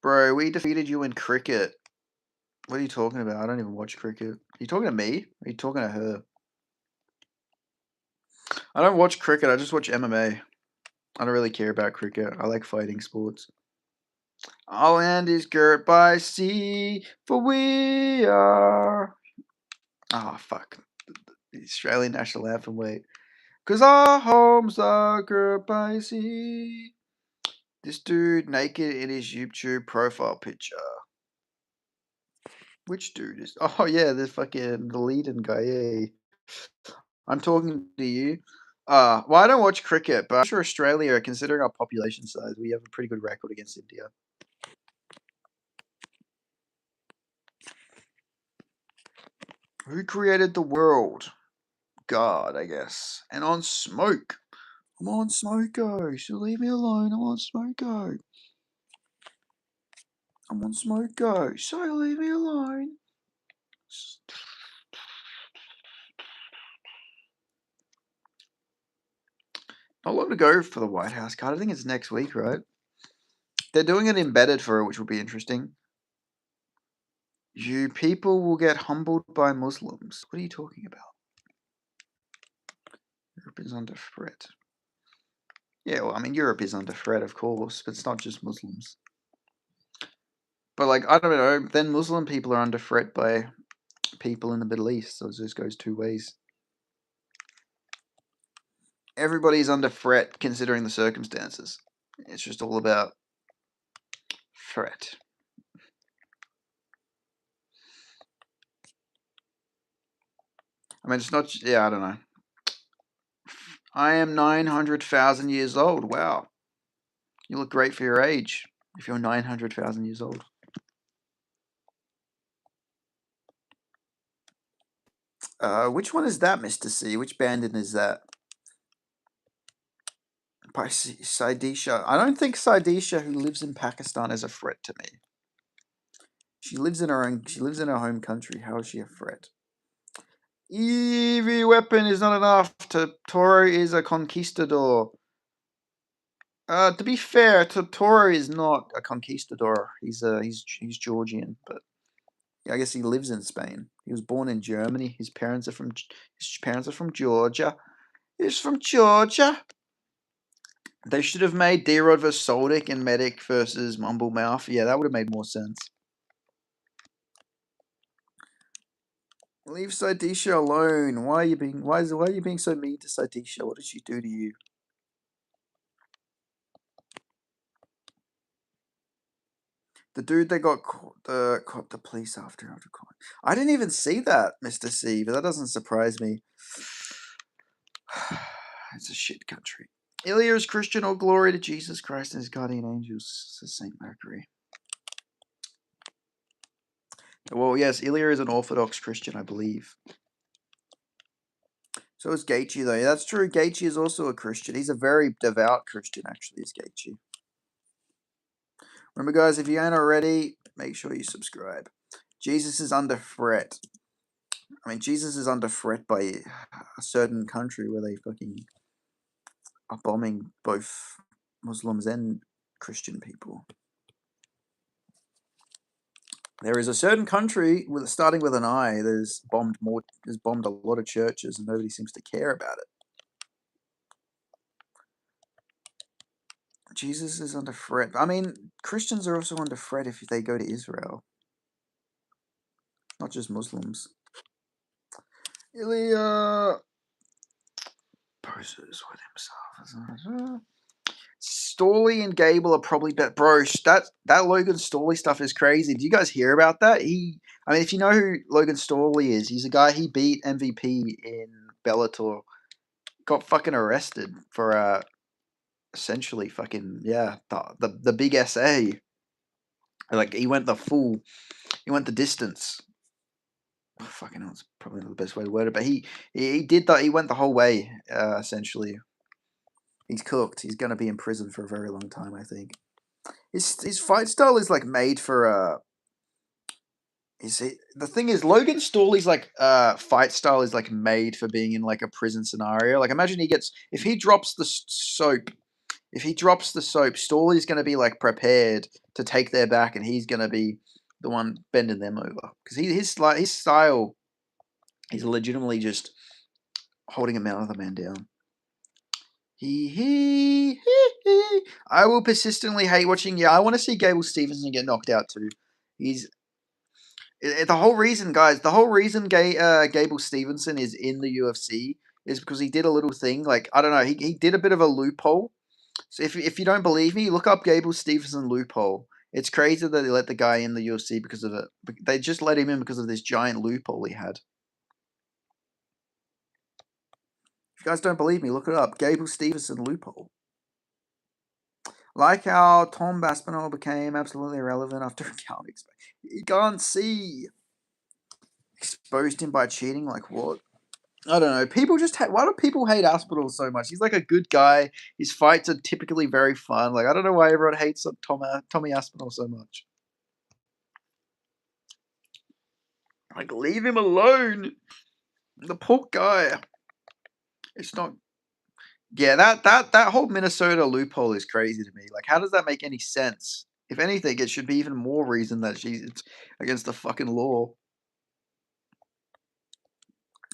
Bro, we defeated you in cricket. What are you talking about? I don't even watch cricket. Are you talking to me? Or are you talking to her? I don't watch cricket. I just watch MMA. I don't really care about cricket. I like fighting sports. Our land is girt by sea, for we are. Oh, fuck. The Australian national anthem, wait. Because our homes are girt by sea. This dude naked in his YouTube profile picture. Which dude is? Oh yeah, this fucking the leading guy. Yeah, I'm talking to you. Well, I don't watch cricket, but I'm sure Australia, considering our population size, we have a pretty good record against India. Who created the world? God, I guess. And on smoke. I'm on Smoko, so leave me alone. I'm on Smoko. I'm on Smoko, so leave me alone. Not long to go for the White House card. I think it's next week, right? They're doing it embedded for it, which will be interesting. You people will get humbled by Muslims. What are you talking about? Europe is under threat. Yeah, well, I mean, Europe is under threat, of course, but it's not just Muslims. But, like, I don't know, then Muslim people are under threat by people in the Middle East, so it just goes two ways. Everybody's under threat considering the circumstances. It's just all about threat. I mean, it's not, yeah, I don't know. I am 900,000 years old. Wow. You look great for your age if you're 900,000 years old. Which one is that, Mr. C? Which bandit is that? By Saidisha. I don't think Saidisha, who lives in Pakistan, is a threat to me. She lives in her home country. How is she a threat? EV weapon is not enough. Toro is a conquistador. To be fair, Toro is not a conquistador. He's Georgian, but I guess he lives in Spain. He was born in Germany. His parents are from Georgia. He's from Georgia. They should have made D-Rod versus Soldic and Medic versus Mumblemouth. Yeah, that would have made more sense. Leave Sidesha alone. Why are you being so mean to Sidesha? What did she do to you? The dude that got caught the police after court. I didn't even see that, Mr. C, but that doesn't surprise me. It's a shit country. Ilia is Christian. All glory to Jesus Christ and his guardian angels, says Saint Mercury. Well, yes, Ilia is an Orthodox Christian, I believe. So is Gaethje, though. Yeah, that's true. Gaethje is also a Christian. He's a very devout Christian, actually, is Gaethje. Remember, guys, if you ain't already, make sure you subscribe. Jesus is under threat. I mean, Jesus is under threat by a certain country where they fucking are bombing both Muslims and Christian people. There is a certain country starting with an I that has bombed a lot of churches, and nobody seems to care about it. Jesus is under threat. I mean, Christians are also under threat if they go to Israel, not just Muslims. Ilia poses with himself. Stawley and Gable are probably better. Bro, that Logan Stawley stuff is crazy. Did you guys hear about that? I mean, if you know who Logan Stawley is, he's a guy, he beat MVP in Bellator. Got fucking arrested for essentially fucking, yeah, the big SA. Like, he went the distance. Oh, fucking hell, it's probably not the best way to word it, but he did that. He went the whole way, essentially. He's cooked. He's gonna be in prison for a very long time, I think. His fight style is like made for the thing is Logan Stawley's like fight style is like made for being in like a prison scenario. Like imagine if he drops the soap, Stawley's gonna be like prepared to take their back, and he's gonna be the one bending them over because his style is legitimately just holding another man down. I will persistently hate watching. Yeah, I want to see Gable Stevenson get knocked out too. He's the whole reason, guys. The whole reason Gable Stevenson is in the UFC is because he did a little thing. Like I don't know, he did a bit of a loophole. So if you don't believe me, look up Gable Stevenson loophole. It's crazy that they let the guy in the UFC because of it. They just let him in because of this giant loophole he had. If you guys don't believe me, look it up. Gable Stevenson loophole. Like how Tom Baspinall became absolutely irrelevant after a counting. You can't see. Exposed him by cheating? Like what? I don't know. People just why do people hate Aspinall so much? He's like a good guy. His fights are typically very fun. Like I don't know why everyone hates Tommy Aspinall so much. Like leave him alone. The poor guy. It's not. Yeah, that whole Minnesota loophole is crazy to me. Like, how does that make any sense? If anything, it should be even more reason that it's against the fucking law.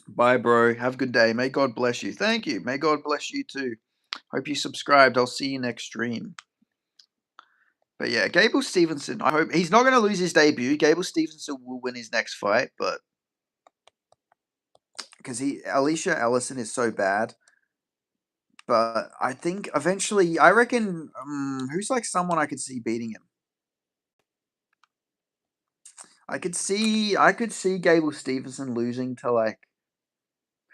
Bye, bro. Have a good day. May God bless you. Thank you. May God bless you too. Hope you subscribed. I'll see you next stream. But yeah, Gable Stevenson, I hope he's not going to lose his debut. Gable Stevenson will win his next fight, but because Alicia Ellison is so bad. But I think eventually, I reckon, who's like someone I could see beating him? I could see Gable Stevenson losing to like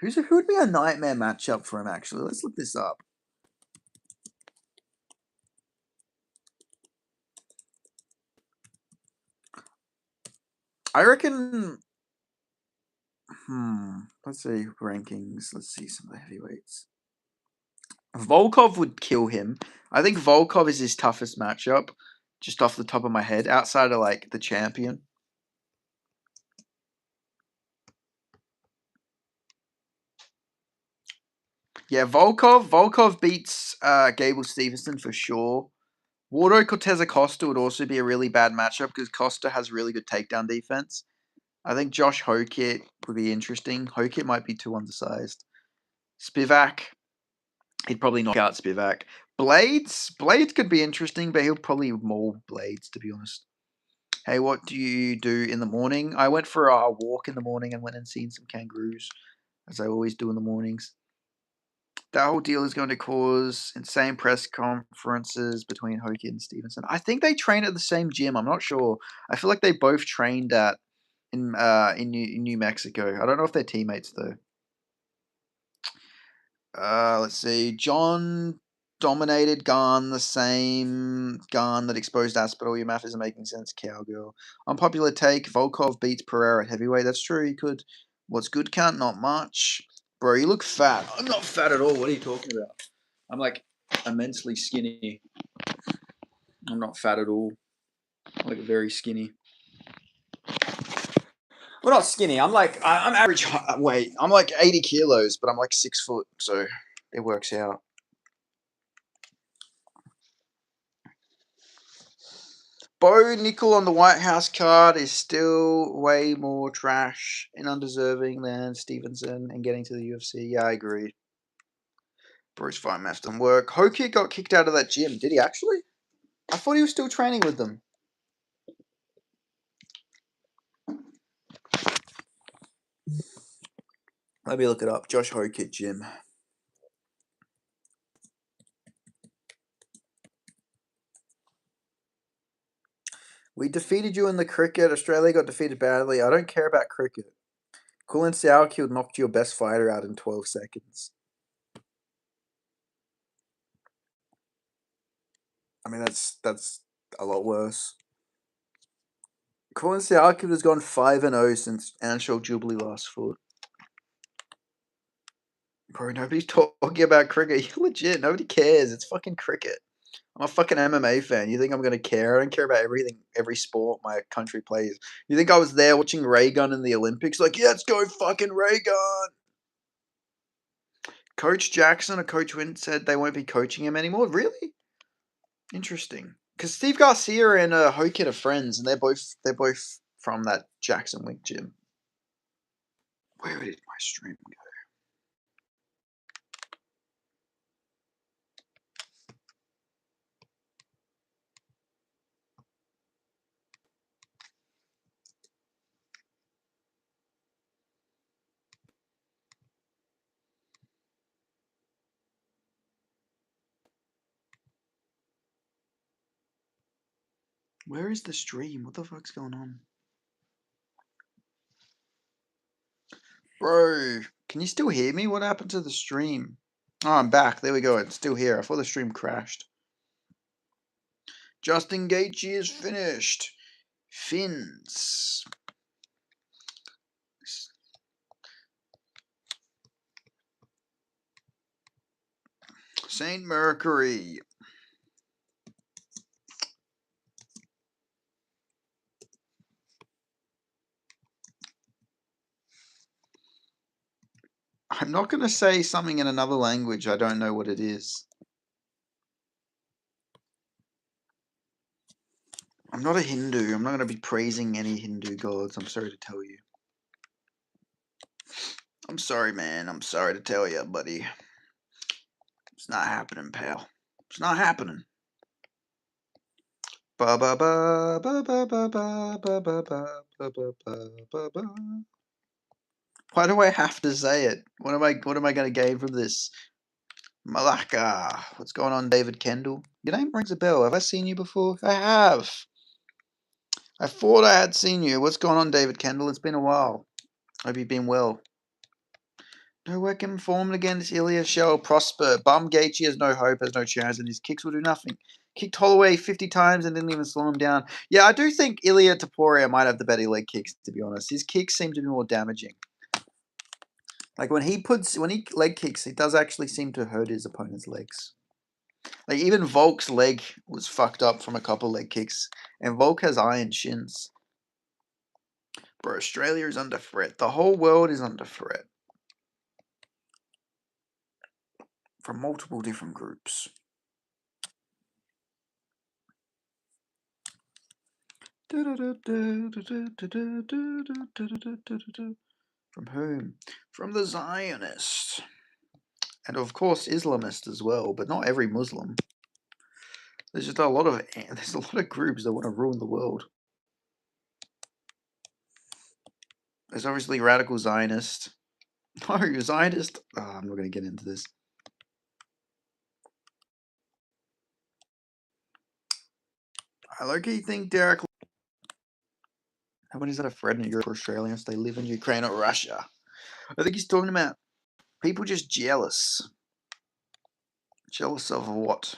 who would be a nightmare matchup for him actually? Let's look this up. I reckon let's see rankings. Let's see some of the heavyweights. Volkov would kill him. I think Volkov is his toughest matchup, just off the top of my head, outside of like the champion. Yeah, Volkov beats Gable Stevenson for sure. Waldo Cortez Acosta would also be a really bad matchup because Costa has really good takedown defense. I think Josh Hokit would be interesting. Hokit might be too undersized. Spivak, he'd probably knock out Spivak. Blades could be interesting, but he'll probably maul Blades, to be honest. Hey, what do you do in the morning? I went for a walk in the morning and went and seen some kangaroos, as I always do in the mornings. That whole deal is going to cause insane press conferences between Hoki and Stevenson. I think they train at the same gym. I'm not sure. I feel like they both trained at in New Mexico. I don't know if they're teammates though. Let's see. John dominated Garn, the same Garn that exposed Aspinall. Your math isn't making sense, cowgirl. Unpopular take. Volkov beats Pereira at heavyweight. That's true. He could. What's good count? Not much. Bro, you look fat. I'm not fat at all. What are you talking about? I'm like immensely skinny. I'm not fat at all. I'm like very skinny. Well, not skinny. I'm average weight. I'm like 80 kilos, but I'm like 6 foot, so it works out. Bo Nickel on the White House card is still way more trash and undeserving than Stevenson and getting to the UFC. Yeah, I agree. Bruce fight math didn't work. Hoki got kicked out of that gym. Did he actually? I thought he was still training with them. Let me look it up. Josh Hoki gym. We defeated you in the cricket. Australia got defeated badly. I don't care about cricket. Colin Sauerkill knocked your best fighter out in 12 seconds. I mean, that's a lot worse. Colin Sauerkill has gone 5-0 since Anshul Jubilee last fought. Bro, nobody's talking about cricket. You're legit. Nobody cares. It's fucking cricket. I'm a fucking MMA fan. You think I'm gonna care? I don't care about everything, every sport my country plays. You think I was there watching Ray Gun in the Olympics? Like, yeah, let's go fucking Ray Gun. Coach Jackson or Coach Wynn said they won't be coaching him anymore. Really? Interesting. Because Steve Garcia and Hokit are friends, and they're both from that Jackson Wink gym. Where did my stream go? Where is the stream? What the fuck's going on? Bro, can you still hear me? What happened to the stream? Oh, I'm back. There we go. It's still here. I thought the stream crashed. Justin Gaethje is finished. Fins. Saint Mercury. I'm not going to say something in another language. I don't know what it is. I'm not a Hindu. I'm not going to be praising any Hindu gods. I'm sorry to tell you. I'm sorry, man. I'm sorry to tell you, buddy. It's not happening, pal. It's not happening. Ba ba ba ba ba ba ba ba ba ba ba ba ba ba. Why do I have to say it? What am I going to gain from this? Malacca. What's going on, David Kendall? Your name rings a bell. Have I seen you before? I have. I thought I had seen you. What's going on, David Kendall? It's been a while. Hope you've been well. No work informed against Ilia shall prosper. Bum Gaethje has no hope, has no chance, and his kicks will do nothing. Kicked Holloway 50 times and didn't even slow him down. Yeah, I do think Ilia Topuria might have the better leg kicks, to be honest. His kicks seem to be more damaging. Like when he leg kicks, he does actually seem to hurt his opponent's legs. Like even Volk's leg was fucked up from a couple leg kicks, and Volk has iron shins. Bro, Australia is under threat. The whole world is under threat from multiple different groups. From whom? From the Zionists. And of course Islamists as well, but not every Muslim. There's a lot of groups that want to ruin the world. There's obviously radical Zionist. No, Zionist. Oh, I'm not going to get into this. I low-key think Derek. How many is that a friend in Europe or Australians? They live in Ukraine or Russia. I think he's talking about people just jealous. Jealous of what?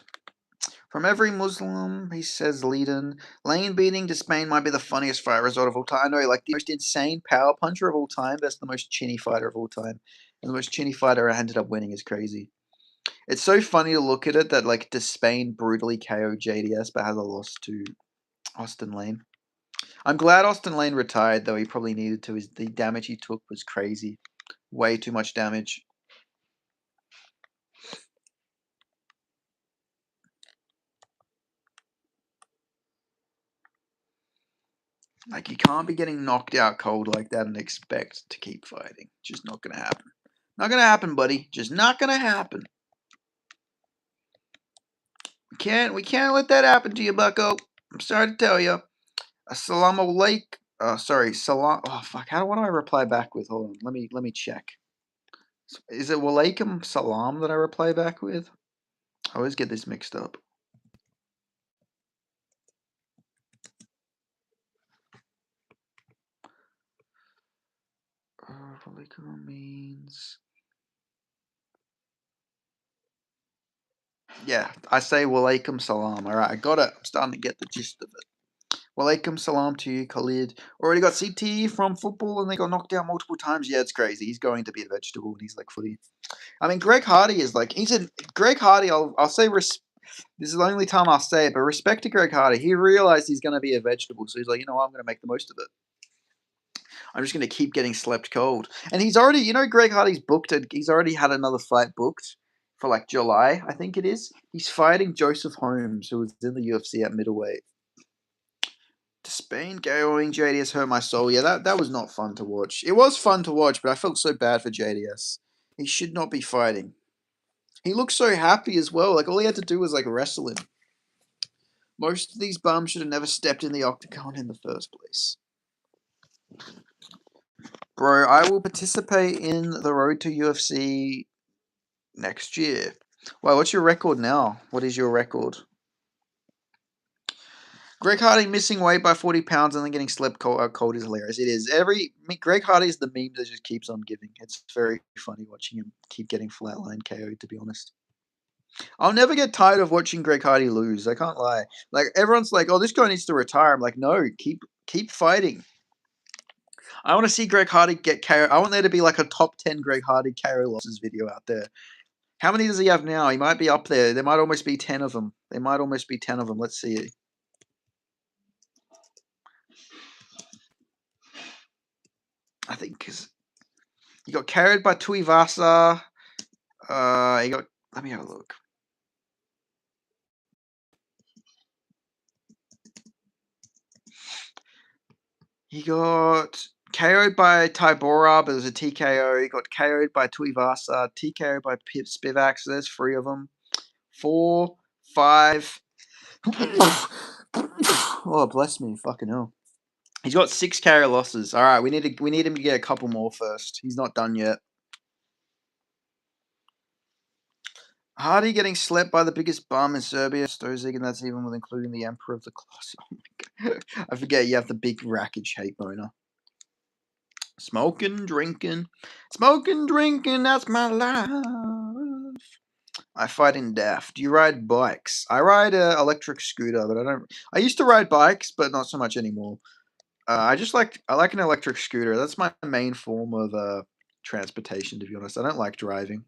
From every Muslim, he says, Leiden, lane beating to Spain might be the funniest fight result of all time. I know, like the most insane power puncher of all time. That's the most chinny fighter of all time. And the most chinny fighter I ended up winning is crazy. It's so funny to look at it that like Despain brutally KO'd JDS but has a loss to Austin Lane. I'm glad Austin Lane retired though. He probably needed to. The damage he took was crazy. Way too much damage. Like you can't be getting knocked out cold like that and expect to keep fighting. Just not gonna happen. Not gonna happen, buddy. Just not gonna happen. We can't let that happen to you, Bucko. I'm sorry to tell you. Assalamu alaikum. Sorry, salam. Oh fuck. What do I reply back with? Hold on. Let me check. Is it walaikum salam that I reply back with? I always get this mixed up. Walaikum means. Yeah, I say walaikum salam. Alright, I got it. I'm starting to get the gist of it. Walaikum salam to you, Khalid. Already got CT from football and they got knocked down multiple times. Yeah, it's crazy. He's going to be a vegetable and he's like footy. I mean, Greg Hardy is like, Greg Hardy, I'll say, this is the only time I'll say it, but respect to Greg Hardy. He realized he's going to be a vegetable. So he's like, you know what, I'm going to make the most of it. I'm just going to keep getting slept cold. And he's already, Greg Hardy's booked it. He's already had another fight booked for like July, I think it is. He's fighting Joseph Holmes, who was in the UFC at middleweight. Spain going, JDS hurt my soul. Yeah, that was not fun to watch. It was fun to watch, but I felt so bad for JDS. He should not be fighting. He looked so happy as well. Like all he had to do was like wrestle him. Most of these bums should have never stepped in the octagon in the first place. Bro, I will participate in the road to UFC next year. Wow, what's your record now? What is your record? Greg Hardy missing weight by 40 pounds and then getting slept cold is hilarious. It is. Greg Hardy is the meme that just keeps on giving. It's very funny watching him keep getting flatline KO'd, to be honest. I'll never get tired of watching Greg Hardy lose. I can't lie. Like everyone's like, "Oh, this guy needs to retire." I'm like, "No, keep fighting." I want to see Greg Hardy get KO. I want there to be like a top 10 Greg Hardy KO losses video out there. How many does he have now? He might be up there. There might almost be 10 of them. Let's see. I think because he got carried by Tuivasa. Let me have a look. He got KO'd by Tybora, but it was a TKO. He got KO'd by Tuivasa, TKO'd by Spivak. So there's 3 of them. 4, 5. Oh, bless me, fucking hell. He's got 6 KO losses. All right, we need him to get a couple more first. He's not done yet. Hardy getting slept by the biggest bum in Serbia, Stozig, and that's even with including the Emperor of the Class. Oh my god. I forget you have the big Rakic hate boner. Smoking, drinking, that's my life. I fight in DAF. Do you ride bikes? I ride a electric scooter, but I used to ride bikes, but not so much anymore. I like an electric scooter. That's my main form of transportation, to be honest. I don't like driving.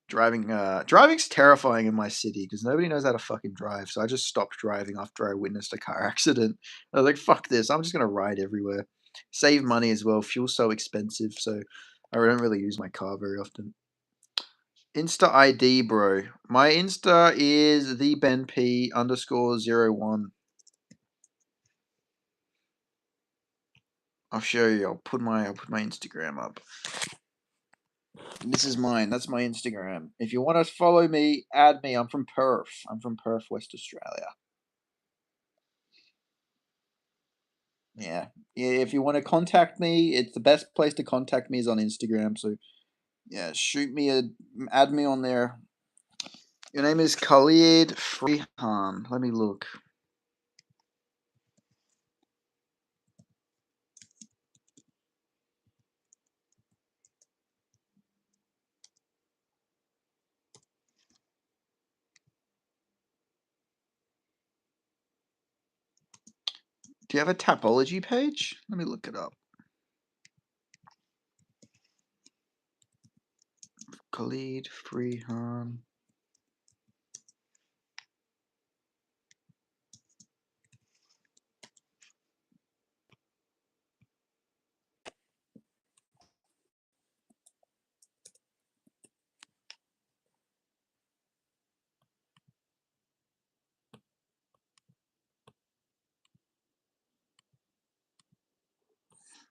Driving's terrifying in my city because nobody knows how to fucking drive. So I just stopped driving after I witnessed a car accident. I was like, fuck this. I'm just gonna ride everywhere. Save money as well. Fuel's so expensive, so I don't really use my car very often. Insta ID, bro. My Insta is the Ben P _01. I'll show you. I'll put my Instagram up. This is mine. That's my Instagram. If you want to follow me, add me. I'm from Perth. West Australia. Yeah. Yeah, if you want to contact me, it's the best place to contact me is on Instagram. So yeah, add me on there. Your name is Khalid Freehan. Let me look. Do you have a Tapology page? Let me look it up. Khalid Freehan.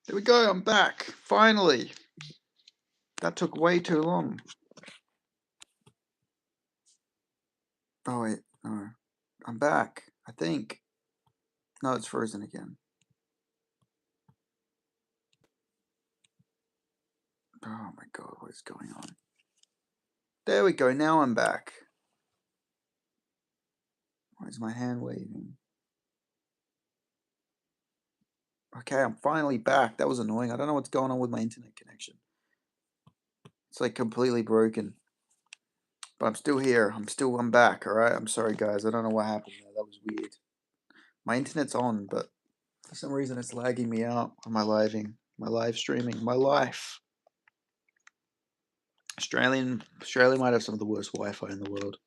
There we go. I'm back. Finally. That took way too long. Oh, wait. No. I'm back. I think. No, it's frozen again. Oh my god, what is going on? There we go. Now I'm back. Why is my hand waving? Okay, I'm finally back. That was annoying. I don't know what's going on with my internet connection. It's like completely broken. But I'm still here. I'm back, alright? I'm sorry guys. I don't know what happened there. That was weird. My internet's on, but for some reason it's lagging me out on my live streaming, my life. Australia might have some of the worst Wi-Fi in the world.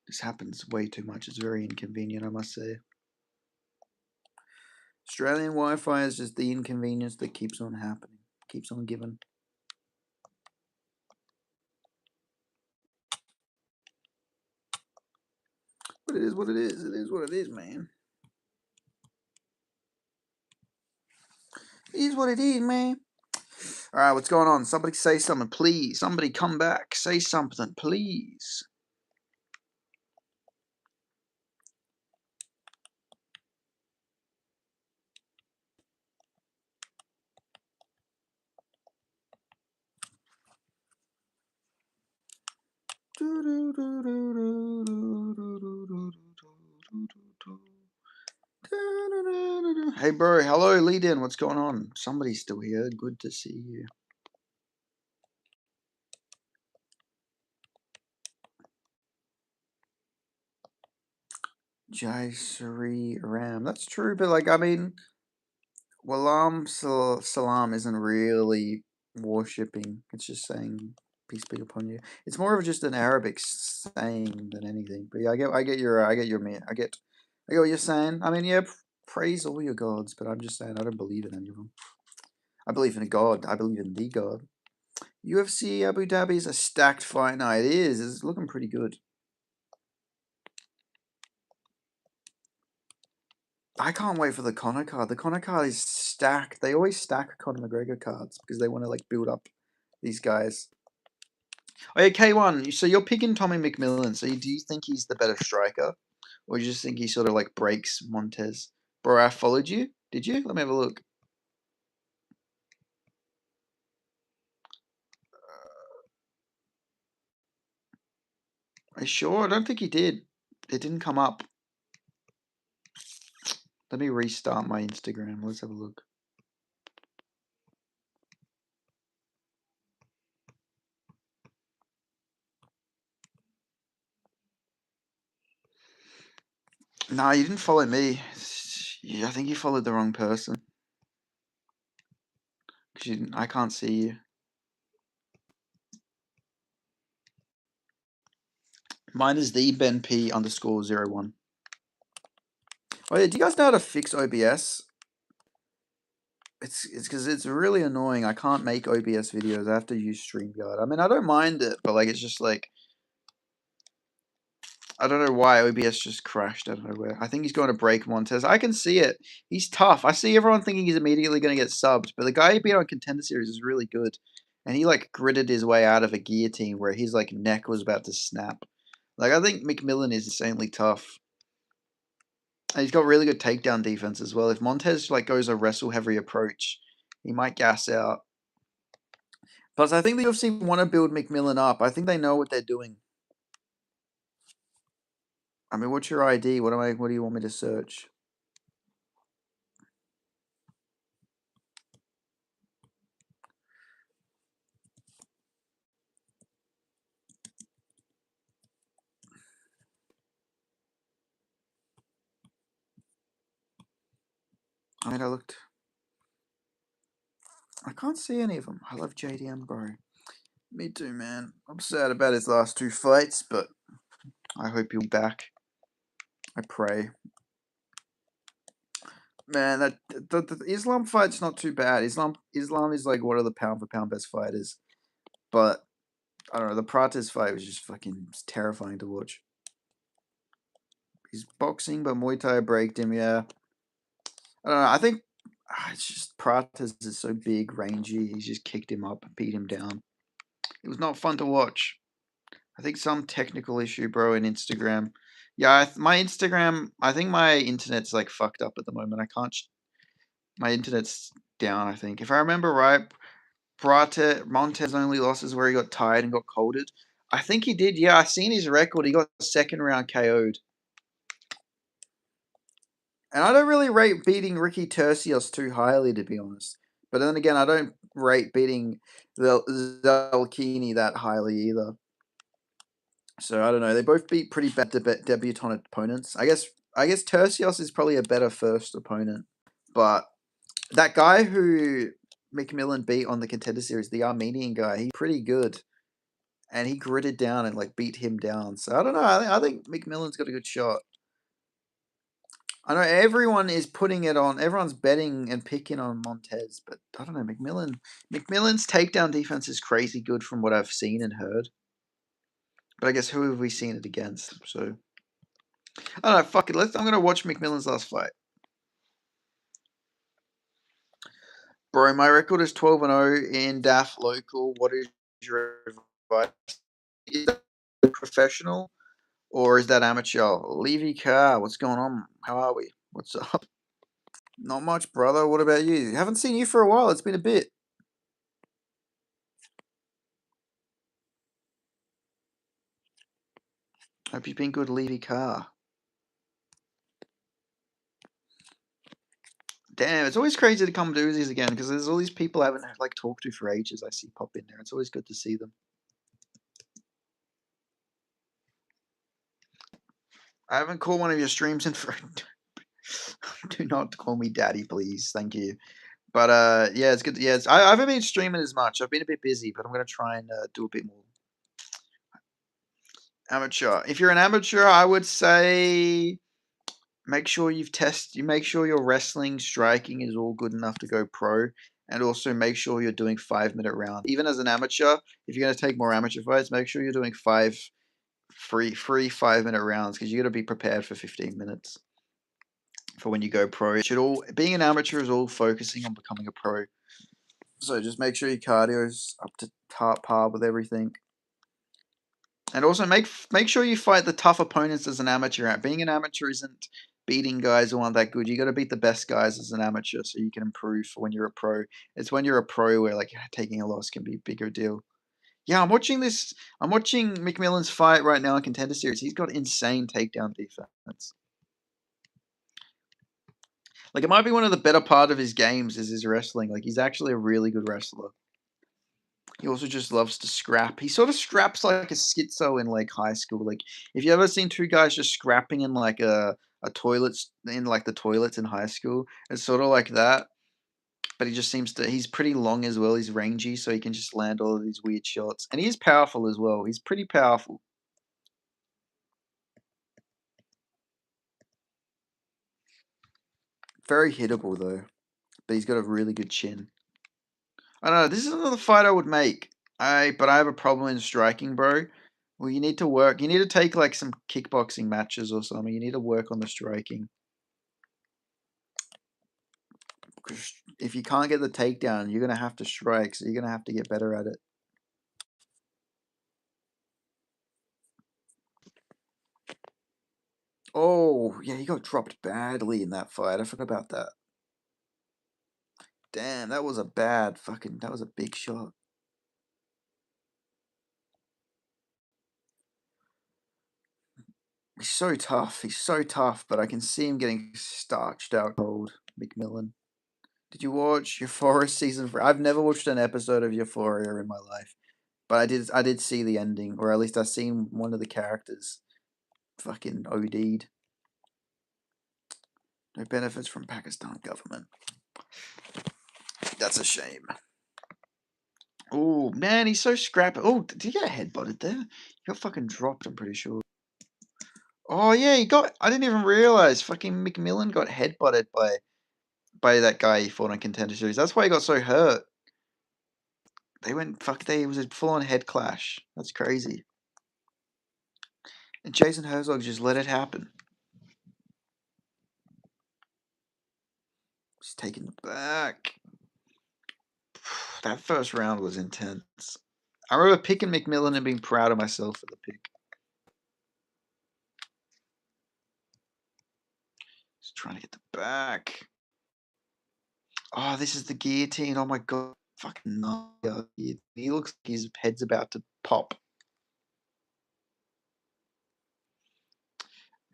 This happens way too much. It's very inconvenient, I must say. Australian Wi-Fi is just the inconvenience that keeps on happening, keeps on giving. But it is what it is. It is what it is, man. It is what it is, man. All right, what's going on? Somebody say something, please. Somebody come back. Say something, please. Hey, bro. Hello, lead in. What's going on? Somebody's still here. Good to see you. Jai Sri Ram. That's true, but like, I mean, Walam Salam isn't really worshipping. It's just saying peace be upon you. It's more of just an Arabic saying than anything. But yeah, I get your, I get what you're saying. I mean, yeah, praise all your gods, but I'm just saying I don't believe in any of them. I believe in a god. I believe in the god. UFC Abu Dhabi is a stacked fight night. It is. It's looking pretty good. I can't wait for the Conor card. The Conor card is stacked. They always stack Conor McGregor cards because they want to like build up these guys. Oh yeah, K1. So you're picking Tommy McMillan. So do you think he's the better striker, or you just think he sort of like breaks Montez? Bro, I followed you. Did you? Let me have a look. Are you sure? I don't think he did. It didn't come up. Let me restart my Instagram. Let's have a look. No, you didn't follow me. I think you followed the wrong person. I can't see you. Mine is the Ben P _01. Oh yeah, do you guys know how to fix OBS? It's because it's really annoying. I can't make OBS videos. I have to use StreamYard. I mean, I don't mind it, but like it's just like I don't know why OBS just crashed out of nowhere. I think he's going to break Montez. I can see it. He's tough. I see everyone thinking he's immediately going to get subbed, but the guy he beat on Contender Series is really good, and he like gritted his way out of a guillotine where his like neck was about to snap. Like, I think McMillan is insanely tough. And he's got really good takedown defense as well. If Montez like goes a wrestle heavy approach, he might gas out. Plus, I think the UFC want to build McMillan up. I think they know what they're doing. I mean, what's your ID? What do you want me to search? I mean, I can't see any of them. I love JDM, bro. Me too, man. I'm sad about his last two fights, but I hope he'll be back. I pray. Man, the Islam fight's not too bad. Islam is like one of the pound for pound best fighters, but I don't know. The Prates fight was just fucking terrifying to watch. He's boxing, but Muay Thai breaked him. Yeah, I don't know. I think it's just Prates is so big, rangy. He's just kicked him up and beat him down. It was not fun to watch. I think some technical issue, bro, in Instagram. Yeah, my Instagram. I think my internet's like fucked up at the moment. I can't. My internet's down. I think if I remember right, Montez only losses where he got tired and got colded. I think he did. Yeah, I seen his record. He got second round KO'd. And I don't really rate beating Ricky Tercios too highly, to be honest. But then again, I don't rate beating the Zalkini that highly either. So I don't know. They both beat pretty bad debutant opponents. I guess Tercios is probably a better first opponent. But that guy who McMillan beat on the Contender Series, the Armenian guy, he's pretty good. And he gritted down and like beat him down. So I don't know. I think McMillan's got a good shot. I know everyone is putting it on. Everyone's betting and picking on Montez, but I don't know. McMillan's takedown defense is crazy good from what I've seen and heard. But I guess who have we seen it against? So I don't know. Fuck it. I'm gonna watch McMillan's last fight. Bro, my record is 12-0 in DAF local. What is your advice? Is that professional or is that amateur? Levy Carr, what's going on? How are we? What's up? Not much, brother. What about you? Haven't seen you for a while. It's been a bit. Hope you've been good, Levy Carr. Damn, it's always crazy to come to Uzis again because there's all these people I haven't like talked to for ages. I see pop in there. It's always good to see them. I haven't called one of your streams in for. Do not call me daddy, please. Thank you. But yeah, it's good. Yeah, I haven't been streaming as much. I've been a bit busy, but I'm gonna try and do a bit more. Amateur. If you're an amateur, I would say make sure make sure your wrestling, striking is all good enough to go pro, and also make sure you're doing 5-minute rounds. Even as an amateur, if you're gonna take more amateur fights, make sure you're doing free 5-minute rounds because you got to be prepared for 15 minutes for when you go pro. It should all being an amateur is all focusing on becoming a pro. So just make sure your cardio is up to par with everything. And also make sure you fight the tough opponents as an amateur. Being an amateur isn't beating guys who aren't that good. You got to beat the best guys as an amateur so you can improve for when you're a pro. It's when you're a pro where like taking a loss can be a bigger deal. Yeah, I'm watching this. I'm watching McMillan's fight right now in Contender Series. He's got insane takedown defense. Like it might be one of the better part of his games is his wrestling. Like he's actually a really good wrestler. He also just loves to scrap. He sort of scraps like a schizo in like high school. Like if you ever seen two guys just scrapping in like a toilets in like the toilets in high school, it's sort of like that. But he just seems to he's pretty long as well. He's rangy, so he can just land all of these weird shots. And he's powerful as well. He's pretty powerful. Very hittable though. But he's got a really good chin. I don't know. This is another fight I would make. But I have a problem in striking, bro. Well, you need to work. You need to take like some kickboxing matches or something. You need to work on the striking. If you can't get the takedown, you're gonna have to strike. So you're gonna have to get better at it. Oh, yeah, he got dropped badly in that fight. I forgot about that. Damn, that was a bad fucking. That was a big shot. He's so tough. He's so tough, but I can see him getting starched out cold. McMillan. Did you watch Euphoria season 3? I've never watched an episode of Euphoria in my life, but I did see the ending, or at least I seen one of the characters fucking OD'd. No benefits from Pakistan government. That's a shame. Oh man, he's so scrappy. Oh, did he get headbutted there? He got fucking dropped. I'm pretty sure. Oh yeah, he got. I didn't even realize fucking McMillan got headbutted by that guy he fought on Contender Series. That's why he got so hurt. They went fuck. It was a full on head clash. That's crazy. And Jason Herzog just let it happen. He's taking the back. That first round was intense. I remember picking McMillan and being proud of myself for the pick. He's trying to get the back. Oh, this is the guillotine. Oh my god. Fucking no. He looks like his head's about to pop.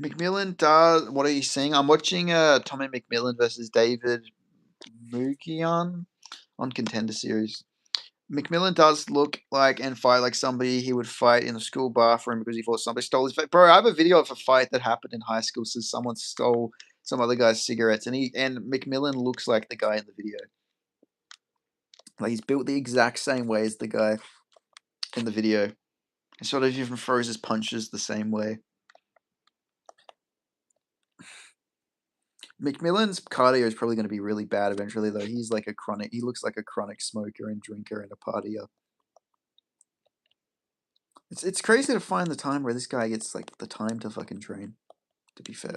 McMillan does. What are you seeing? I'm watching Tommy McMillan versus David Mugian on Contender Series. McMillan does look like and fight like somebody he would fight in the school bathroom because he thought somebody stole his. Bro, I have a video of a fight that happened in high school. So someone stole some other guy's cigarettes, and McMillan looks like the guy in the video. Like he's built the exact same way as the guy in the video. And sort of even throws his punches the same way. McMillan's cardio is probably going to be really bad eventually, though. He's like a chronic. He looks like a chronic smoker and drinker and a partier. It's crazy to find the time where this guy gets like the time to fucking train. To be fair.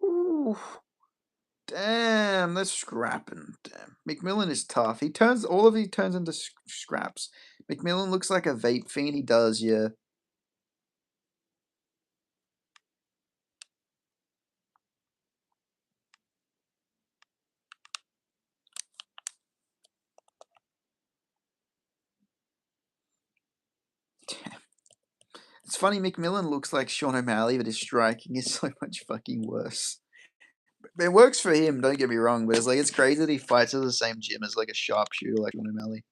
Ooh, damn, that's scrapping. Damn, McMillan is tough. He turns into scraps. McMillan looks like a vape fiend. He does, yeah. Damn. It's funny, McMillan looks like Sean O'Malley, but his striking is so much fucking worse. It works for him, don't get me wrong, but it's crazy that he fights at the same gym as like a sharpshooter like Sean O'Malley.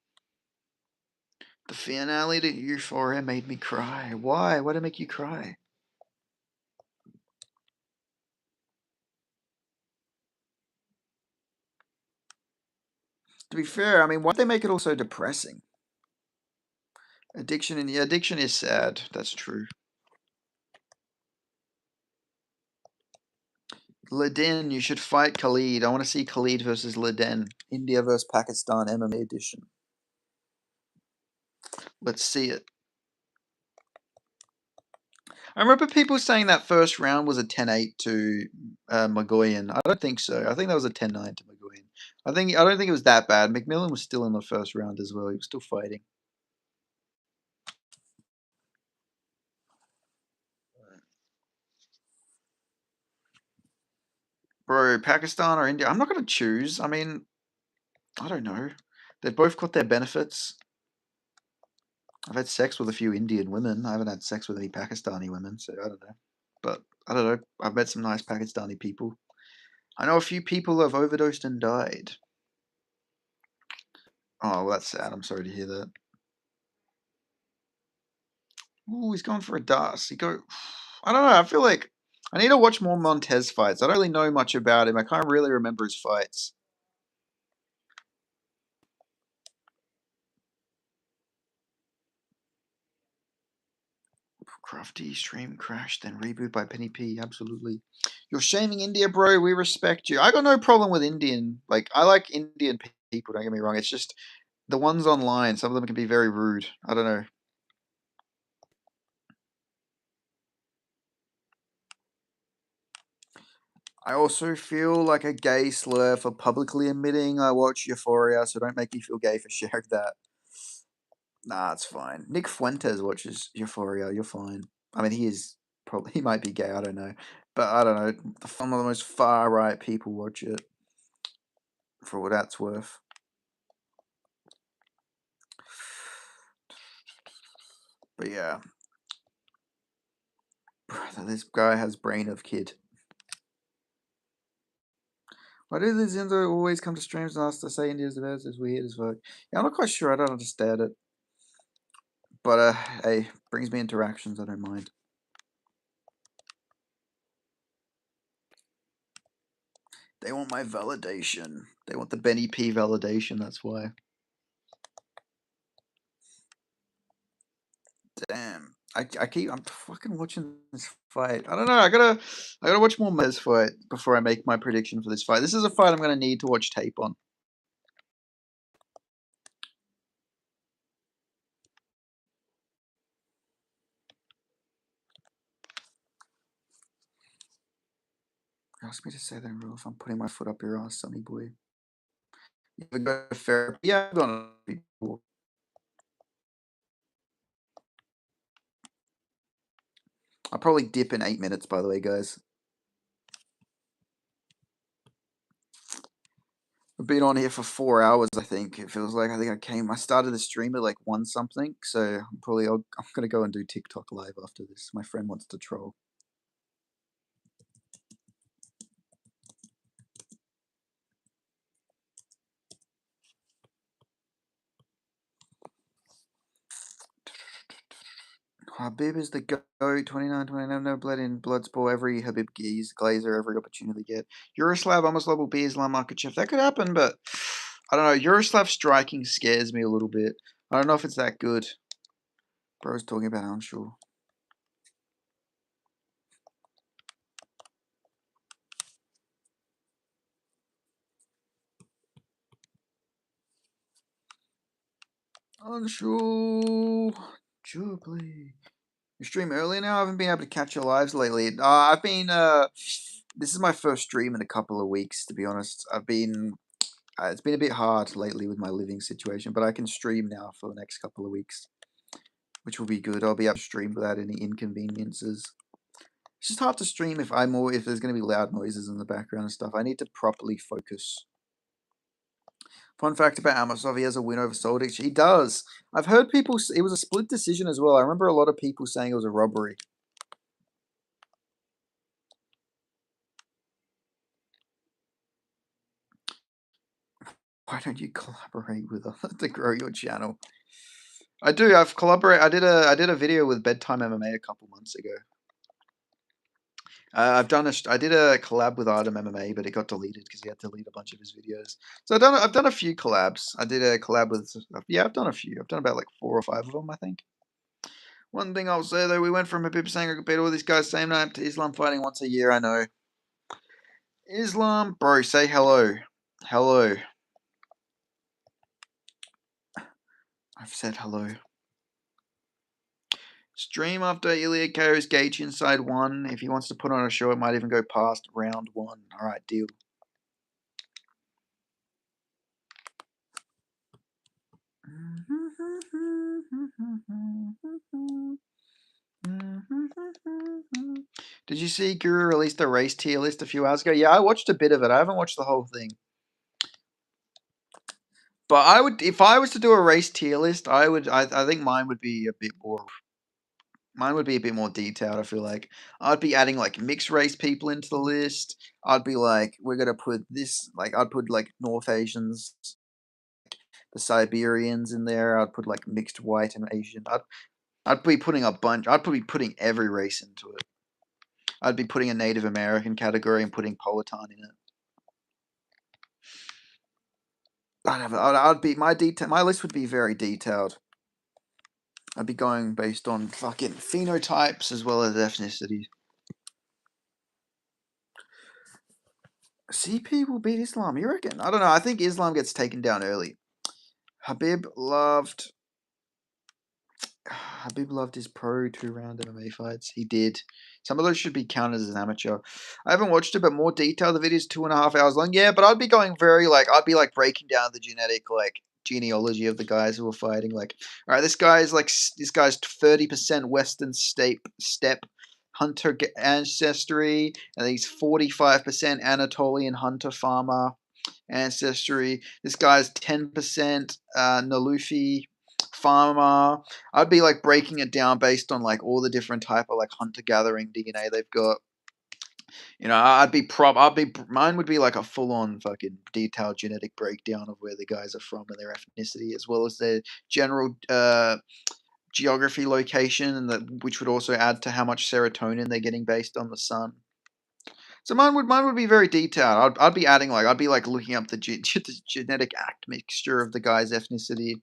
The finale to Euphoria made me cry. Why? Why did it make you cry? To be fair, I mean, why'd they make it all so depressing? Addiction is sad. That's true. Ledin, you should fight Khalid. I want to see Khalid versus Ledin. India versus Pakistan MMA edition. Let's see it. I remember people saying that first round was a 10-8 to Magoyan. I don't think so. I think that was a 10-9 to Magoyan. I don't think it was that bad. McMillan was still in the first round as well. He was still fighting. Bro, Pakistan or India? I'm not going to choose. I mean, I don't know. They've both got their benefits. I've had sex with a few Indian women. I haven't had sex with any Pakistani women, so I don't know. But I don't know. I've met some nice Pakistani people. I know a few people who have overdosed and died. Oh, well, that's sad. I'm sorry to hear that. Oh, he's going for a dust. I don't know. I feel like I need to watch more Montez fights. I don't really know much about him. I can't really remember his fights. Crafty stream crashed, then reboot by Penny P. Absolutely. You're shaming India, bro. We respect you. I got no problem with Indian. Like, I like Indian people, don't get me wrong. It's just the ones online, some of them can be very rude. I don't know. I also feel like a gay slur for publicly admitting I watch Euphoria, so don't make me feel gay for sharing that. Nah, it's fine. Nick Fuentes watches Euphoria. You're fine. I mean, he might be gay. I don't know, but I don't know. Some of the most far right people watch it for what that's worth. But yeah, brother, this guy has brain of kid. Why do these Indo always come to streams and ask to say India's the best? It's weird as fuck. Yeah, I'm not quite sure. I don't understand it. But hey, brings me interactions. I don't mind. They want my validation. They want the Benny P validation. That's why. Damn. I'm fucking watching this fight. I don't know. I gotta watch more of this fight before I make my prediction for this fight. This is a fight I'm gonna need to watch tape on. Ask me to say that in real if I'm putting my foot up your ass, sonny boy. You ever go to therapy? Yeah, I've gone to people. I'll probably dip in 8 minutes, by the way, guys. I've been on here for 4 hours, I think. It feels like I started the stream at like 1 something, so I'm gonna go and do TikTok live after this. My friend wants to troll. Habib is the GOAT, 29, no blood in Bloodsport, every Habib Glazer, every opportunity to get. Yuroslav almost level B Islam Makhachev. That could happen, but I don't know. Yuroslav striking scares me a little bit. I don't know if it's that good. Bro's talking about unsure. Unsure. Jubilee. You stream earlier now? I haven't been able to catch your lives lately. I've been, this is my first stream in a couple of weeks, to be honest. It's been a bit hard lately with my living situation, but I can stream now for the next couple of weeks, which will be good. I'll be able to stream without any inconveniences. It's just hard to stream if there's going to be loud noises in the background and stuff. I need to properly focus. Fun fact about Amasov, he has a win over Soldich. He does. I've heard people. It was a split decision as well. I remember a lot of people saying it was a robbery. Why don't you collaborate with us to grow your channel? I do. I've collaborated. I did a video with Bedtime MMA a couple months ago. I did a collab with Artem MMA, but it got deleted because he had to delete a bunch of his videos. So I've done a few collabs. I did a collab with I've done a few. I've done about like 4 or 5 of them, I think. One thing I'll say though, we went from Habib saying I could beat all these guys same night to Islam fighting once a year. I know. Islam, bro, say hello. Hello. I've said hello. Stream after Ilia KO's Gaethje inside 1. If he wants to put on a show, it might even go past round 1. Alright, deal. Did you see Guru released a race tier list a few hours ago? Yeah, I watched a bit of it. I haven't watched the whole thing. But if I was to do a race tier list, I think mine would be a bit more detailed. I feel like I'd be adding like mixed race people into the list. I'd be like, we're gonna put this, like I'd put like North Asians, the Siberians in there. I'd put like mixed white and Asian. I'd be putting a bunch. I'd be putting every race into it. I'd be putting a Native American category and putting Politan in it. I'd be my list would be very detailed. I'd be going based on fucking phenotypes as well as ethnicity. CP will beat Islam, you reckon? I don't know. I think Islam gets taken down early. Habib loved his pro 2-round MMA fights. He did. Some of those should be counted as an amateur. I haven't watched it, but more detail. The video's 2.5 hours long. Yeah, but I'd be going I'd be like breaking down the genetic genealogy of the guys who were fighting. Like, all right, this guy's 30% Western steppe hunter ancestry, and he's 45% Anatolian hunter farmer ancestry. This guy's 10% Nalufi farmer. I'd be like breaking it down based on like all the different type of like hunter gathering DNA they've got. You know, mine would be like a full on fucking detailed genetic breakdown of where the guys are from and their ethnicity, as well as their general geography location, and which would also add to how much serotonin they're getting based on the sun. So mine would be very detailed. I'd be adding like I'd be like looking up the genetic mixture of the guy's ethnicity.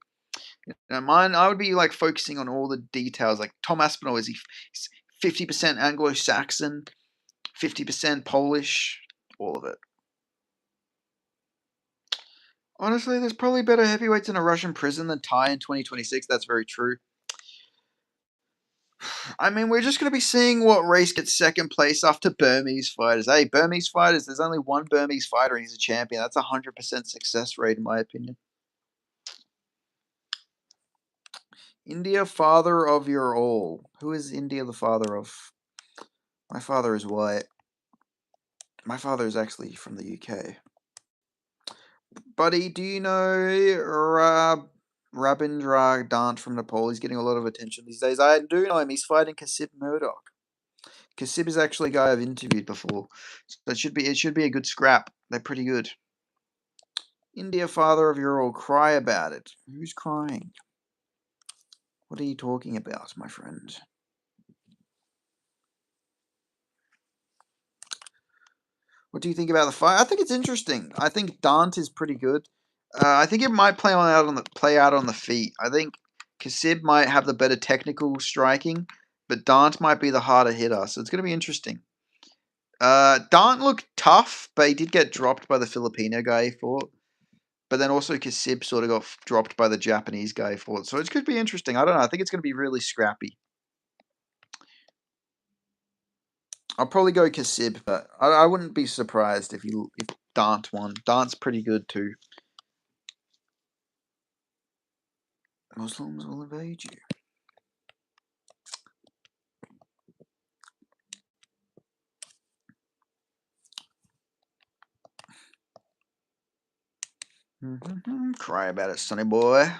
Mine I would be like focusing on all the details. Like Tom Aspinall, is he 50% Anglo-Saxon, 50% Polish, all of it. Honestly, there's probably better heavyweights in a Russian prison than Tai in 2026. That's very true. I mean, we're just going to be seeing what race gets second place after Burmese fighters. Hey, Burmese fighters, there's only one Burmese fighter and he's a champion. That's a 100% success rate, in my opinion. India, father of your all. Who is India the father of? My father is white. My father is actually from the UK. Buddy, do you know Rabindra Dant from Nepal? He's getting a lot of attention these days. I do know him. He's fighting Kasib Murdoch. Kasib is actually a guy I've interviewed before, so it should be a good scrap. They're pretty good. India, father of your all, cry about it. Who's crying? What are you talking about, my friend? What do you think about the fight? I think it's interesting. I think Dant is pretty good. I think it might play out on the feet. I think Kasib might have the better technical striking, but Dant might be the harder hitter. So it's going to be interesting. Dant looked tough, but he did get dropped by the Filipino guy he fought. But then also Kasib sort of got dropped by the Japanese guy he fought. So it could be interesting. I don't know. I think it's going to be really scrappy. I'll probably go Kasib, but I wouldn't be surprised if Dant won. Dant's pretty good too. Muslims will invade you. Cry about it, sonny boy.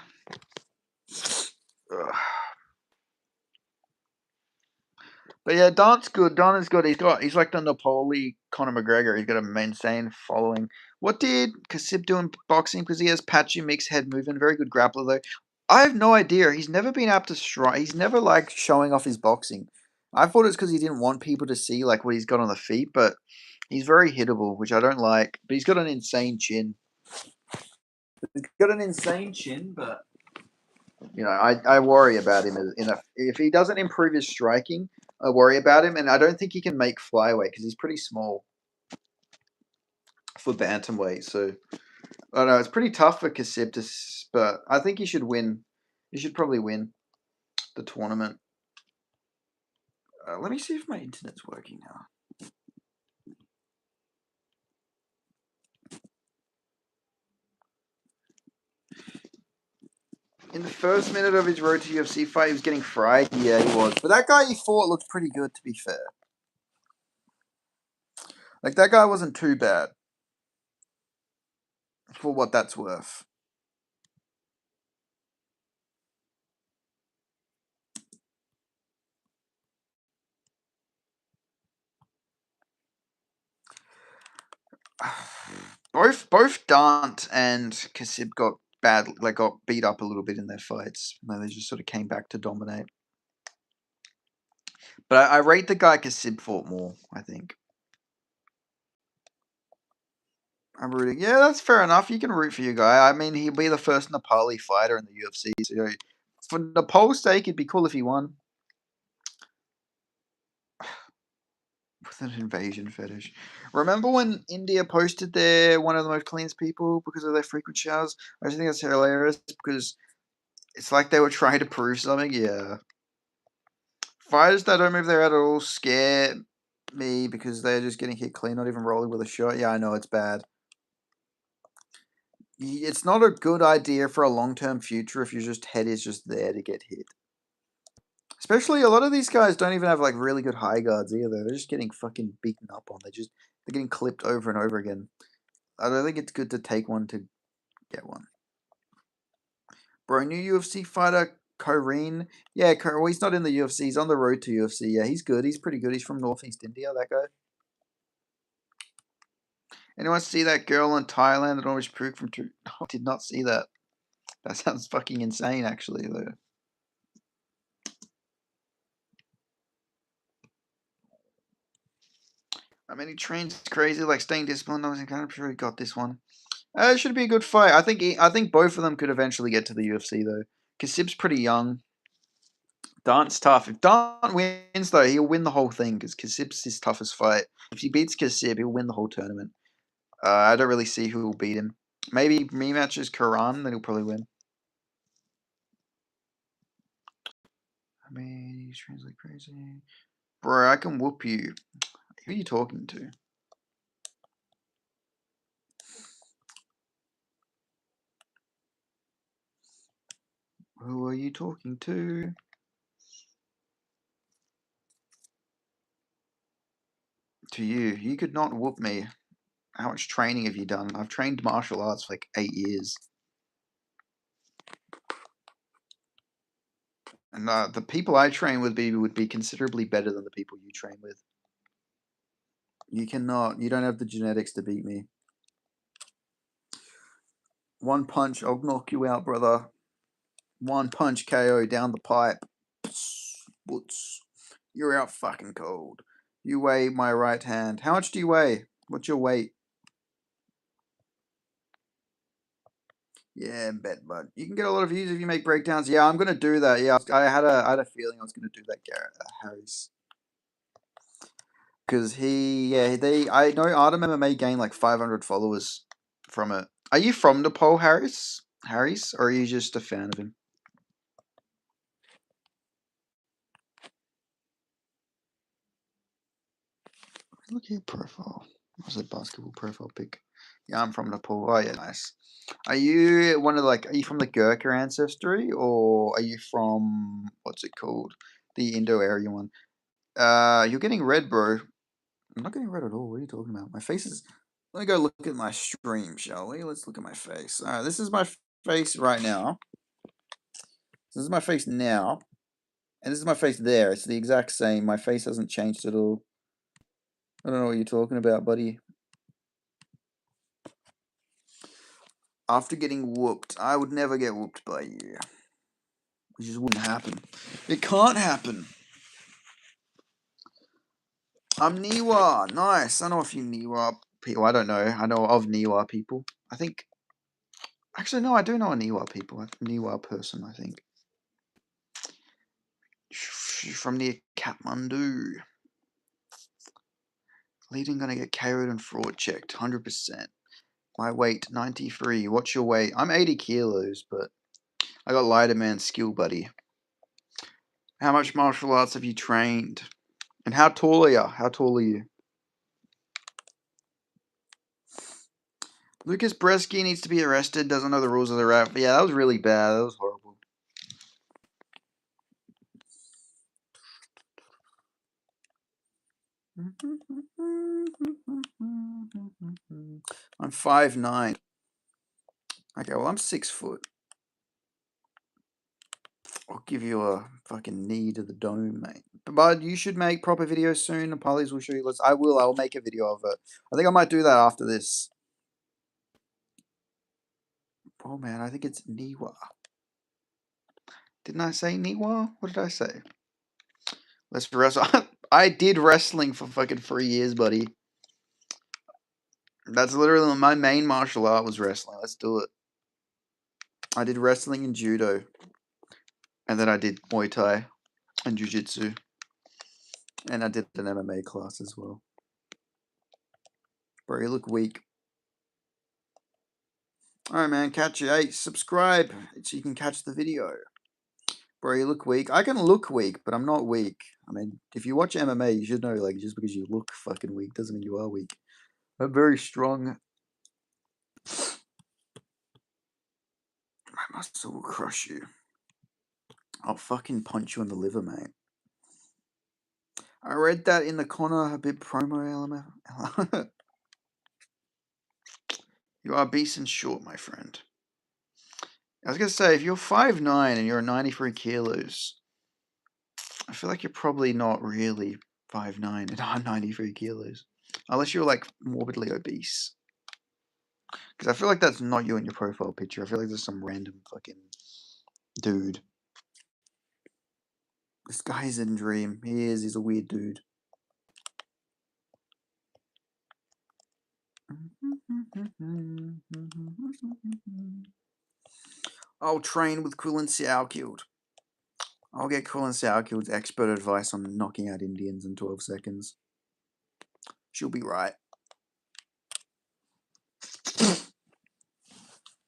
Ugh. But yeah, Dant's good. Dant is good. He's like the Napoli Conor McGregor. He's got a insane following. What did Kasib do in boxing? Because he has patchy mixed head movement. Very good grappler though. I have no idea. He's never been able to strike. He's never like showing off his boxing. I thought it's because he didn't want people to see like what he's got on the feet, but he's very hittable, which I don't like. But he's got an insane chin. But you know, I worry about him. If he doesn't improve his striking, I worry about him, and I don't think he can make flyweight because he's pretty small for bantamweight. So I don't know. It's pretty tough for Kasib but I think he should win. He should probably win the tournament. Let me see if my internet's working now. In the first minute of his road to UFC fight, he was getting fried. Yeah, he was. But that guy he fought looked pretty good, to be fair. Like, that guy wasn't too bad. For what that's worth. Both Dant and Kasib got beat up a little bit in their fights. They just sort of came back to dominate. But I rate the guy Kasib fought more, I think. I'm rooting. Yeah, that's fair enough. You can root for your guy. I mean, he'll be the first Nepali fighter in the UFC. So, you know, for Nepal's sake, it'd be cool if he won. With an invasion fetish. Remember when India posted they're one of the most cleanest people because of their frequent showers? I just think that's hilarious because it's like they were trying to prove something. Yeah. Fighters that don't move their head at all scare me because they're just getting hit clean, not even rolling with a shot. Yeah, I know it's bad. It's not a good idea for a long-term future if your head is just there to get hit. Especially a lot of these guys don't even have like really good high guards either. They're just getting fucking beaten up on. They're getting clipped over and over again. I don't think it's good to take one to get one. Bro, new UFC fighter Corrine. Yeah, well, he's not in the UFC. He's on the road to UFC. Yeah, he's good. He's pretty good. He's from Northeast India, that guy. Anyone see that girl in Thailand that almost proved from true? I did not see that. That sounds fucking insane, actually, though. I mean, he trains crazy, like staying disciplined. I was kind of sure he got this one. It should be a good fight. I think both of them could eventually get to the UFC though. Kasib's pretty young. Dan's tough. If Dan wins though, he'll win the whole thing because Kasib's his toughest fight. If he beats Kasib, he'll win the whole tournament. I don't really see who will beat him. Maybe rematches Karan, then he'll probably win. I mean, he trains like crazy. Bro, I can whoop you. Who are you talking to? Who are you talking to? To you. You could not whoop me. How much training have you done? I've trained martial arts for like 8 years. And the people I train with would be considerably better than the people you train with. You cannot. You don't have the genetics to beat me. One punch, I'll knock you out, brother. One punch KO down the pipe. Boots. You're out fucking cold. You weigh my right hand. How much do you weigh? What's your weight? Yeah, bet, bud. You can get a lot of views if you make breakdowns. Yeah, I'm gonna do that. Yeah, I had a feeling I was gonna do that, Garrett Harris. Because I know Artem MMA gained like 500 followers from it. Are you from Nepal, Harris, or are you just a fan of him? Look at your profile. What's that basketball profile pic? Yeah, I'm from Nepal. Oh yeah, nice. Are you are you from the Gurkha ancestry, or are you from what's it called, the Indo-Aryan one? You're getting red, bro. I'm not getting red at all. What are you talking about? My face is. Let me go look at my stream, shall we? Let's look at my face. All right, this is my face right now. This is my face now, and this is my face there. It's the exact same. My face hasn't changed at all. I don't know what you're talking about, buddy. After getting whooped, I would never get whooped by you. It just wouldn't happen. It can't happen. I'm Niwa. Nice. I know a few Niwa people. I don't know. I know of Niwa people. I think. Actually, no, I do know a Niwa people. A Niwa person, I think. She's from near Kathmandu. Leading gonna get KO'd and fraud checked. 100%. My weight, 93. What's your weight? I'm 80 kilos, but I got lighter man skill, buddy. How much martial arts have you trained? And how tall are you? How tall are you? Lucas Bresky needs to be arrested. Doesn't know the rules of the rap. Yeah, that was really bad. That was horrible. I'm 5'9". Okay, well, I'm 6 foot. I'll give you a fucking knee to the dome, mate. But you should make proper videos soon. Apologies will show you. I'll make a video of it. I think I might do that after this. Oh man, I think it's Niwa. Didn't I say Niwa? What did I say? Let's wrestle. I did wrestling for fucking 3 years, buddy. That's literally my main martial art was wrestling. Let's do it. I did wrestling and judo. And then I did Muay Thai and Jiu-Jitsu. And I did an MMA class as well. Bro, you look weak. Alright, man, catch you. Hey, subscribe so you can catch the video. Bro, you look weak. I can look weak, but I'm not weak. I mean, if you watch MMA, you should know, like, just because you look fucking weak doesn't mean you are weak. I'm very strong. Muscle will crush you. I'll fucking punch you in the liver, mate. I read that in the Conor Habib promo element. You are beast and short, my friend. I was gonna say, if you're 5'9" and you're 93 kilos, I feel like you're probably not really 5'9" and 93 kilos. Unless you're like morbidly obese. Because I feel like that's not you in your profile picture. I feel like there's some random fucking dude. This guy's in Dream. He is. He's a weird dude. I'll train with Quillen Sauerkield. I'll get Quillen Sauerkield's expert advice on knocking out Indians in 12 seconds. She'll be right.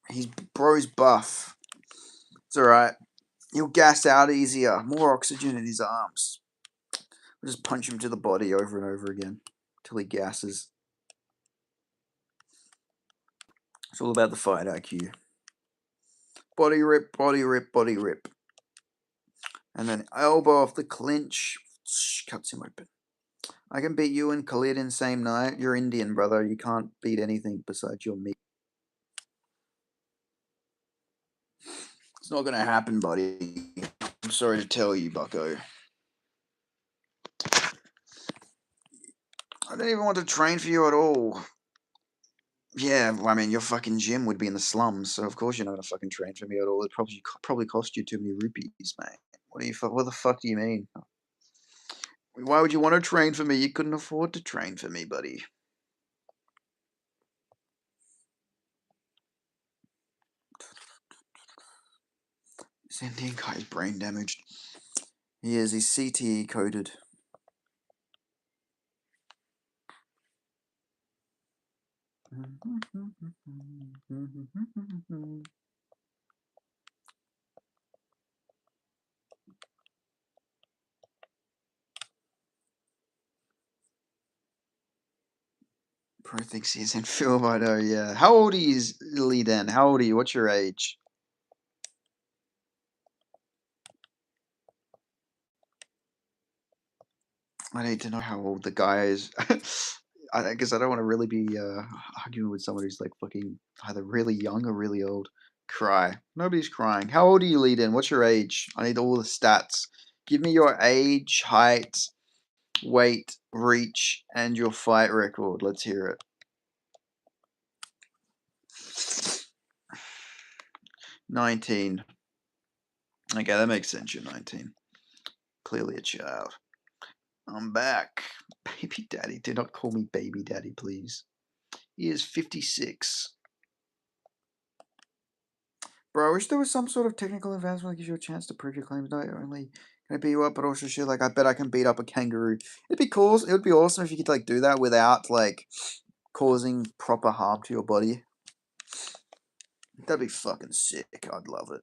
He's bro's buff. It's alright. He'll gas out easier. More oxygen in his arms. We'll just punch him to the body over and over again till he gasses. It's all about the fight IQ. Body rip, body rip, body rip. And then elbow off the clinch. Cuts him open. I can beat you and Khalid in same night. You're Indian, brother. You can't beat anything besides your meat. It's not going to happen, buddy. I'm sorry to tell you, bucko. I don't even want to train for you at all. Yeah, well, I mean, your fucking gym would be in the slums, so of course you're not going to fucking train for me at all. It probably cost you too many rupees, mate. What the fuck do you mean? Why would you want to train for me? You couldn't afford to train for me, buddy. This Indian guy is brain damaged. He is. He's CTE coded. Pro thinks he's in film. I know, yeah. How old are you, Lee Den? How old are you? What's your age? I need to know how old the guy is. I guess I don't want to really be arguing with someone who's like fucking either really young or really old. Cry. Nobody's crying. How old are you, Lee Den? What's your age? I need all the stats. Give me your age, height, weight, reach, and your fight record. Let's hear it. 19. Okay, that makes sense. You're 19. Clearly a child. I'm back. Baby daddy. Do not call me baby daddy, please. He is 56. Bro, I wish there was some sort of technical advancement that gives you a chance to prove your claims. Not only can I beat you up, but also shit, like, I bet I can beat up a kangaroo. It'd be cool. It would be awesome if you could, like, do that without, like, causing proper harm to your body. That'd be fucking sick. I'd love it.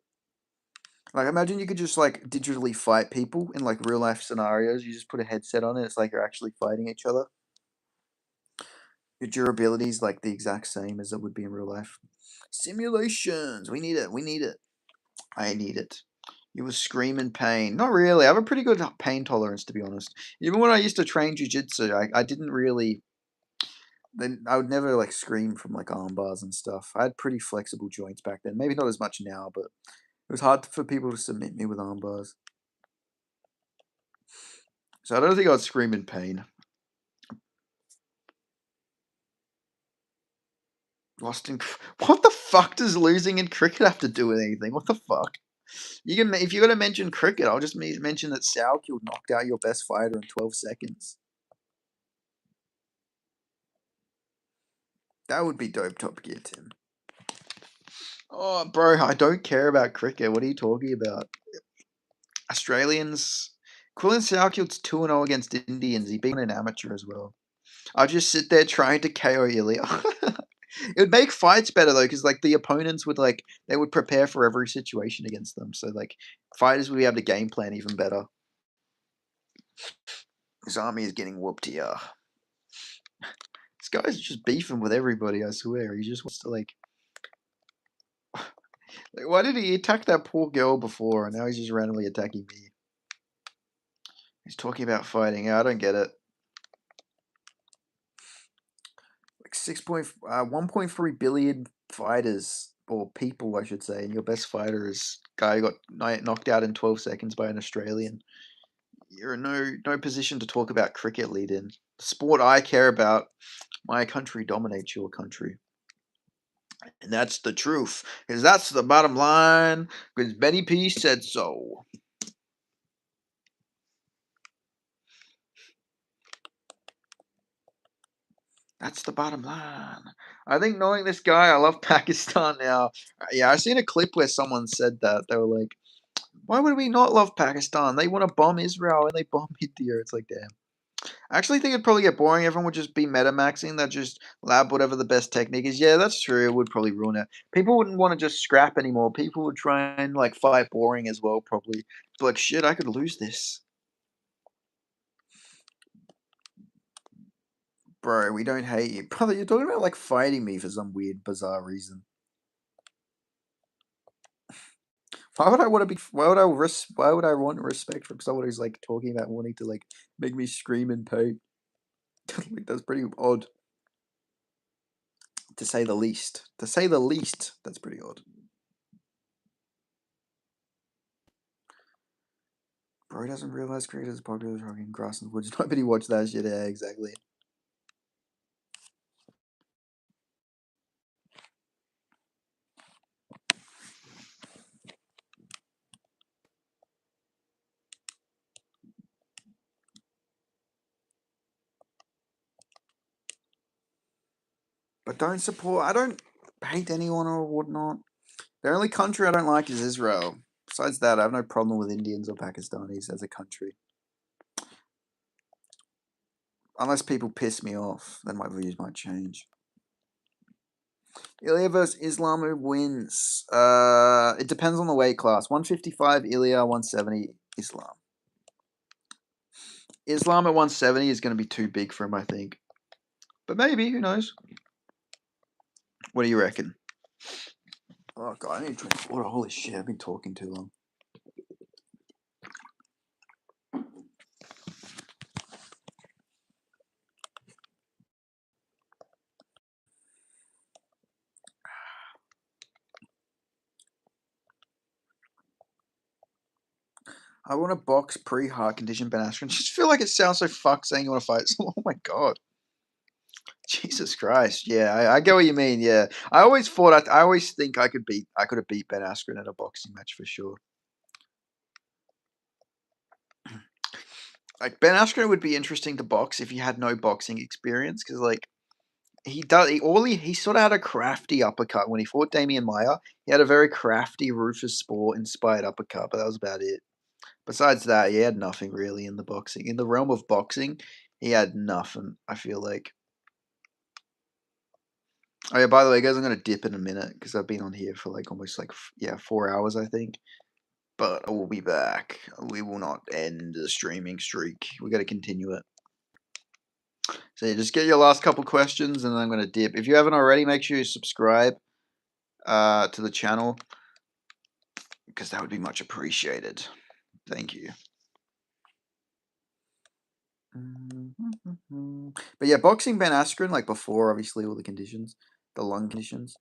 Like, imagine you could just, like, digitally fight people in, like, real-life scenarios. You just put a headset on it. It's like you're actually fighting each other. Your durability is, like, the exact same as it would be in real life. Simulations. We need it. We need it. I need it. You will scream in pain. Not really. I have a pretty good pain tolerance, to be honest. Even when I used to train jiu-jitsu, I didn't really... Then I would never, like, scream from, like, arm bars and stuff. I had pretty flexible joints back then. Maybe not as much now, but it was hard for people to submit me with arm bars. So I don't think I'd scream in pain. Lost in... What the fuck does losing in cricket have to do with anything? What the fuck? You can, if you're gonna mention cricket, I'll just mention that Sauerkield knocked out your best fighter in 12 seconds. That would be dope, Top Gear, Tim. Oh, bro, I don't care about cricket. What are you talking about? Australians. Quillen Sauerkield's 2-0 against Indians. He beat an amateur as well. I'll just sit there trying to KO Ilia. It would make fights better though, because like the opponents would like they would prepare for every situation against them. So like fighters would be able to game plan even better. His army is getting whooped here. This guy's just beefing with everybody, I swear. He just wants to like Like, why did he attack that poor girl before, and now he's just randomly attacking me? He's talking about fighting. Yeah, I don't get it. Like 1.3 billion fighters, or people, I should say, and your best fighter is guy who got knocked out in 12 seconds by an Australian. You're in no position to talk about cricket, lead in. The sport I care about, my country dominates your country. And that's the truth, because that's the bottom line, because Benny P said so. That's the bottom line. I think knowing this guy, I love Pakistan now. Yeah, I seen a clip where someone said that. They were like, why would we not love Pakistan? They want to bomb Israel and they bomb India. It's like, damn. I actually think it'd probably get boring. Everyone would just be metamaxing. They'd just lab whatever the best technique is. Yeah, that's true. It would probably ruin it. People wouldn't want to just scrap anymore. People would try and like fight boring as well, probably. It's like, shit, I could lose this. Bro, we don't hate you. Brother, you're talking about like fighting me for some weird, bizarre reason. Why would I want to be? Why would I want respect from someone who's like talking about wanting to like make me scream in pain? Like, that's pretty odd, to say the least. To say the least, that's pretty odd. Bro doesn't realize cricket is popular as rocking grass and woods. Nobody watched that shit. Yeah, exactly. But don't support. I don't hate anyone or whatnot. The only country I don't like is Israel. Besides that, I have no problem with Indians or Pakistanis as a country. Unless people piss me off, then my views might change. Ilia versus Islam, who wins? It depends on the weight class. 155 Ilia, 170 Islam. Islam at 170 is going to be too big for him, I think. But maybe, who knows? What do you reckon? Oh god, I need to drink water. Holy shit, I've been talking too long. I want to box pre-heart condition Ben Askren. Just feel like it sounds so fucked saying you want to fight. Oh my god. Jesus Christ. Yeah, I get what you mean. Yeah, I always thought I always think I could have beat Ben Askren at a boxing match for sure. Like Ben Askren would be interesting to box if he had no boxing experience, because like he sort of had a crafty uppercut when he fought Damian Maia. He had a very crafty Rufus Sport inspired uppercut, but that was about it. Besides that, he had nothing really in the boxing. In the realm of boxing, he had nothing, I feel like. Oh yeah, by the way, guys, I'm gonna dip in a minute because I've been on here for like almost like 4 hours, I think. But I will be back. We will not end the streaming streak. We got to continue it. So yeah, just get your last couple questions, and then I'm gonna dip. If you haven't already, make sure you subscribe to the channel because that would be much appreciated. Thank you. But yeah, boxing Ben Askren, like before, obviously all the conditions, the lung conditions.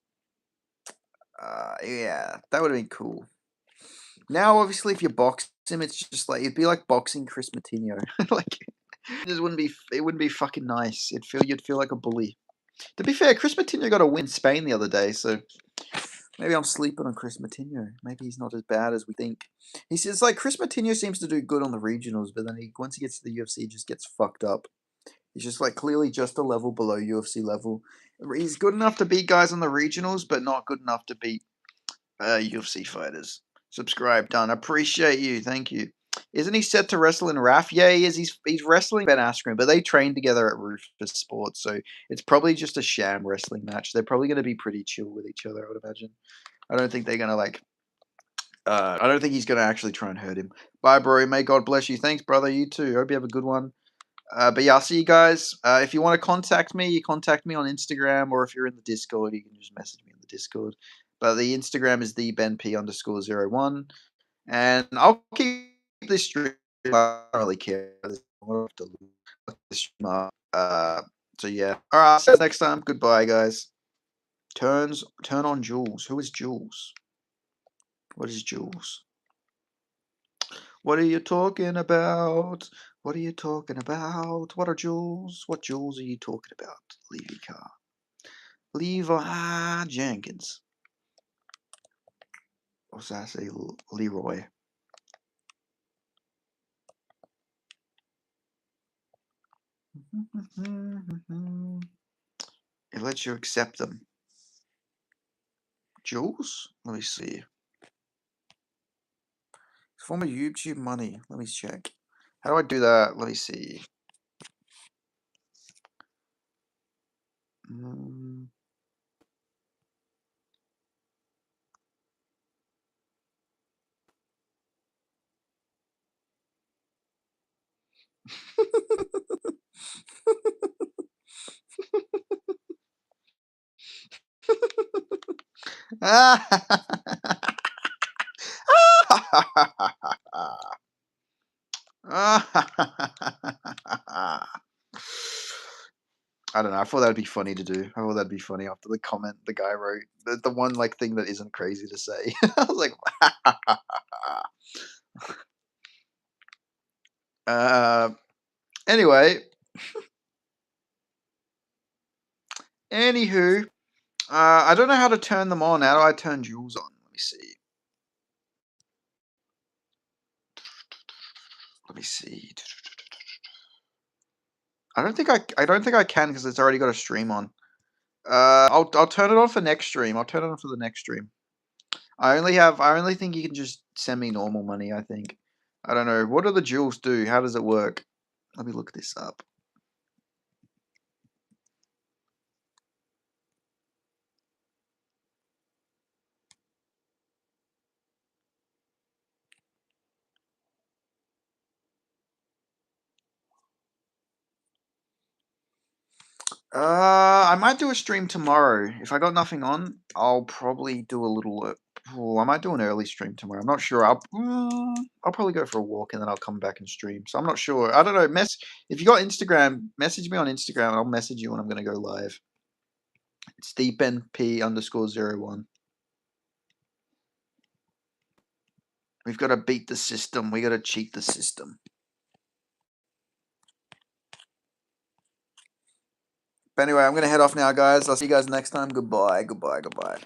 Yeah, that would have been cool. Now, obviously, if you box him, it's just like it'd be like boxing Chris Matinho. Like, it just wouldn't be. It wouldn't be fucking nice. You'd feel like a bully. To be fair, Chris Matinho got a win in Spain the other day, so maybe I'm sleeping on Chris Matinho. Maybe he's not as bad as we think. He says like Chris Matinho seems to do good on the regionals, but then once he gets to the UFC, he just gets fucked up. He's just like clearly just a level below UFC level. He's good enough to beat guys on the regionals, but not good enough to beat UFC fighters. Subscribe, done. Appreciate you. Thank you. Isn't he set to wrestle in RAF? Yeah, he is. He's wrestling Ben Askren, but they train together at Rufus Sports, so it's probably just a sham wrestling match. They're probably going to be pretty chill with each other, I would imagine. I don't think they're going to like. I don't think he's going to actually try and hurt him. Bye, bro. May God bless you. Thanks, brother. You too. Hope you have a good one. But yeah, I'll see you guys. If you want to contact me, you contact me on Instagram, or if you're in the Discord, you can just message me in the Discord. But the Instagram is the benp_01, and I'll keep this stream. I don't really care. I don't have to look this stream up. So yeah. All right. See you next time. Goodbye, guys. Turn on Jules. Who is Jules? What is Jules? What are you talking about? What are you talking about? What are Jules? What Jules are you talking about? Levi Carr. Levi Jenkins. What's that say? Leroy. It lets you accept them. Jules? Let me see. Former YouTube money. Let me check. How do I do that? Let me see. I don't know. I thought that'd be funny to do. I thought that'd be funny after the comment the guy wrote. The one like thing that isn't crazy to say. I was like, uh, anyway, anywho, I don't know how to turn them on. How do I turn Jules on? Let me see. Let me see. I don't think I can because it's already got a stream on. I'll turn it on for next stream. I'll turn it on for the next stream. I only think you can just send me normal money, I think. I don't know. What do the jewels do? How does it work? Let me look this up. I might do a stream tomorrow. If I got nothing on, I'll probably do a little. I might do an early stream tomorrow. I'm not sure. I'll probably go for a walk and then I'll come back and stream. So I'm not sure. I don't know. If you got Instagram, message me on Instagram and I'll message you when I'm gonna go live. It's deepnp_01. We've got to beat the system. We got to cheat the system. But anyway, I'm gonna head off now, guys. I'll see you guys next time. Goodbye. Goodbye. Goodbye.